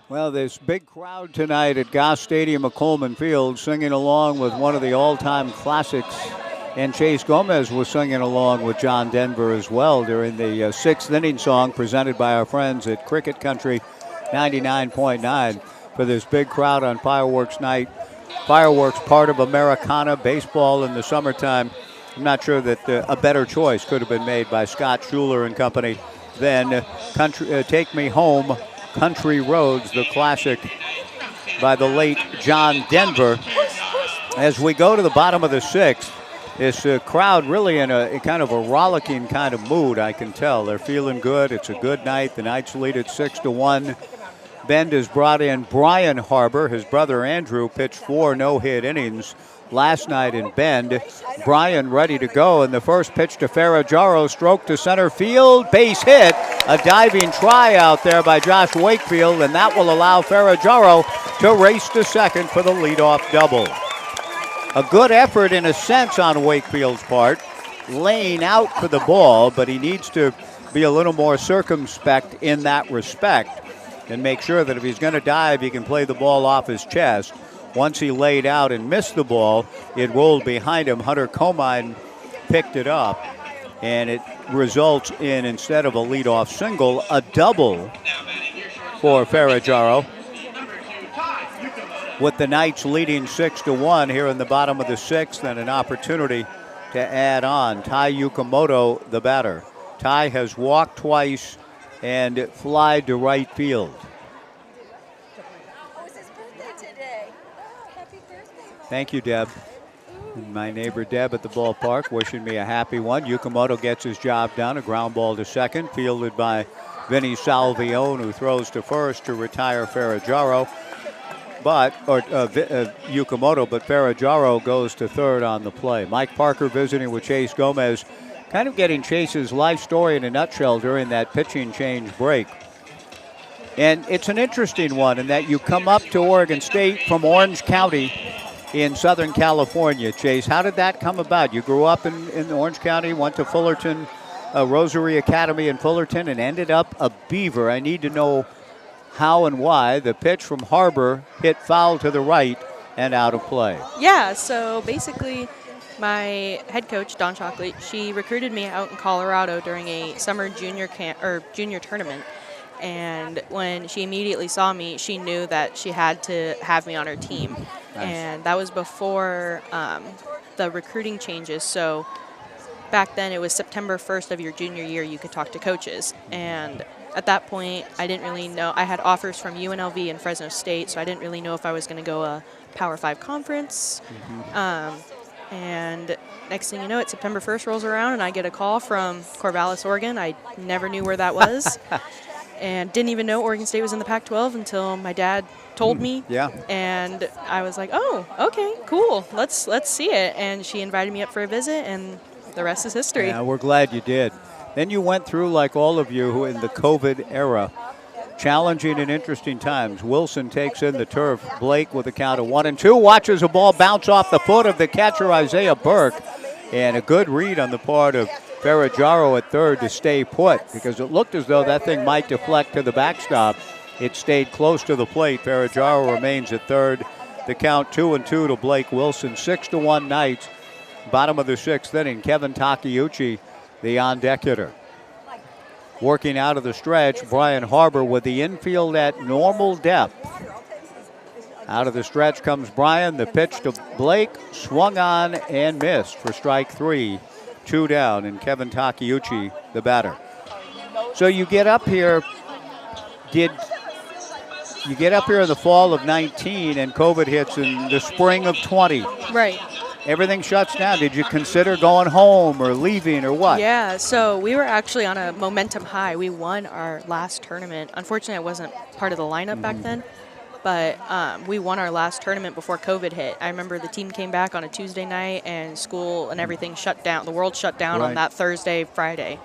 Well, this big crowd tonight at Goss Stadium at Coleman Field singing along with one of the all-time classics. And Chase Gomez was singing along with John Denver as well during the 6th inning song presented by our friends at Cricket Country 99.9 for this big crowd on fireworks night. Fireworks, part of Americana, baseball in the summertime. I'm not sure that a better choice could have been made by Scott Schuler and company than Take Me Home, Country Roads, the classic by the late John Denver. As we go to the bottom of the sixth, this crowd really in a kind of a rollicking kind of mood, I can tell. They're feeling good. It's a good night. The Knights lead at 6-1. Bend has brought in Brian Harbour. His brother Andrew pitched 4 no-hit innings last night in Bend. Brian ready to go, and the first pitch to Ferraggiaro, stroke to center field, base hit. A diving try out there by Josh Wakefield, and that will allow Ferraggiaro to race to second for the leadoff double. A good effort in a sense on Wakefield's part, laying out for the ball, but he needs to be a little more circumspect in that respect and make sure that if he's going to dive, he can play the ball off his chest. Once he laid out and missed the ball, it rolled behind him. Hunter Comine picked it up, and it results in, instead of a leadoff single, a double for Ferraggiaro, with the Knights leading 6-1 here in the bottom of the sixth, and an opportunity to add on. Tai Yukamoto, the batter. Tai has walked twice and flied to right field. Thank you, Deb. My neighbor Deb at the ballpark wishing me a happy one. Yukamoto gets his job done. A ground ball to second, fielded by Vinny Salvione, who throws to first to retire Ferraggiaro. Yukamoto, but Ferraggiaro goes to third on the play. Mike Parker visiting with Chase Gomez, kind of getting Chase's life story in a nutshell during that pitching change break. And it's an interesting one in that you come up to Oregon State from Orange County in Southern California. Chase, how did that come about? You grew up in Orange County, went to Fullerton, Rosary Academy in Fullerton, and ended up a Beaver. I need to know how and why. The pitch from Harbour hit foul to the right and out of play. Yeah, so basically my head coach, Dawn Shockley, she recruited me out in Colorado during a summer junior tournament. And when she immediately saw me, she knew that she had to have me on her team. Nice. And that was before the recruiting changes. So back then it was September 1st of your junior year you could talk to coaches. And at that point, I didn't really know. I had offers from UNLV and Fresno State, so I didn't really know if I was going to go a Power 5 conference. And next thing you know, September 1st rolls around, and I get a call from Corvallis, Oregon. I never knew where that was. And didn't even know Oregon State was in the Pac-12 until my dad told me. Yeah. And I was like, oh, okay, cool. Let's see it. And she invited me up for a visit, and the rest is history. Yeah, we're glad you did. Then you went through, like all of you who in the COVID era, challenging and interesting times. Wilson takes in the turf. Blake with a count of 1-2. Watches a ball bounce off the foot of the catcher, Isaiah Burke. And a good read on the part of Ferraggiaro at third to stay put, because it looked as though that thing might deflect to the backstop. It stayed close to the plate. Ferraggiaro remains at third. The count 2-2 to Blake Wilson. 6-1 Knights. Bottom of the sixth inning. Kevin Takeuchi, the on-deck hitter. Working out of the stretch, Brian Harbour with the infield at normal depth. Out of the stretch comes Brian. The pitch to Blake, swung on and missed for strike 3. 2 down, and Kevin Takeuchi, the batter. So you get up here. You get up here in the fall of 19, and COVID hits in the spring of 20. Right. Everything shuts down. Did you consider going home or leaving or what? Yeah, so we were actually on a momentum high. We won our last tournament. Unfortunately, I wasn't part of the lineup back then, but we won our last tournament before COVID hit. I remember the team came back on a Tuesday night, and school and everything shut down. The world shut down on that Thursday, Friday.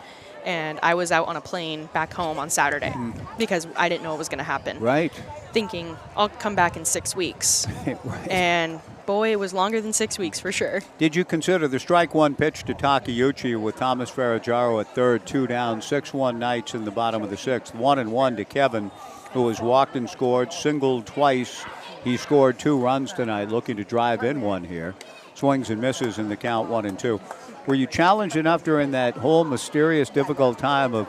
And I was out on a plane back home on Saturday because I didn't know what was going to happen. Right. Thinking, I'll come back in 6 weeks. Right. And boy, it was longer than 6 weeks for sure. Did you consider the strike one pitch to Takeuchi with Thomas Ferraggiaro at third, 2 down, 6-1 Knights in the bottom of the sixth, 1-1 to Kevin, who has walked and scored, singled twice. He scored 2 runs tonight, looking to drive in one here. Swings and misses in the count, 1-2. Were you challenged enough during that whole mysterious, difficult time of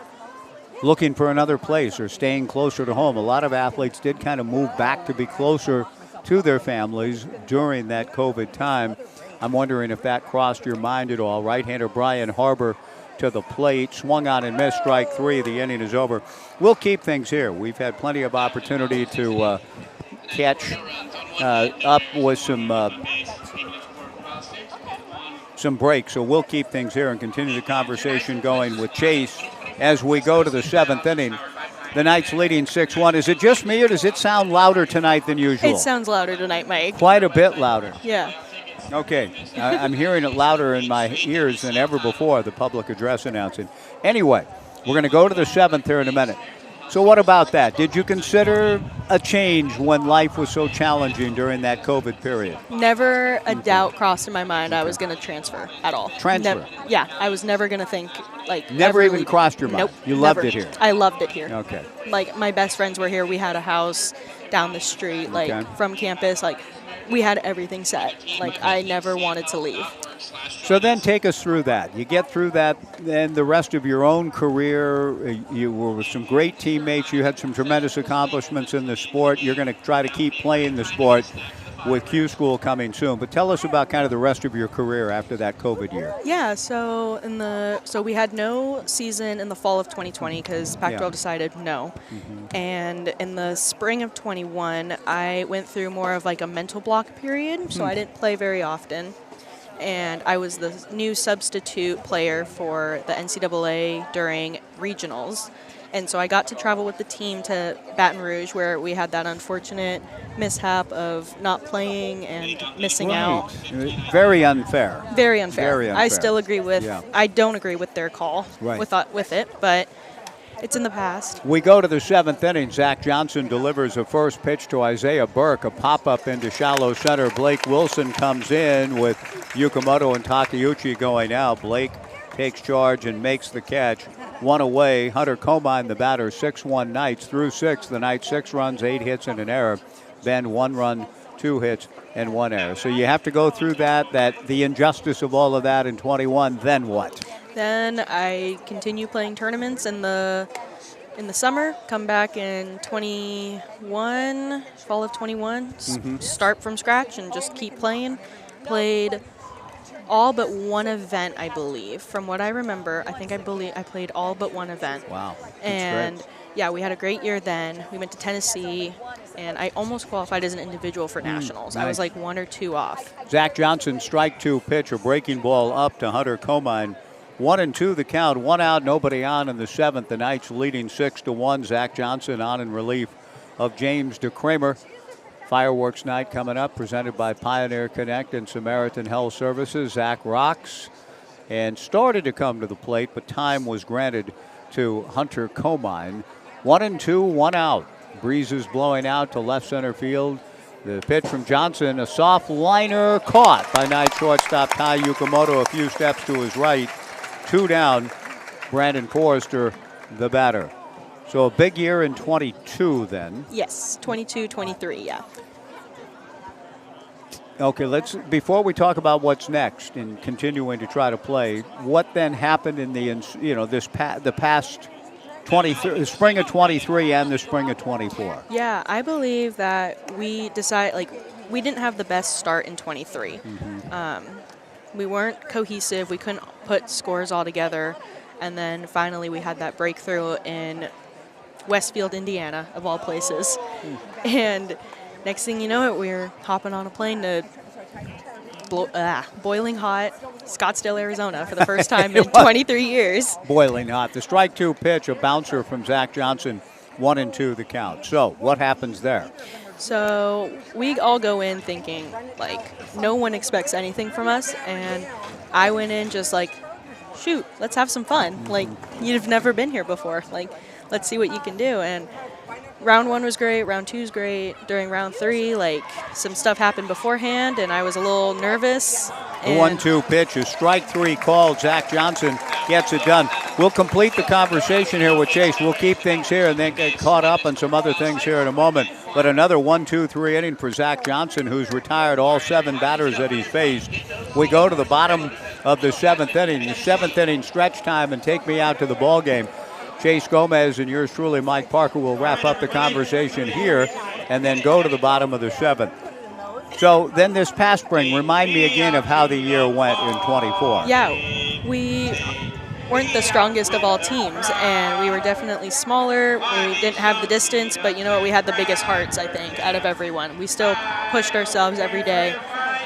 looking for another place or staying closer to home? A lot of athletes did kind of move back to be closer to their families during that COVID time. I'm wondering if that crossed your mind at all. Right-hander Brian Harbour to the plate, swung on and missed, strike 3. The inning is over. We'll keep things here. We've had plenty of opportunity to catch up with some breaks, so we'll keep things here and continue the conversation going with Chase as we go to the 7th inning. The Knights leading 6-1. Is it just me, or does it sound louder tonight than usual? It sounds louder tonight, Mike. Quite a bit louder. Yeah. Okay. I'm hearing it louder in my ears than ever before, the public address announcing. Anyway, we're going to go to the 7th here in a minute. So what about that? Did you consider a change when life was so challenging during that COVID period? Never a doubt crossed in my mind I was going to transfer at all. Transfer? Yeah, I was never going to think, like... Never even crossed your mind? Nope. You never. loved it here? I loved it here. Okay. Like, my best friends were here. We had a house down the street, like, Okay. from campus. Like, we had everything set. Like, I never wanted to leave. So then take us through that. You get through that, then the rest of your own career, you were with some great teammates. You had some tremendous accomplishments in the sport. You're going to try to keep playing the sport with Q School coming soon. But tell us about kind of the rest of your career after that COVID year. Yeah, so we had no season in the fall of 2020 because Pac-12 decided no. And in the spring of 21, I went through more of like a mental block period, so I didn't play very often. And I was the new substitute player for the NCAA during regionals. And so I got to travel with the team to Baton Rouge, where we had that unfortunate mishap of not playing and missing out. Very unfair. Very unfair. Very unfair. I still agree with, I don't agree with their call with it, but it's in the past. We go to the 7th inning. Zach Johnson delivers a first pitch to Isaiah Burke, a pop-up into shallow center. Blake Wilson comes in with Yukamoto and Takeuchi going out. Blake takes charge and makes the catch. One away. Hunter Comine, the batter, 6-1 Knights. Through 6, the Knights 6 runs, 8 hits, and an error. Ben 1 run, 2 hits, and 1 error. So you have to go through that the injustice of all of that in 21. Then what? Then I continue playing tournaments in the summer, come back in 21, fall of 21, start from scratch and just keep playing. Played all but one event, I believe. From what I remember, I played all but one event. Wow. That's and great. yeah, we had a great year then. We went to Tennessee, and I almost qualified as an individual for nationals. Nice. I was like 1 or 2 off. Zach Johnson, strike 2 pitch, a breaking ball up to Hunter Comine. 1-2 the count, 1 out, nobody on in the 7th. The Knights leading 6-1. Zach Johnson on in relief of James DeCramer. Fireworks night coming up, presented by Pioneer Connect and Samaritan Health Services. Zach rocks and started to come to the plate, but time was granted to Hunter Comine. 1-2, 1 out. Breezes blowing out to left center field. The pitch from Johnson, a soft liner caught by Knight shortstop Tai Yukamoto a few steps to his right. 2 down, Brandon Forrester, the batter. So a big year in 22 then. Yes, 22, 23, yeah. Okay, before we talk about what's next and continuing to try to play, what then happened in the past 23, the spring of 23 and the spring of 24? Yeah, I believe that we decided, we didn't have the best start in 23. We weren't cohesive. We couldn't put scores all together. And then finally we had that breakthrough in Westfield, Indiana, of all places. And next thing you know it, we're hopping on a plane to boiling hot Scottsdale, Arizona for the first time in 23 years. Boiling hot. The strike 2 pitch, a bouncer from Zach Johnson, 1-2 the count. So what happens there? So we all go in thinking, no one expects anything from us. And I went in just shoot, let's have some fun. You've never been here before. Let's see what you can do. And round 1 was great. Round 2 was great. During round 3, some stuff happened beforehand, and I was a little nervous. The 1-2 pitch is strike 3 called. Zach Johnson gets it done. We'll complete the conversation here with Chase. We'll keep things here and then get caught up on some other things here in a moment. But another 1-2-3 inning for Zach Johnson, who's retired all 7 batters that he's faced. We go to the bottom of the 7th inning. The 7th inning stretch time, and take me out to the ball game. Chase Gomez and yours truly, Mike Parker, will wrap up the conversation here and then go to the bottom of the 7th. So then this past spring, remind me again of how the year went in 24. Yeah, we weren't the strongest of all teams, and we were definitely smaller. We didn't have the distance, but you know what? We had the biggest hearts, I think, out of everyone. We still pushed ourselves every day,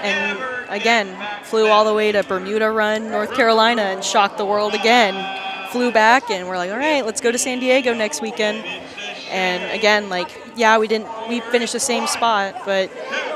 and again, flew all the way to Bermuda Run, North Carolina, and shocked the world again. Flew back, and we're like, all right, let's go to San Diego next weekend. And again, we finished the same spot, but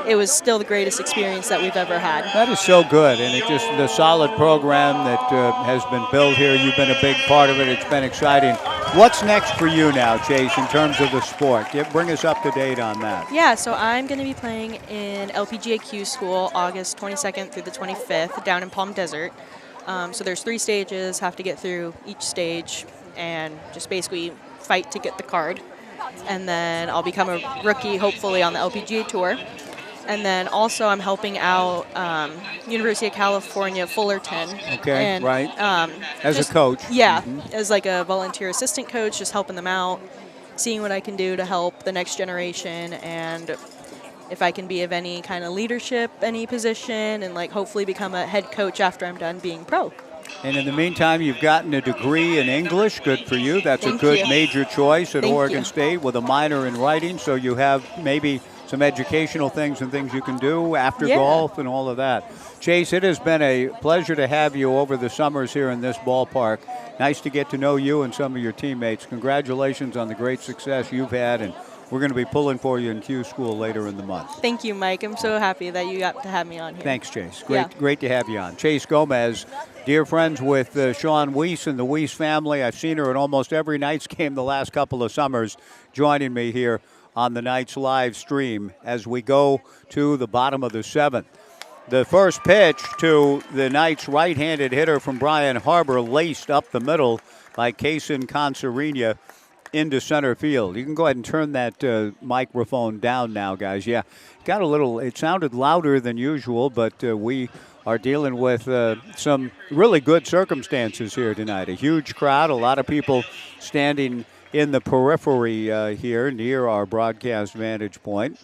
it was still the greatest experience that we've ever had. That is so good, and it just the solid program that has been built here. You've been a big part of it. It's been exciting. What's next for you now, Chase, in terms of the sport? Bring us up to date on that. Yeah, so I'm going to be playing in LPGAQ school August 22nd through the 25th down in Palm Desert. So there's 3 stages, have to get through each stage and just basically fight to get the card. And then I'll become a rookie, hopefully, on the LPGA Tour. And then also I'm helping out University of California, Fullerton. Okay, and, right. As a coach. Yeah, as like a volunteer assistant coach, just helping them out, seeing what I can do to help the next generation, and if I can be of any kind of leadership, any position, and like hopefully become a head coach after I'm done being pro. And in the meantime, you've gotten a degree in English. Good for you. That's Thank a good you. major choice at Thank Oregon you. State with a minor in writing, so you have maybe some educational things and things you can do after Yeah. golf and all of that. Chase, it has been a pleasure to have you over the summers here in this ballpark. Nice to get to know you and some of your teammates. Congratulations on the great success you've had, and we're going to be pulling for you in Q School later in the month. Thank you, Mike. I'm so happy that you got to have me on here. Thanks, Chase. Yeah. Great to have you on. Chase Gomez, dear friends with Sean Weiss and the Weiss family. I've seen her at almost every Knights game the last couple of summers, joining me here on the Knights live stream as we go to the bottom of the 7th. The first pitch to the Knights' right-handed hitter from Brian Harbor, laced up the middle by Kaysen Consarina into center field. You can go ahead and turn that microphone down now, guys. Yeah, got a little, it sounded louder than usual, but we are dealing with some really good circumstances here tonight. A huge crowd, a lot of people standing in the periphery here near our broadcast vantage point.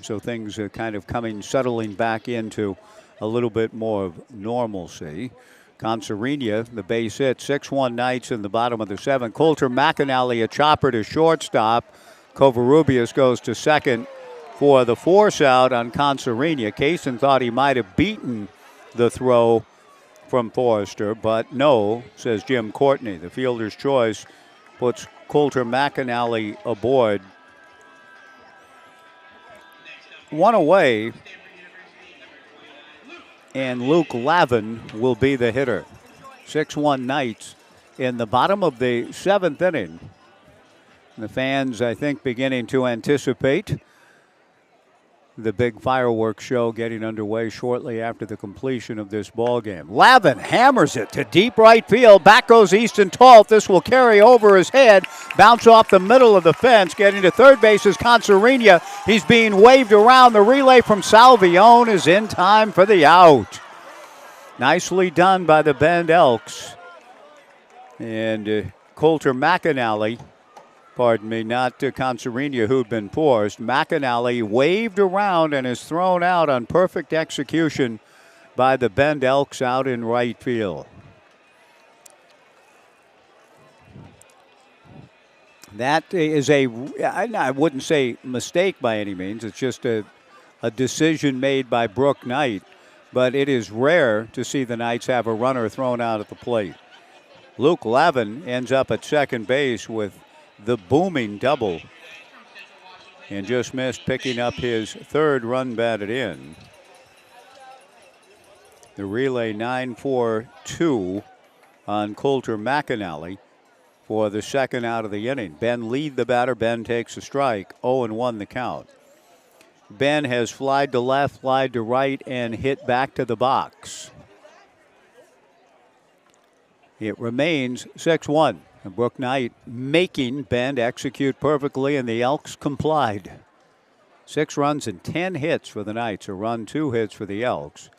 So things are kind of settling back into a little bit more of normalcy. Consarina, the base hit, 6-1 Knights in the bottom of the 7th. Coulter McAnally, a chopper to shortstop. Covarrubias goes to second for the force out on Consarina. Kaysen thought he might have beaten the throw from Forrester, but no, says Jim Courtney. The fielder's choice puts Coulter McAnally aboard. One away, and Luke Lavin will be the hitter. 6-1 Knights in the bottom of the 7th inning. The fans, I think, beginning to anticipate the big fireworks show getting underway shortly after the completion of this ball game. Lavin hammers it to deep right field. Back goes Easton Talt. This will carry over his head, bounce off the middle of the fence. Getting to third base is Consarina. He's being waved around. The relay from Salvione is in time for the out. Nicely done by the Bend Elks. And Coulter McAnally, pardon me, not Consarina, who'd been forced. McAnally waved around and is thrown out on perfect execution by the Bend Elks out in right field. That is I wouldn't say mistake by any means. It's just a decision made by Brooke Knight. But it is rare to see the Knights have a runner thrown out at the plate. Luke Lavin ends up at second base with the booming double and just missed picking up his 3rd run batted in. The relay 9-4-2 on Coulter McAnally for the 2nd out of the inning. Ben lead the batter. Ben takes a strike. 0-1 the count. Ben has flied to left, flied to right, and hit back to the box. It remains 6-1. Brooke Knight making Bend execute perfectly, and the Elks complied. 6 runs and 10 hits for the Knights, a run, 2 hits for the Elks.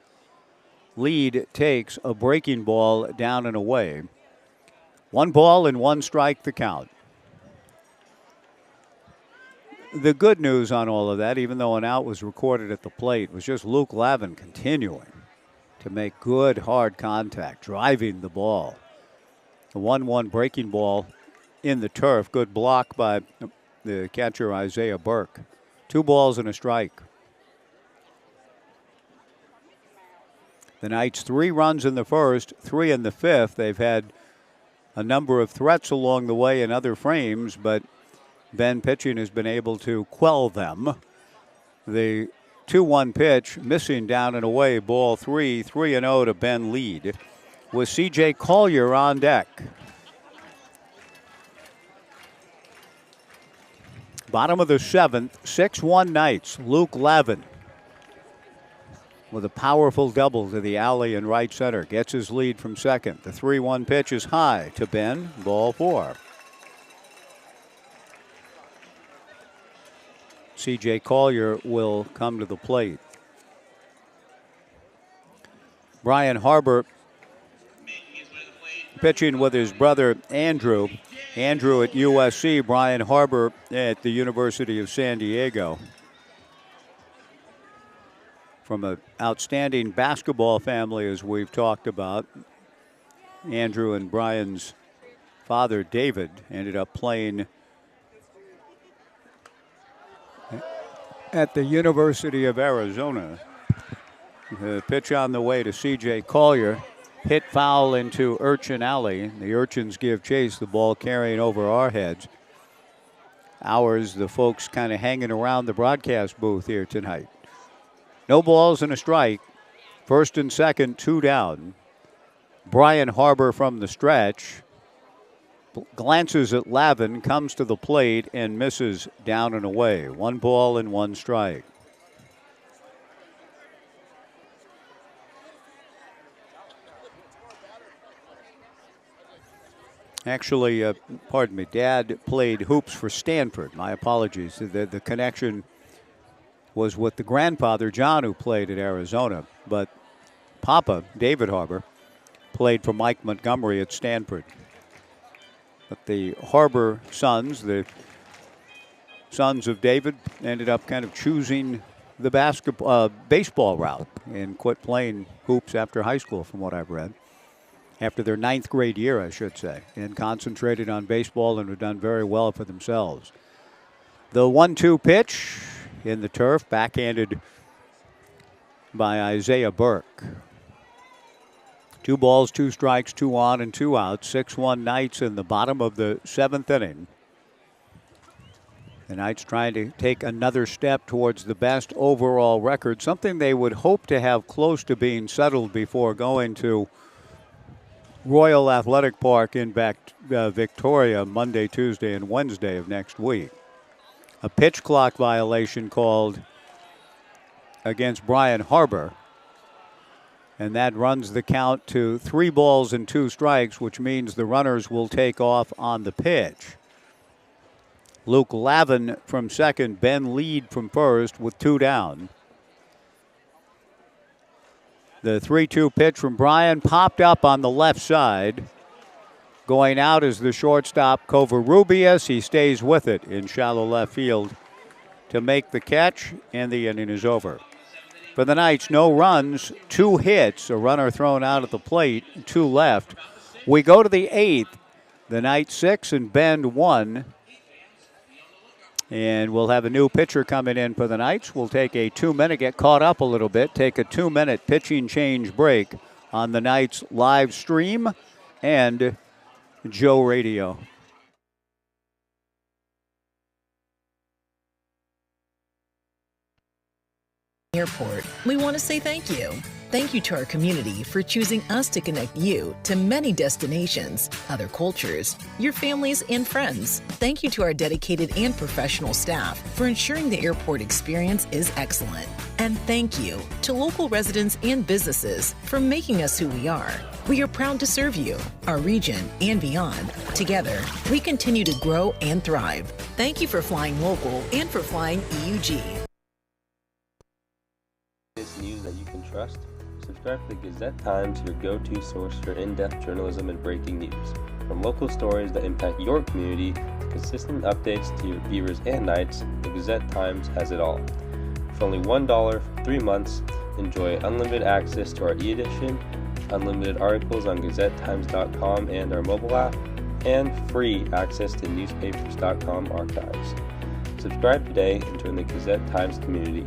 Lead takes a breaking ball down and away. 1 ball and 1 strike the count. the good news on all of that, even though an out was recorded at the plate, was just Luke Lavin continuing to make good, hard contact, driving the ball. The 1-1 breaking ball in the turf. Good block by the catcher, Isaiah Burke. 2 balls and a strike. The Knights 3 runs in the first, 3 in the fifth. They've had a number of threats along the way in other frames, but Ben pitching has been able to quell them. The 2-1 pitch missing down and away, ball 3, 3-0 to Ben lead with C.J. Collier on deck. Bottom of the 7th, 6-1 Knights. Luke Lavin with a powerful double to the alley in right center. Gets his lead from second. The 3-1 pitch is high to Ben. Ball 4. C.J. Collier will come to the plate. Brian Harbour pitching with his brother Andrew. Andrew at USC, Brian Harbour at the University of San Diego. From an outstanding basketball family, as we've talked about. Andrew and Brian's father, David, ended up playing at the University of Arizona. The pitch on the way to C.J. Collier. Hit foul into Urchin Alley. The Urchins give chase, the ball carrying over our heads. Ours, the folks kind of hanging around the broadcast booth here tonight. No balls and a strike. First and second, 2 down. Brian Harbour from the stretch. Glances at Lavin, comes to the plate and misses down and away. 1 ball and 1 strike. Actually, pardon me, Dad played hoops for Stanford. My apologies. The connection was with the grandfather, John, who played at Arizona. But Papa, David Harbour, played for Mike Montgomery at Stanford. But the Harbour sons, the sons of David, ended up kind of choosing the baseball route and quit playing hoops after high school, from what I've read. After their 9th grade year, I should say, and concentrated on baseball and have done very well for themselves. The 1-2 pitch in the turf, backhanded by Isaiah Burke. 2 balls, 2 strikes, 2 on and 2 out. 6-1 Knights in the bottom of the 7th inning. The Knights trying to take another step towards the best overall record, something they would hope to have close to being settled before going to Royal Athletic Park in Victoria Monday, Tuesday, and Wednesday of next week. A pitch clock violation called against Brian Harbour, and that runs the count to 3 balls and 2 strikes, which means the runners will take off on the pitch. Luke Lavin from second, Ben lead from first with 2 down. The 3-2 pitch from Brian popped up on the left side. Going out is the shortstop, Covarrubias. He stays with it in shallow left field to make the catch, and the inning is over. For the Knights, no runs, 2 hits, a runner thrown out at the plate, 2 left. We go to the 8th. The Knights 6 and Ben 1. And we'll have a new pitcher coming in for the Knights. We'll take a 2-minute, get caught up a little bit, take a 2-minute pitching change break on the Knights live stream and Joe Radio. Airport, we want to say thank you. Thank you to our community for choosing us to connect you to many destinations, other cultures, your families, and friends. Thank you to our dedicated and professional staff for ensuring the airport experience is excellent. And thank you to local residents and businesses for making us who we are. We are proud to serve you, our region, and beyond. Together, we continue to grow and thrive. Thank you for flying local and for flying EUG. News that you can trust? Subscribe to the Gazette Times, your go-to source for in-depth journalism and breaking news. From local stories that impact your community to consistent updates to your Beavers and Knights, the Gazette-Times has it all. For only $1 for 3 months, enjoy unlimited access to our e-edition, unlimited articles on GazetteTimes.com and our mobile app, and free access to newspapers.com archives. Subscribe today and join the Gazette-Times community.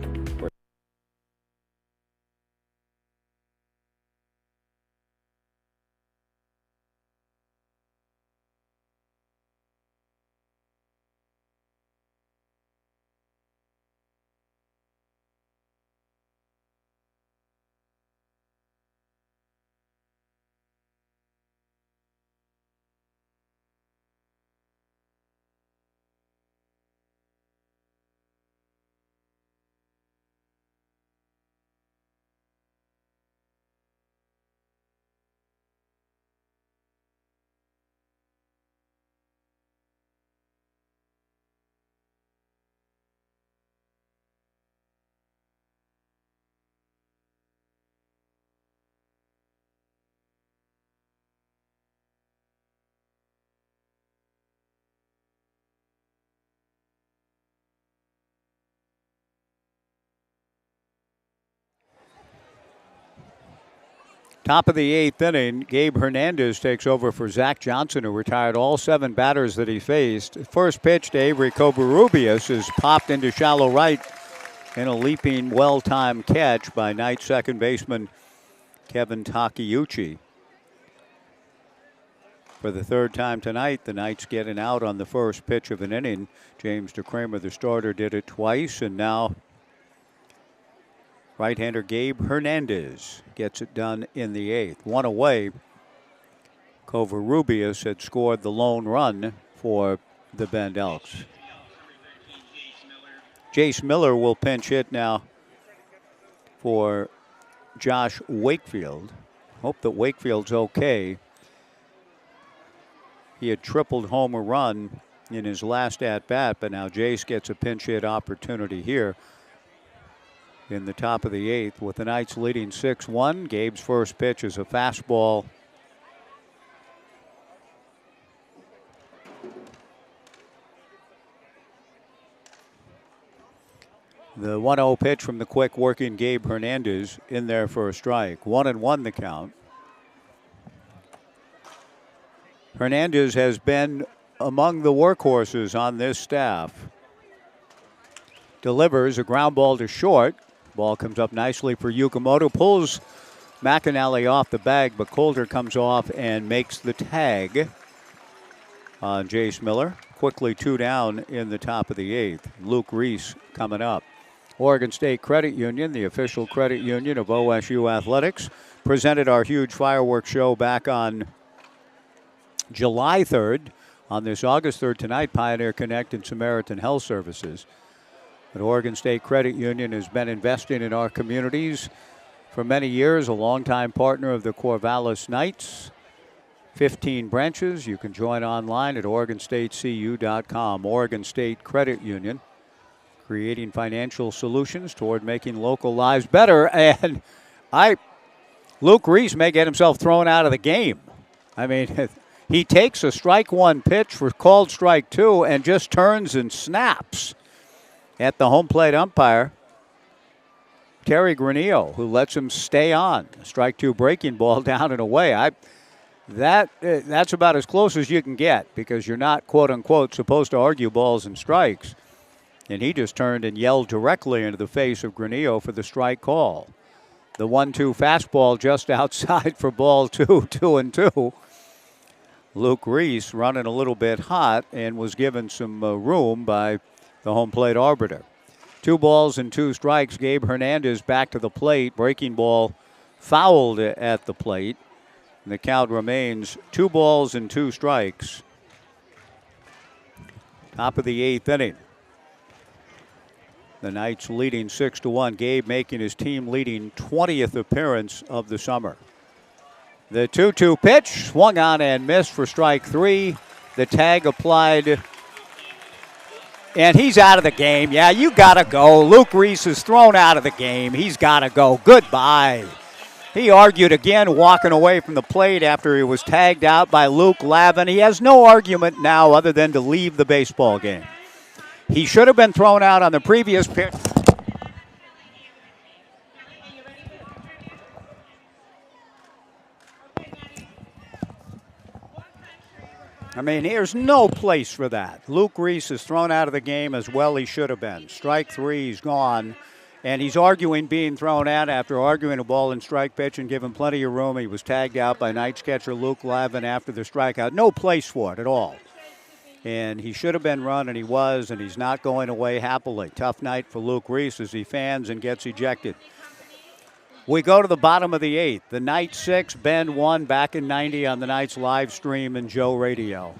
Top of the 8th inning, Gabe Hernandez takes over for Zach Johnson, who retired all 7 batters that he faced. First pitch to Avery Covarrubias is popped into shallow right in a leaping, well-timed catch by Knights second baseman Kevin Takeuchi. For the 3rd time tonight, the Knights getting out on the first pitch of an inning. James DeCramer, the starter, did it twice, and now right-hander Gabe Hernandez gets it done in the 8th. One away, Covarrubias had scored the lone run for the Bend Elks. Jace Miller will pinch hit now for Josh Wakefield. Hope that Wakefield's okay. He had tripled home a run in his last at-bat, but now Jace gets a pinch hit opportunity here in the top of the 8th with the Knights leading 6-1. Gabe's first pitch is a fastball. The 1-0 pitch from the quick working Gabe Hernandez in there for a strike. 1-1 the count. Hernandez has been among the workhorses on this staff. Delivers a ground ball to short. Ball comes up nicely for Yukamoto. Pulls McAnally off the bag, but Coulter comes off and makes the tag on Jace Miller. Quickly 2 down in the top of the 8th. Luke Reese coming up. Oregon State Credit Union, the official credit union of OSU Athletics, presented our huge fireworks show back on July 3rd. On this August 3rd tonight, Pioneer Connect and Samaritan Health Services. But Oregon State Credit Union has been investing in our communities for many years, a longtime partner of the Corvallis Knights. 15 branches. You can join online at OregonStateCU.com. Oregon State Credit Union, creating financial solutions toward making local lives better. And Luke Reese may get himself thrown out of the game. I mean, he takes a strike 1 pitch for called strike 2 and just turns and snaps at the home plate umpire, Terry Granillo, who lets him stay on. Strike 2 breaking ball down and away. That's about as close as you can get because you're not, quote unquote, supposed to argue balls and strikes. And he just turned and yelled directly into the face of Granillo for the strike call. The 1-2 fastball just outside for ball 2, 2-2. Luke Reese running a little bit hot and was given some room by the home plate arbiter. 2 balls and 2 strikes. Gabe Hernandez back to the plate. Breaking ball fouled at the plate. And the count remains 2 balls and 2 strikes. Top of the 8th inning. The Knights leading 6-1. Gabe making his team leading 20th appearance of the summer. The 2-2 pitch swung on and missed for strike 3. The tag applied. And he's out of the game. Yeah, you got to go. Luke Reese is thrown out of the game. He's got to go. Goodbye. He argued again, walking away from the plate after he was tagged out by Luke Lavin. He has no argument now other than to leave the baseball game. He should have been thrown out on the previous pitch. I mean, there's no place for that. Luke Reese is thrown out of the game as well he should have been. Strike three, he's gone. And he's arguing being thrown out after arguing a ball and strike pitch and given plenty of room. He was tagged out by Knights catcher Luke Lavin after the strikeout. No place for it at all. And he should have been run, and he was, and he's not going away happily. Tough night for Luke Reese as he fans and gets ejected. We go to the bottom of the eighth. The Knights 6, Bend 1, back in 90 on the Knights live stream and Joe Radio.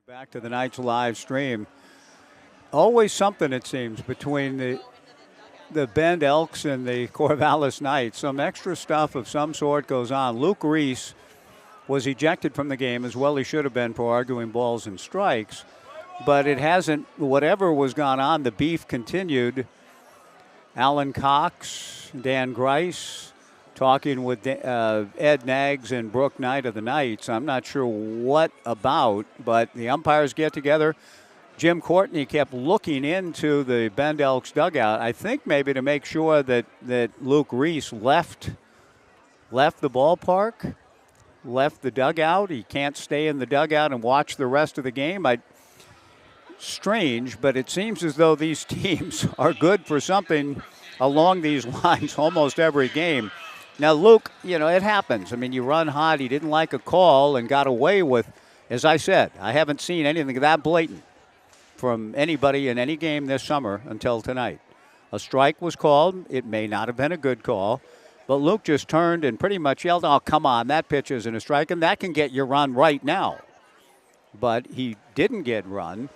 Back to the Knights live stream. Always something, it seems, between the Bend Elks and the Corvallis Knights. Some extra stuff of some sort goes on. Luke Reese was ejected from the game as well he should have been for arguing balls and strikes. But it hasn't, whatever was gone on, the beef continued. Alan Cox, Dan Grice, talking with Ed Nags and Brooke Knight of the Knights. I'm not sure what about, but the umpires get together. Jim Courtney kept looking into the Bend Elks dugout, I think maybe to make sure that Luke Reese left the ballpark, left the dugout. He can't stay in the dugout and watch the rest of the game. Strange, but it seems as though these teams are good for something along these lines almost every game. Now, Luke, it happens. I mean, you run hot. He didn't like a call and got away with, as I said, I haven't seen anything that blatant from anybody in any game this summer until tonight. A strike was called. It may not have been a good call, but Luke just turned and pretty much yelled, "Oh, come on, that pitch isn't a strike," and that can get you run right now. But he didn't get run,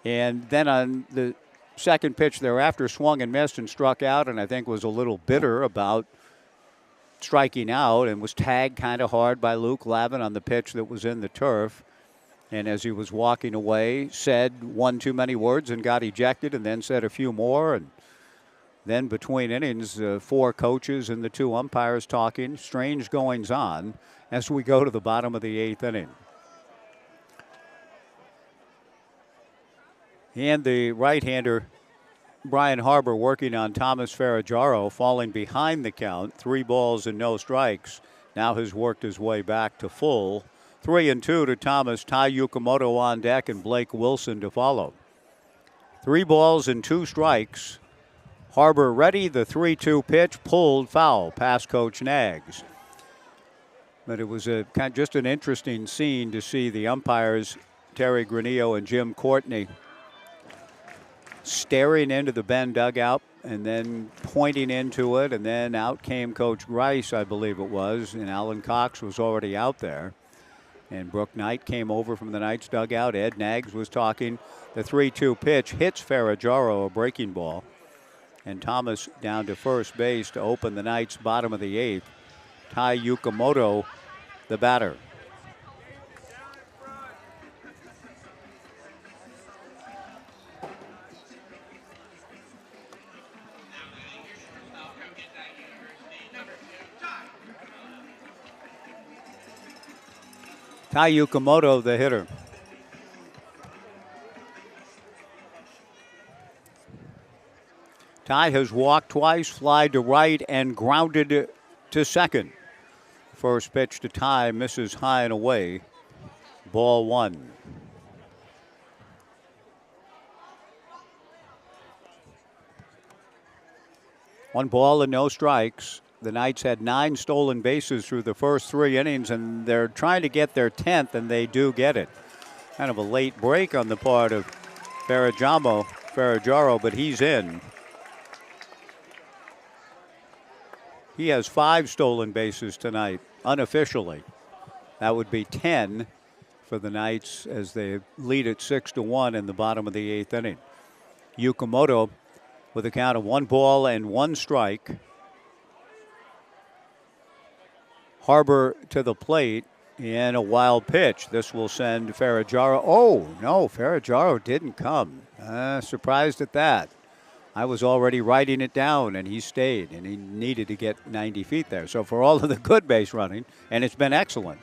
and then on the second pitch thereafter, swung and missed and struck out, and I think was a little bitter about striking out and was tagged kind of hard by Luke Lavin on the pitch that was in the turf. And as he was walking away, said one too many words and got ejected, and then said a few more. And then between innings, 4 coaches and the 2 umpires talking. Strange goings on as we go to the bottom of the 8th inning. And the right-hander, Brian Harbour, working on Thomas Ferragaro, falling behind the count. 3 balls and no strikes. Now has worked his way back to full. 3-2 to Thomas. Ty Yukamoto on deck and Blake Wilson to follow. 3 balls and 2 strikes. Harbour ready. The 3-2 pitch pulled foul past Coach Nags. But it was just an interesting scene to see the umpires, Terry Granillo and Jim Courtney, staring into the Bend dugout. and then pointing into it, and then out came Coach Grice, I believe it was, and Alan Cox was already out there. And Brooke Knight came over from the Knights dugout. Ed Nags was talking. The 3-2 pitch hits Ferraggiaro, a breaking ball. And Thomas down to first base to open the Knights' bottom of the 8th. Tai Yukamoto, the batter. Tai Yukamoto, the hitter. Tai has walked twice, flied to right, and grounded to second. First pitch to Tai misses high and away. Ball 1. One ball and no strikes. The Knights had 9 stolen bases through the first 3 innings, and they're trying to get their 10th, and they do get it. Kind of a late break on the part of Ferraggiaro, but he's in. He has 5 stolen bases tonight, unofficially. That would be 10 for the Knights as they lead at 6-1 in the bottom of the 8th inning. Yukamoto with a count of 1 ball and 1 strike. Harbor to the plate in a wild pitch. This will send Ferraggiaro. Oh, no, Ferraggiaro didn't come. Surprised at that. I was already writing it down, and he stayed, and he needed to get 90 feet there. So for all of the good base running, and it's been excellent,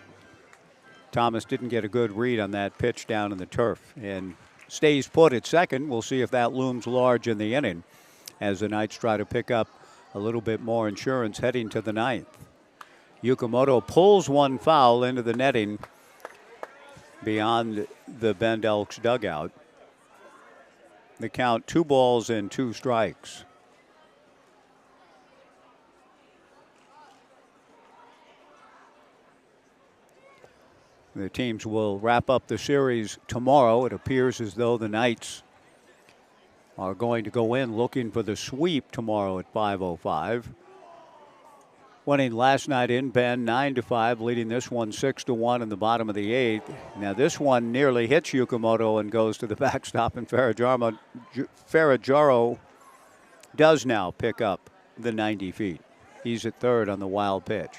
Thomas didn't get a good read on that pitch down in the turf and stays put at second. We'll see if that looms large in the inning as the Knights try to pick up a little bit more insurance heading to the 9th. Yukamoto pulls one foul into the netting beyond the Bend Elks dugout. The count 2 balls and 2 strikes. The teams will wrap up the series tomorrow. It appears as though the Knights are going to go in looking for the sweep tomorrow at 5:05. Winning last night in Bend 9-5, leading this one 6-1 in the bottom of the 8th. Now this one nearly hits Yukamoto and goes to the backstop, and Ferraggiaro does now pick up the 90 feet. He's at third on the wild pitch.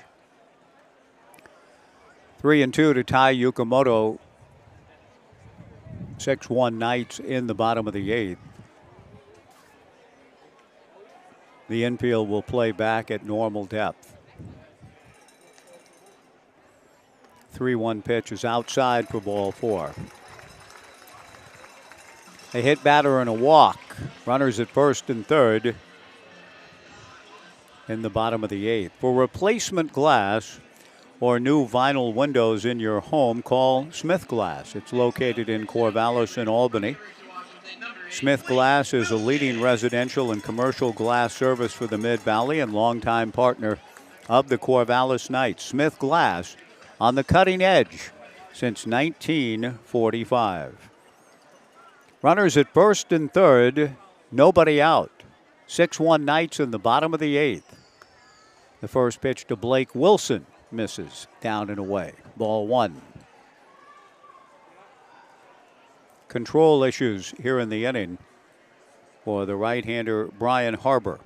3-2 to Tai Yukamoto. 6-1 Knights in the bottom of the 8th. The infield will play back at normal depth. 3-1 pitch is outside for ball 4. A hit batter and a walk. Runners at first and third in the bottom of the 8th. For replacement glass or new vinyl windows in your home, call Smith Glass. It's located in Corvallis and Albany. Smith Glass is a leading residential and commercial glass service for the Mid-Valley and longtime partner of the Corvallis Knights. Smith Glass, on the cutting edge since 1945. Runners at first and third, nobody out. 6-1 Knights in the bottom of the 8th. The first pitch to Blake Wilson misses down and away. Ball 1. Control issues here in the inning for the right-hander Brian Harbor.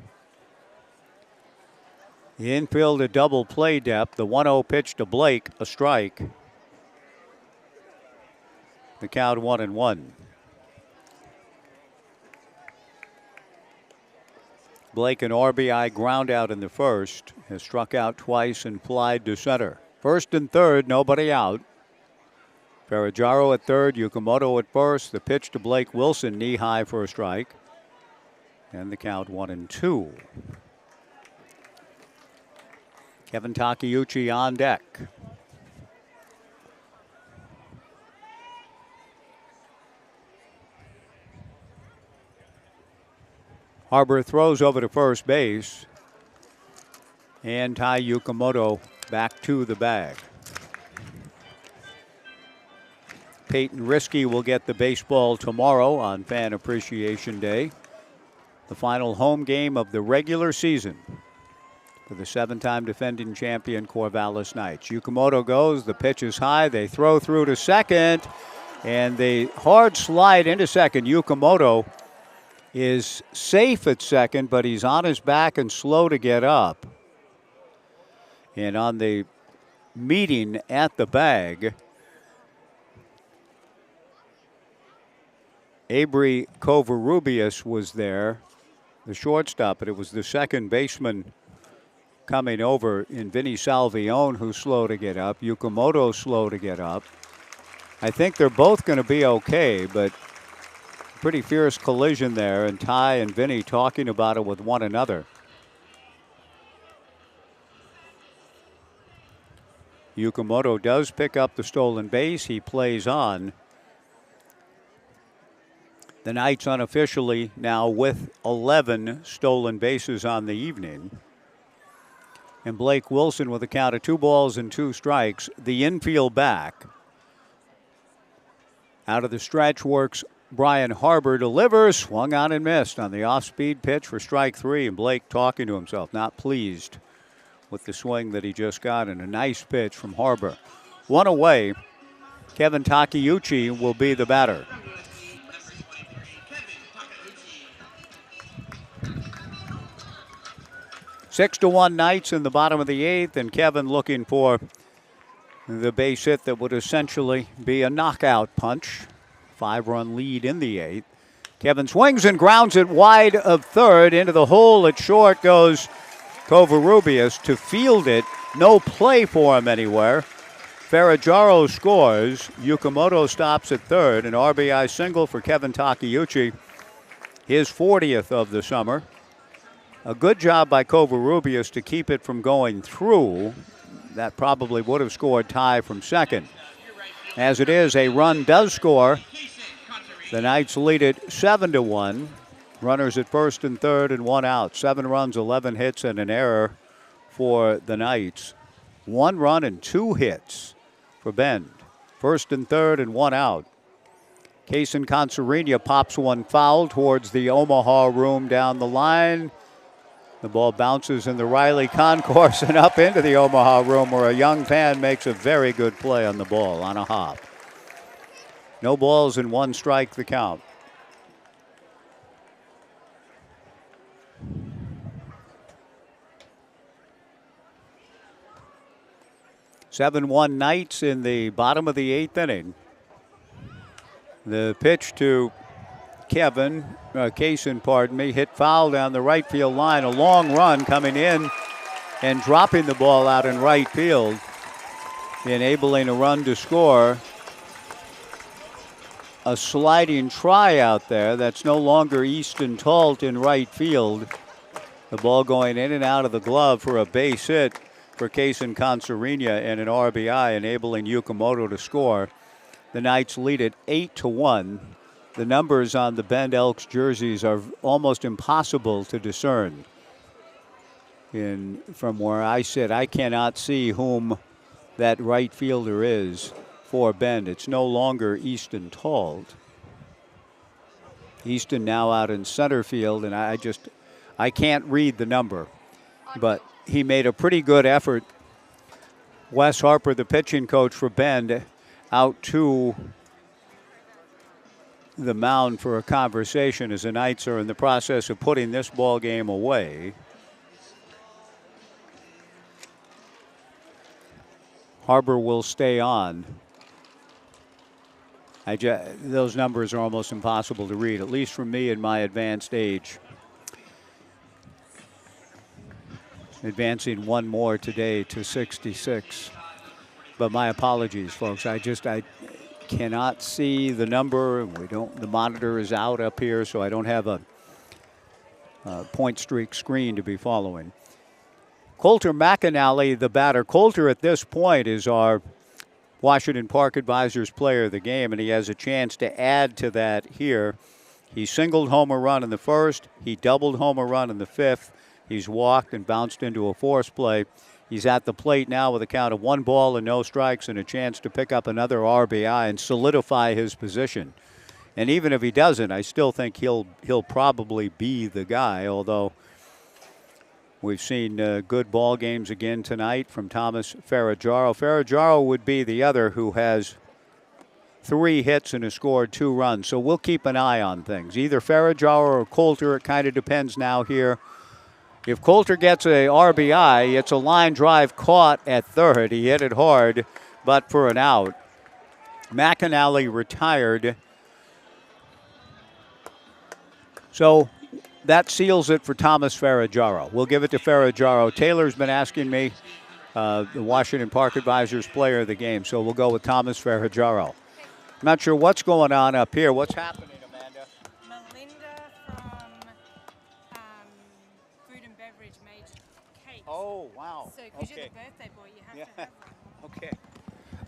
The infield at double play depth. The 1-0 pitch to Blake, a strike. The count 1-1. Blake, an RBI ground out in the first, has struck out twice and flied to center. First and third, nobody out. Ferraggiaro at third, Yukamoto at first. The pitch to Blake Wilson, knee high for a strike. And the count 1-2. Kevin Takeuchi on deck. Harbor throws over to first base. And Tai Yukamoto back to the bag. Peyton Risky will get the baseball tomorrow on Fan Appreciation Day. the final home game of the regular season for the 7-time defending champion Corvallis Knights. Yukamoto goes, the pitch is high, they throw through to second, and the hard slide into second. Yukamoto is safe at second, but he's on his back and slow to get up. And on the meeting at the bag, Avery Covarrubias was there, the shortstop, but it was the second baseman coming over in Vinny Salvione who's slow to get up. Yukamoto slow to get up. I think they're both going to be okay, but pretty fierce collision there, and Ty and Vinny talking about it with one another. Yukamoto does pick up the stolen base. He plays on. The Knights unofficially now with 11 stolen bases on the evening. And Blake Wilson with a count of 2 balls and 2 strikes. The infield back. Out of the stretch works Brian Harbour, delivers, swung on and missed on the off-speed pitch for strike 3. And Blake talking to himself, not pleased with the swing that he just got, and a nice pitch from Harbour. One away. Kevin Takeuchi will be the batter. Six to 1 Knights in the bottom of the 8th, and Kevin looking for the base hit that would essentially be a knockout punch. 5-run lead in the 8th. Kevin swings and grounds it wide of third. Into the hole at short goes Covarrubias to field it. No play for him anywhere. Ferraggiaro scores. Yukamoto stops at third. An RBI single for Kevin Takeuchi. His 40th of the summer. A good job by Covarrubias to keep it from going through. That probably would have scored Ty from second. As it is, a run does score. The Knights lead it 7-1. Runners at first and third and 1 out. 7 runs, 11 hits, and an error for the Knights. 1 run and 2 hits for Bend. First and third and 1 out. Kaysen Concerina pops one foul towards the Omaha room down the line. The ball bounces in the Riley concourse and up into the Omaha room, where a young fan makes a very good play on the ball on a hop. No balls and 1 strike the count. (7-1) Knights in the bottom of the 8th inning. The pitch to Kaysen, hit foul down the right field line. A long run coming in and dropping the ball out in right field, enabling a run to score. A sliding try out there. That's no longer Easton Talt in right field. The ball going in and out of the glove for a base hit for Kaysen Concerina and an RBI, enabling Yukamoto to score. The Knights lead it 8-1. The numbers on the Bend Elks jerseys are almost impossible to discern. From where I sit, I cannot see whom that right fielder is for Bend. It's no longer Easton Talt. Easton now out in center field, and I can't read the number. But he made a pretty good effort. Wes Harper, the pitching coach for Bend, out to the mound for a conversation as the Knights are in the process of putting this ball game away. Harbour will stay on. Those numbers are almost impossible to read, at least for me in my advanced age. Advancing 1 more today to 66. But my apologies, folks. I cannot see the number. The monitor is out up here, so I don't have a point streak screen to be following. Coulter McAnally, the batter. Coulter at this point is our Washington Park Advisors player of the game, and he has a chance to add to that here. He singled home a run in the first. He doubled home a run in the 5th. He's walked and bounced into a force play. He's at the plate now with a count of 1 ball and no strikes and a chance to pick up another RBI and solidify his position And even if he doesn't, I still think he'll probably be the guy, although we've seen good ball games again tonight from Thomas Ferraggiaro. Ferraggiaro would be the other who has 3 hits and has scored 2 runs. So we'll keep an eye on things. Either Ferraggiaro or Coulter. It kind of depends now here. If Coulter gets a RBI, it's a line drive caught at third. He hit it hard, but for an out. McAnally retired. So that seals it for Thomas Ferraggiaro. We'll give it to Ferraggiaro. Taylor's been asking me, the Washington Park Advisors player of the game, so we'll go with Thomas Ferraggiaro. I'm not sure what's going on up here. What's happening, Amanda? Melinda from Food and Beverage made cakes. Oh, wow. So because you're the birthday boy, you have to have one. Okay.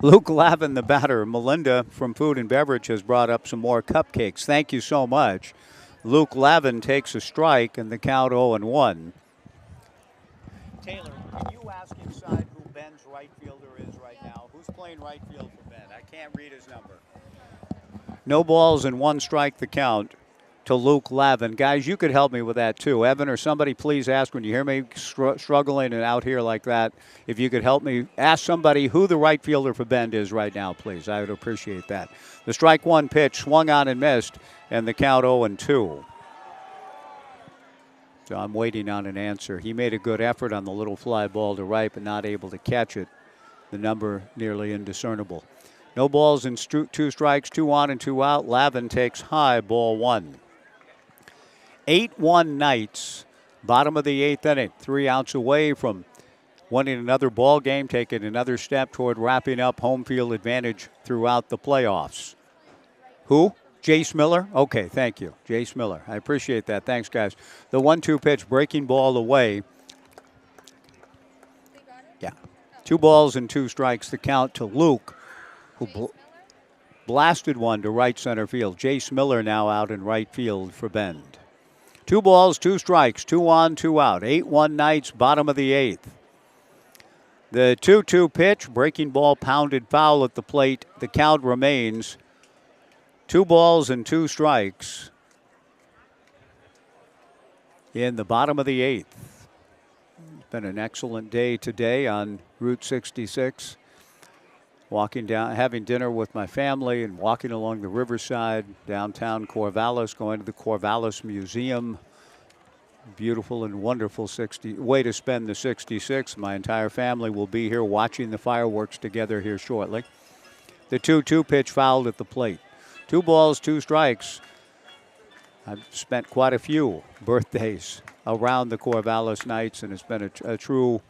Luke Lavin, the batter. Melinda from Food and Beverage has brought up some more cupcakes. Thank you so much. Luke Lavin takes a strike, and the count 0-1. Taylor, can you ask inside who Ben's right fielder is right now? Who's playing right field for Ben? I can't read his number. No balls and 1 strike the count to Luke Lavin. Guys, you could help me with that too. Evan or somebody, please ask when you hear me struggling and out here like that. If you could help me, ask somebody who the right fielder for Bend is right now, please. I would appreciate that. The strike 1 pitch swung on and missed, and the count 0-2. So I'm waiting on an answer. He made a good effort on the little fly ball to right, but not able to catch it. The number nearly indiscernible. No balls and 2 strikes, 2 on and 2 out. Lavin takes high, ball 1. 8-1 Knights, bottom of the 8th inning. 3 outs away from winning another ball game, taking another step toward wrapping up home field advantage throughout the playoffs. Who? Jace Miller? Okay, thank you. Jace Miller. I appreciate that. Thanks, guys. The 1-2 pitch, breaking ball away. Yeah. 2 balls and 2 strikes, the count to Luke, who blasted one to right center field. Jace Miller now out in right field for Bend. 2 balls, 2 strikes, 2 on, 2 out. 8-1 Knights, bottom of the 8th. The 2-2 pitch, breaking ball pounded foul at the plate. The count remains 2 balls and 2 strikes in the bottom of the 8th. It's been an excellent day today on Route 66. Walking down, having dinner with my family and walking along the riverside, downtown Corvallis, going to the Corvallis Museum. Beautiful and wonderful way to spend the 66. My entire family will be here watching the fireworks together here shortly. The 2-2 pitch fouled at the plate. 2 balls, 2 strikes. I've spent quite a few birthdays around the Corvallis Knights, and it's been a true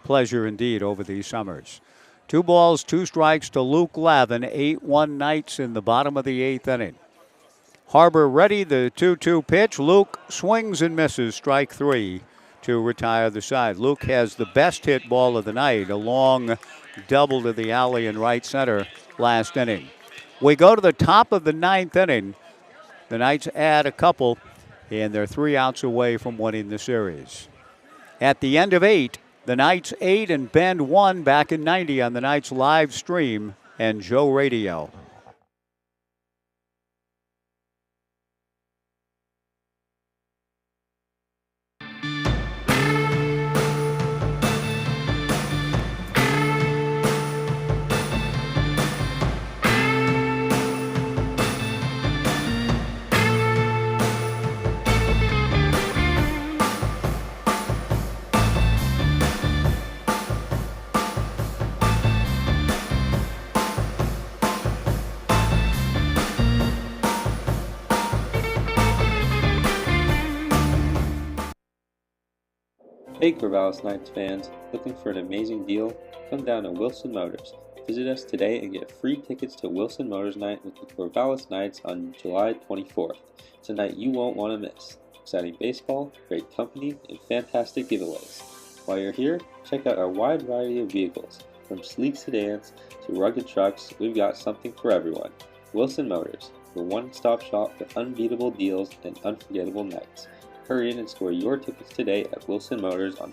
pleasure indeed over these summers. 2 balls, 2 strikes to Luke Lavin. 8-1 Knights in the bottom of the 8th inning. Harbor ready, the 2-2 pitch. Luke swings and misses, strike 3 to retire the side. Luke has the best hit ball of the night, a long double to the alley in right center last inning. We go to the top of the 9th inning. The Knights add a couple, and they're 3 outs away from winning the series. At the end of 8, the Knights 8 and Bend 1 back in 90 on the Knights live stream and Joe Radio. Hey Corvallis Knights fans, looking for an amazing deal? Come down to Wilson Motors. Visit us today and get free tickets to Wilson Motors Night with the Corvallis Knights on July 24th. It's a night you won't want to miss. Exciting baseball, great company, and fantastic giveaways. While you're here, check out our wide variety of vehicles. From sleek sedans to rugged trucks, we've got something for everyone. Wilson Motors, your one-stop shop for unbeatable deals and unforgettable nights. Hurry in and score your tickets today at Wilson Motors on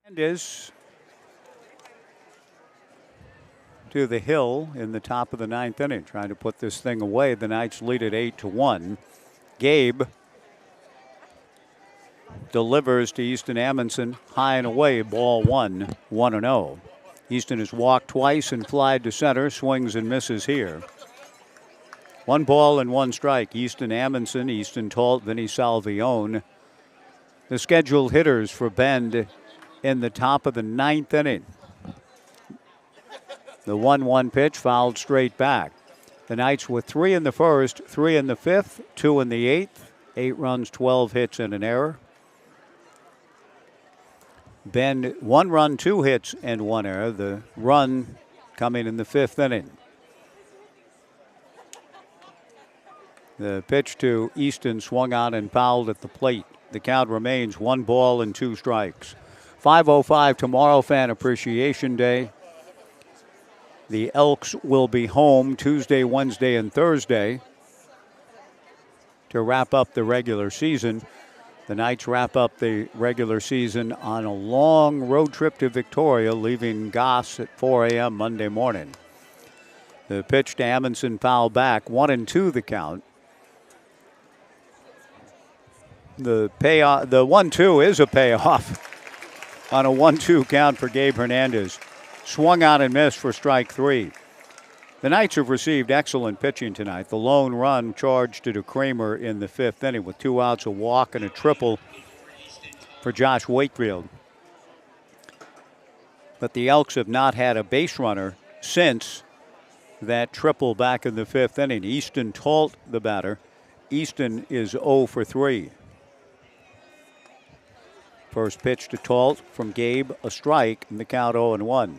And is to the hill in the top of the 9th inning, trying to put this thing away. The Knights lead it 8-1. Gabe delivers to Easton Amundsen, high and away, ball 1, 1-0. Easton has walked twice and flied to center, swings and misses here. 1 ball and 1 strike. Easton Amundsen, Easton Talt, Vinny Salvione. The scheduled hitters for Bend in the top of the 9th inning. The 1-1 pitch fouled straight back. The Knights with 3 in the first, 3 in the 5th, 2 in the 8th. 8 runs, 12 hits, and an error. Bend 1 run, 2 hits, and 1 error. The run coming in the 5th inning. The pitch to Easton swung out and fouled at the plate. The count remains 1 ball and 2 strikes. 5:05 tomorrow, Fan Appreciation Day. The Elks will be home Tuesday, Wednesday, and Thursday to wrap up the regular season. The Knights wrap up the regular season on a long road trip to Victoria, leaving Goss at 4 a.m. Monday morning. The pitch to Amundsen foul back, 1-2 the count. The payoff, the 1-2 is a payoff on a 1-2 count for Gabe Hernandez. Swung out and missed for strike 3. The Knights have received excellent pitching tonight. The lone run charged to Kramer in the 5th inning with 2 outs, a walk, and a triple for Josh Wakefield. But the Elks have not had a base runner since that triple back in the 5th inning. Easton Talt, the batter. Easton is 0 for 3. First pitch to Talt from Gabe, a strike, and the count 0-1.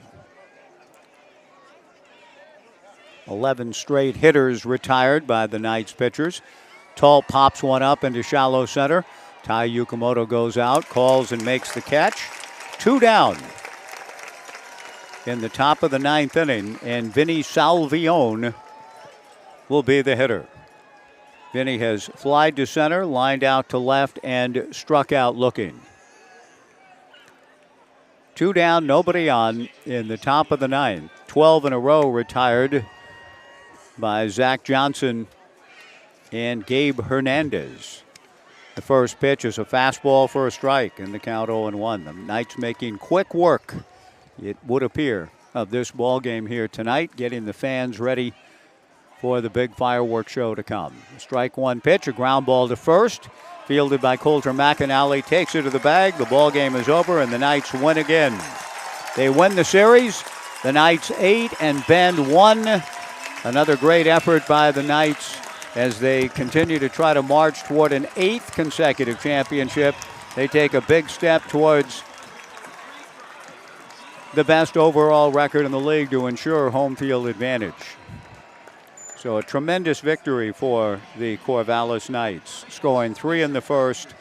11 straight hitters retired by the Knights pitchers. Talt pops one up into shallow center. Tai Yukamoto goes out, calls and makes the catch. 2 down in the top of the 9th inning, and Vinny Salvione will be the hitter. Vinny has flied to center, lined out to left, and struck out looking. 2 down, nobody on in the top of the 9th. 12 in a row retired by Zach Johnson and Gabe Hernandez. The first pitch is a fastball for a strike, and the count 0-1. The Knights making quick work, it would appear, of this ball game here tonight, getting the fans ready for the big fireworks show to come. Strike 1 pitch, a ground ball to first, fielded by Coulter McAnally, takes it to the bag. The ball game is over, and the Knights win again. They win the series. The Knights 8 and Bend 1. Another great effort by the Knights as they continue to try to march toward an 8th consecutive championship. They take a big step towards the best overall record in the league to ensure home field advantage. So a tremendous victory for the Corvallis Knights, scoring 3 in the first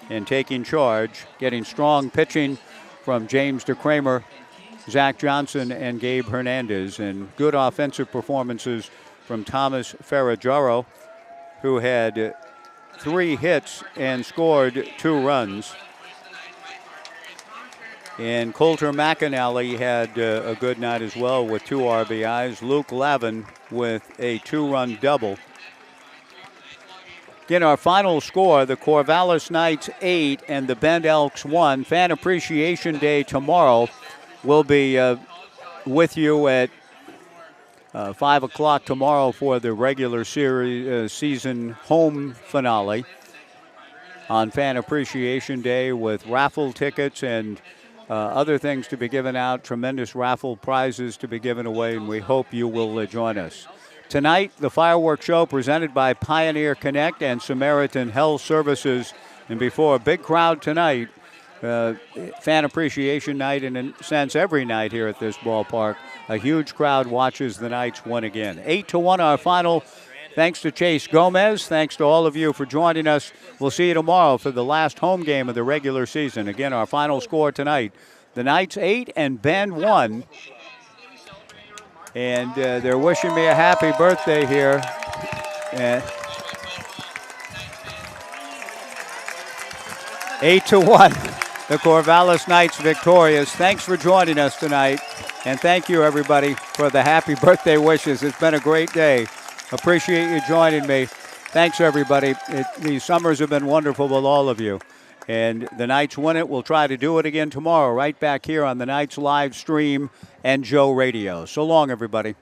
and taking charge, getting strong pitching from James DeCramer, Zach Johnson, and Gabe Hernandez, and good offensive performances from Thomas Ferragero, who had 3 hits and scored 2 runs. And Coulter McAnally had a good night as well with 2 RBIs. Luke Lavin with a 2-run double. Again, our final score, the Corvallis Knights 8 and the Bend Elks 1. Fan Appreciation Day tomorrow. We'll be with you at 5 o'clock tomorrow for the regular series season home finale on Fan Appreciation Day with raffle tickets and other things to be given out, tremendous raffle prizes to be given away, and we hope you will join us. Tonight, the fireworks show presented by Pioneer Connect and Samaritan Health Services. And before a big crowd tonight, Fan Appreciation Night, and in a sense every night here at this ballpark, a huge crowd watches the Knights win again. 8-1 our final. Thanks to Chase Gomez. Thanks to all of you for joining us. We'll see you tomorrow for the last home game of the regular season. Again, our final score tonight, the Knights 8 and Bend 1. And they're wishing me a happy birthday here. 8-1. the Corvallis Knights victorious. Thanks for joining us tonight. And thank you, everybody, for the happy birthday wishes. It's been a great day. Appreciate you joining me. Thanks, everybody. These summers have been wonderful with all of you. And the Knights win it. We'll try to do it again tomorrow, right back here on the Knights live stream and Joe Radio. So long, everybody.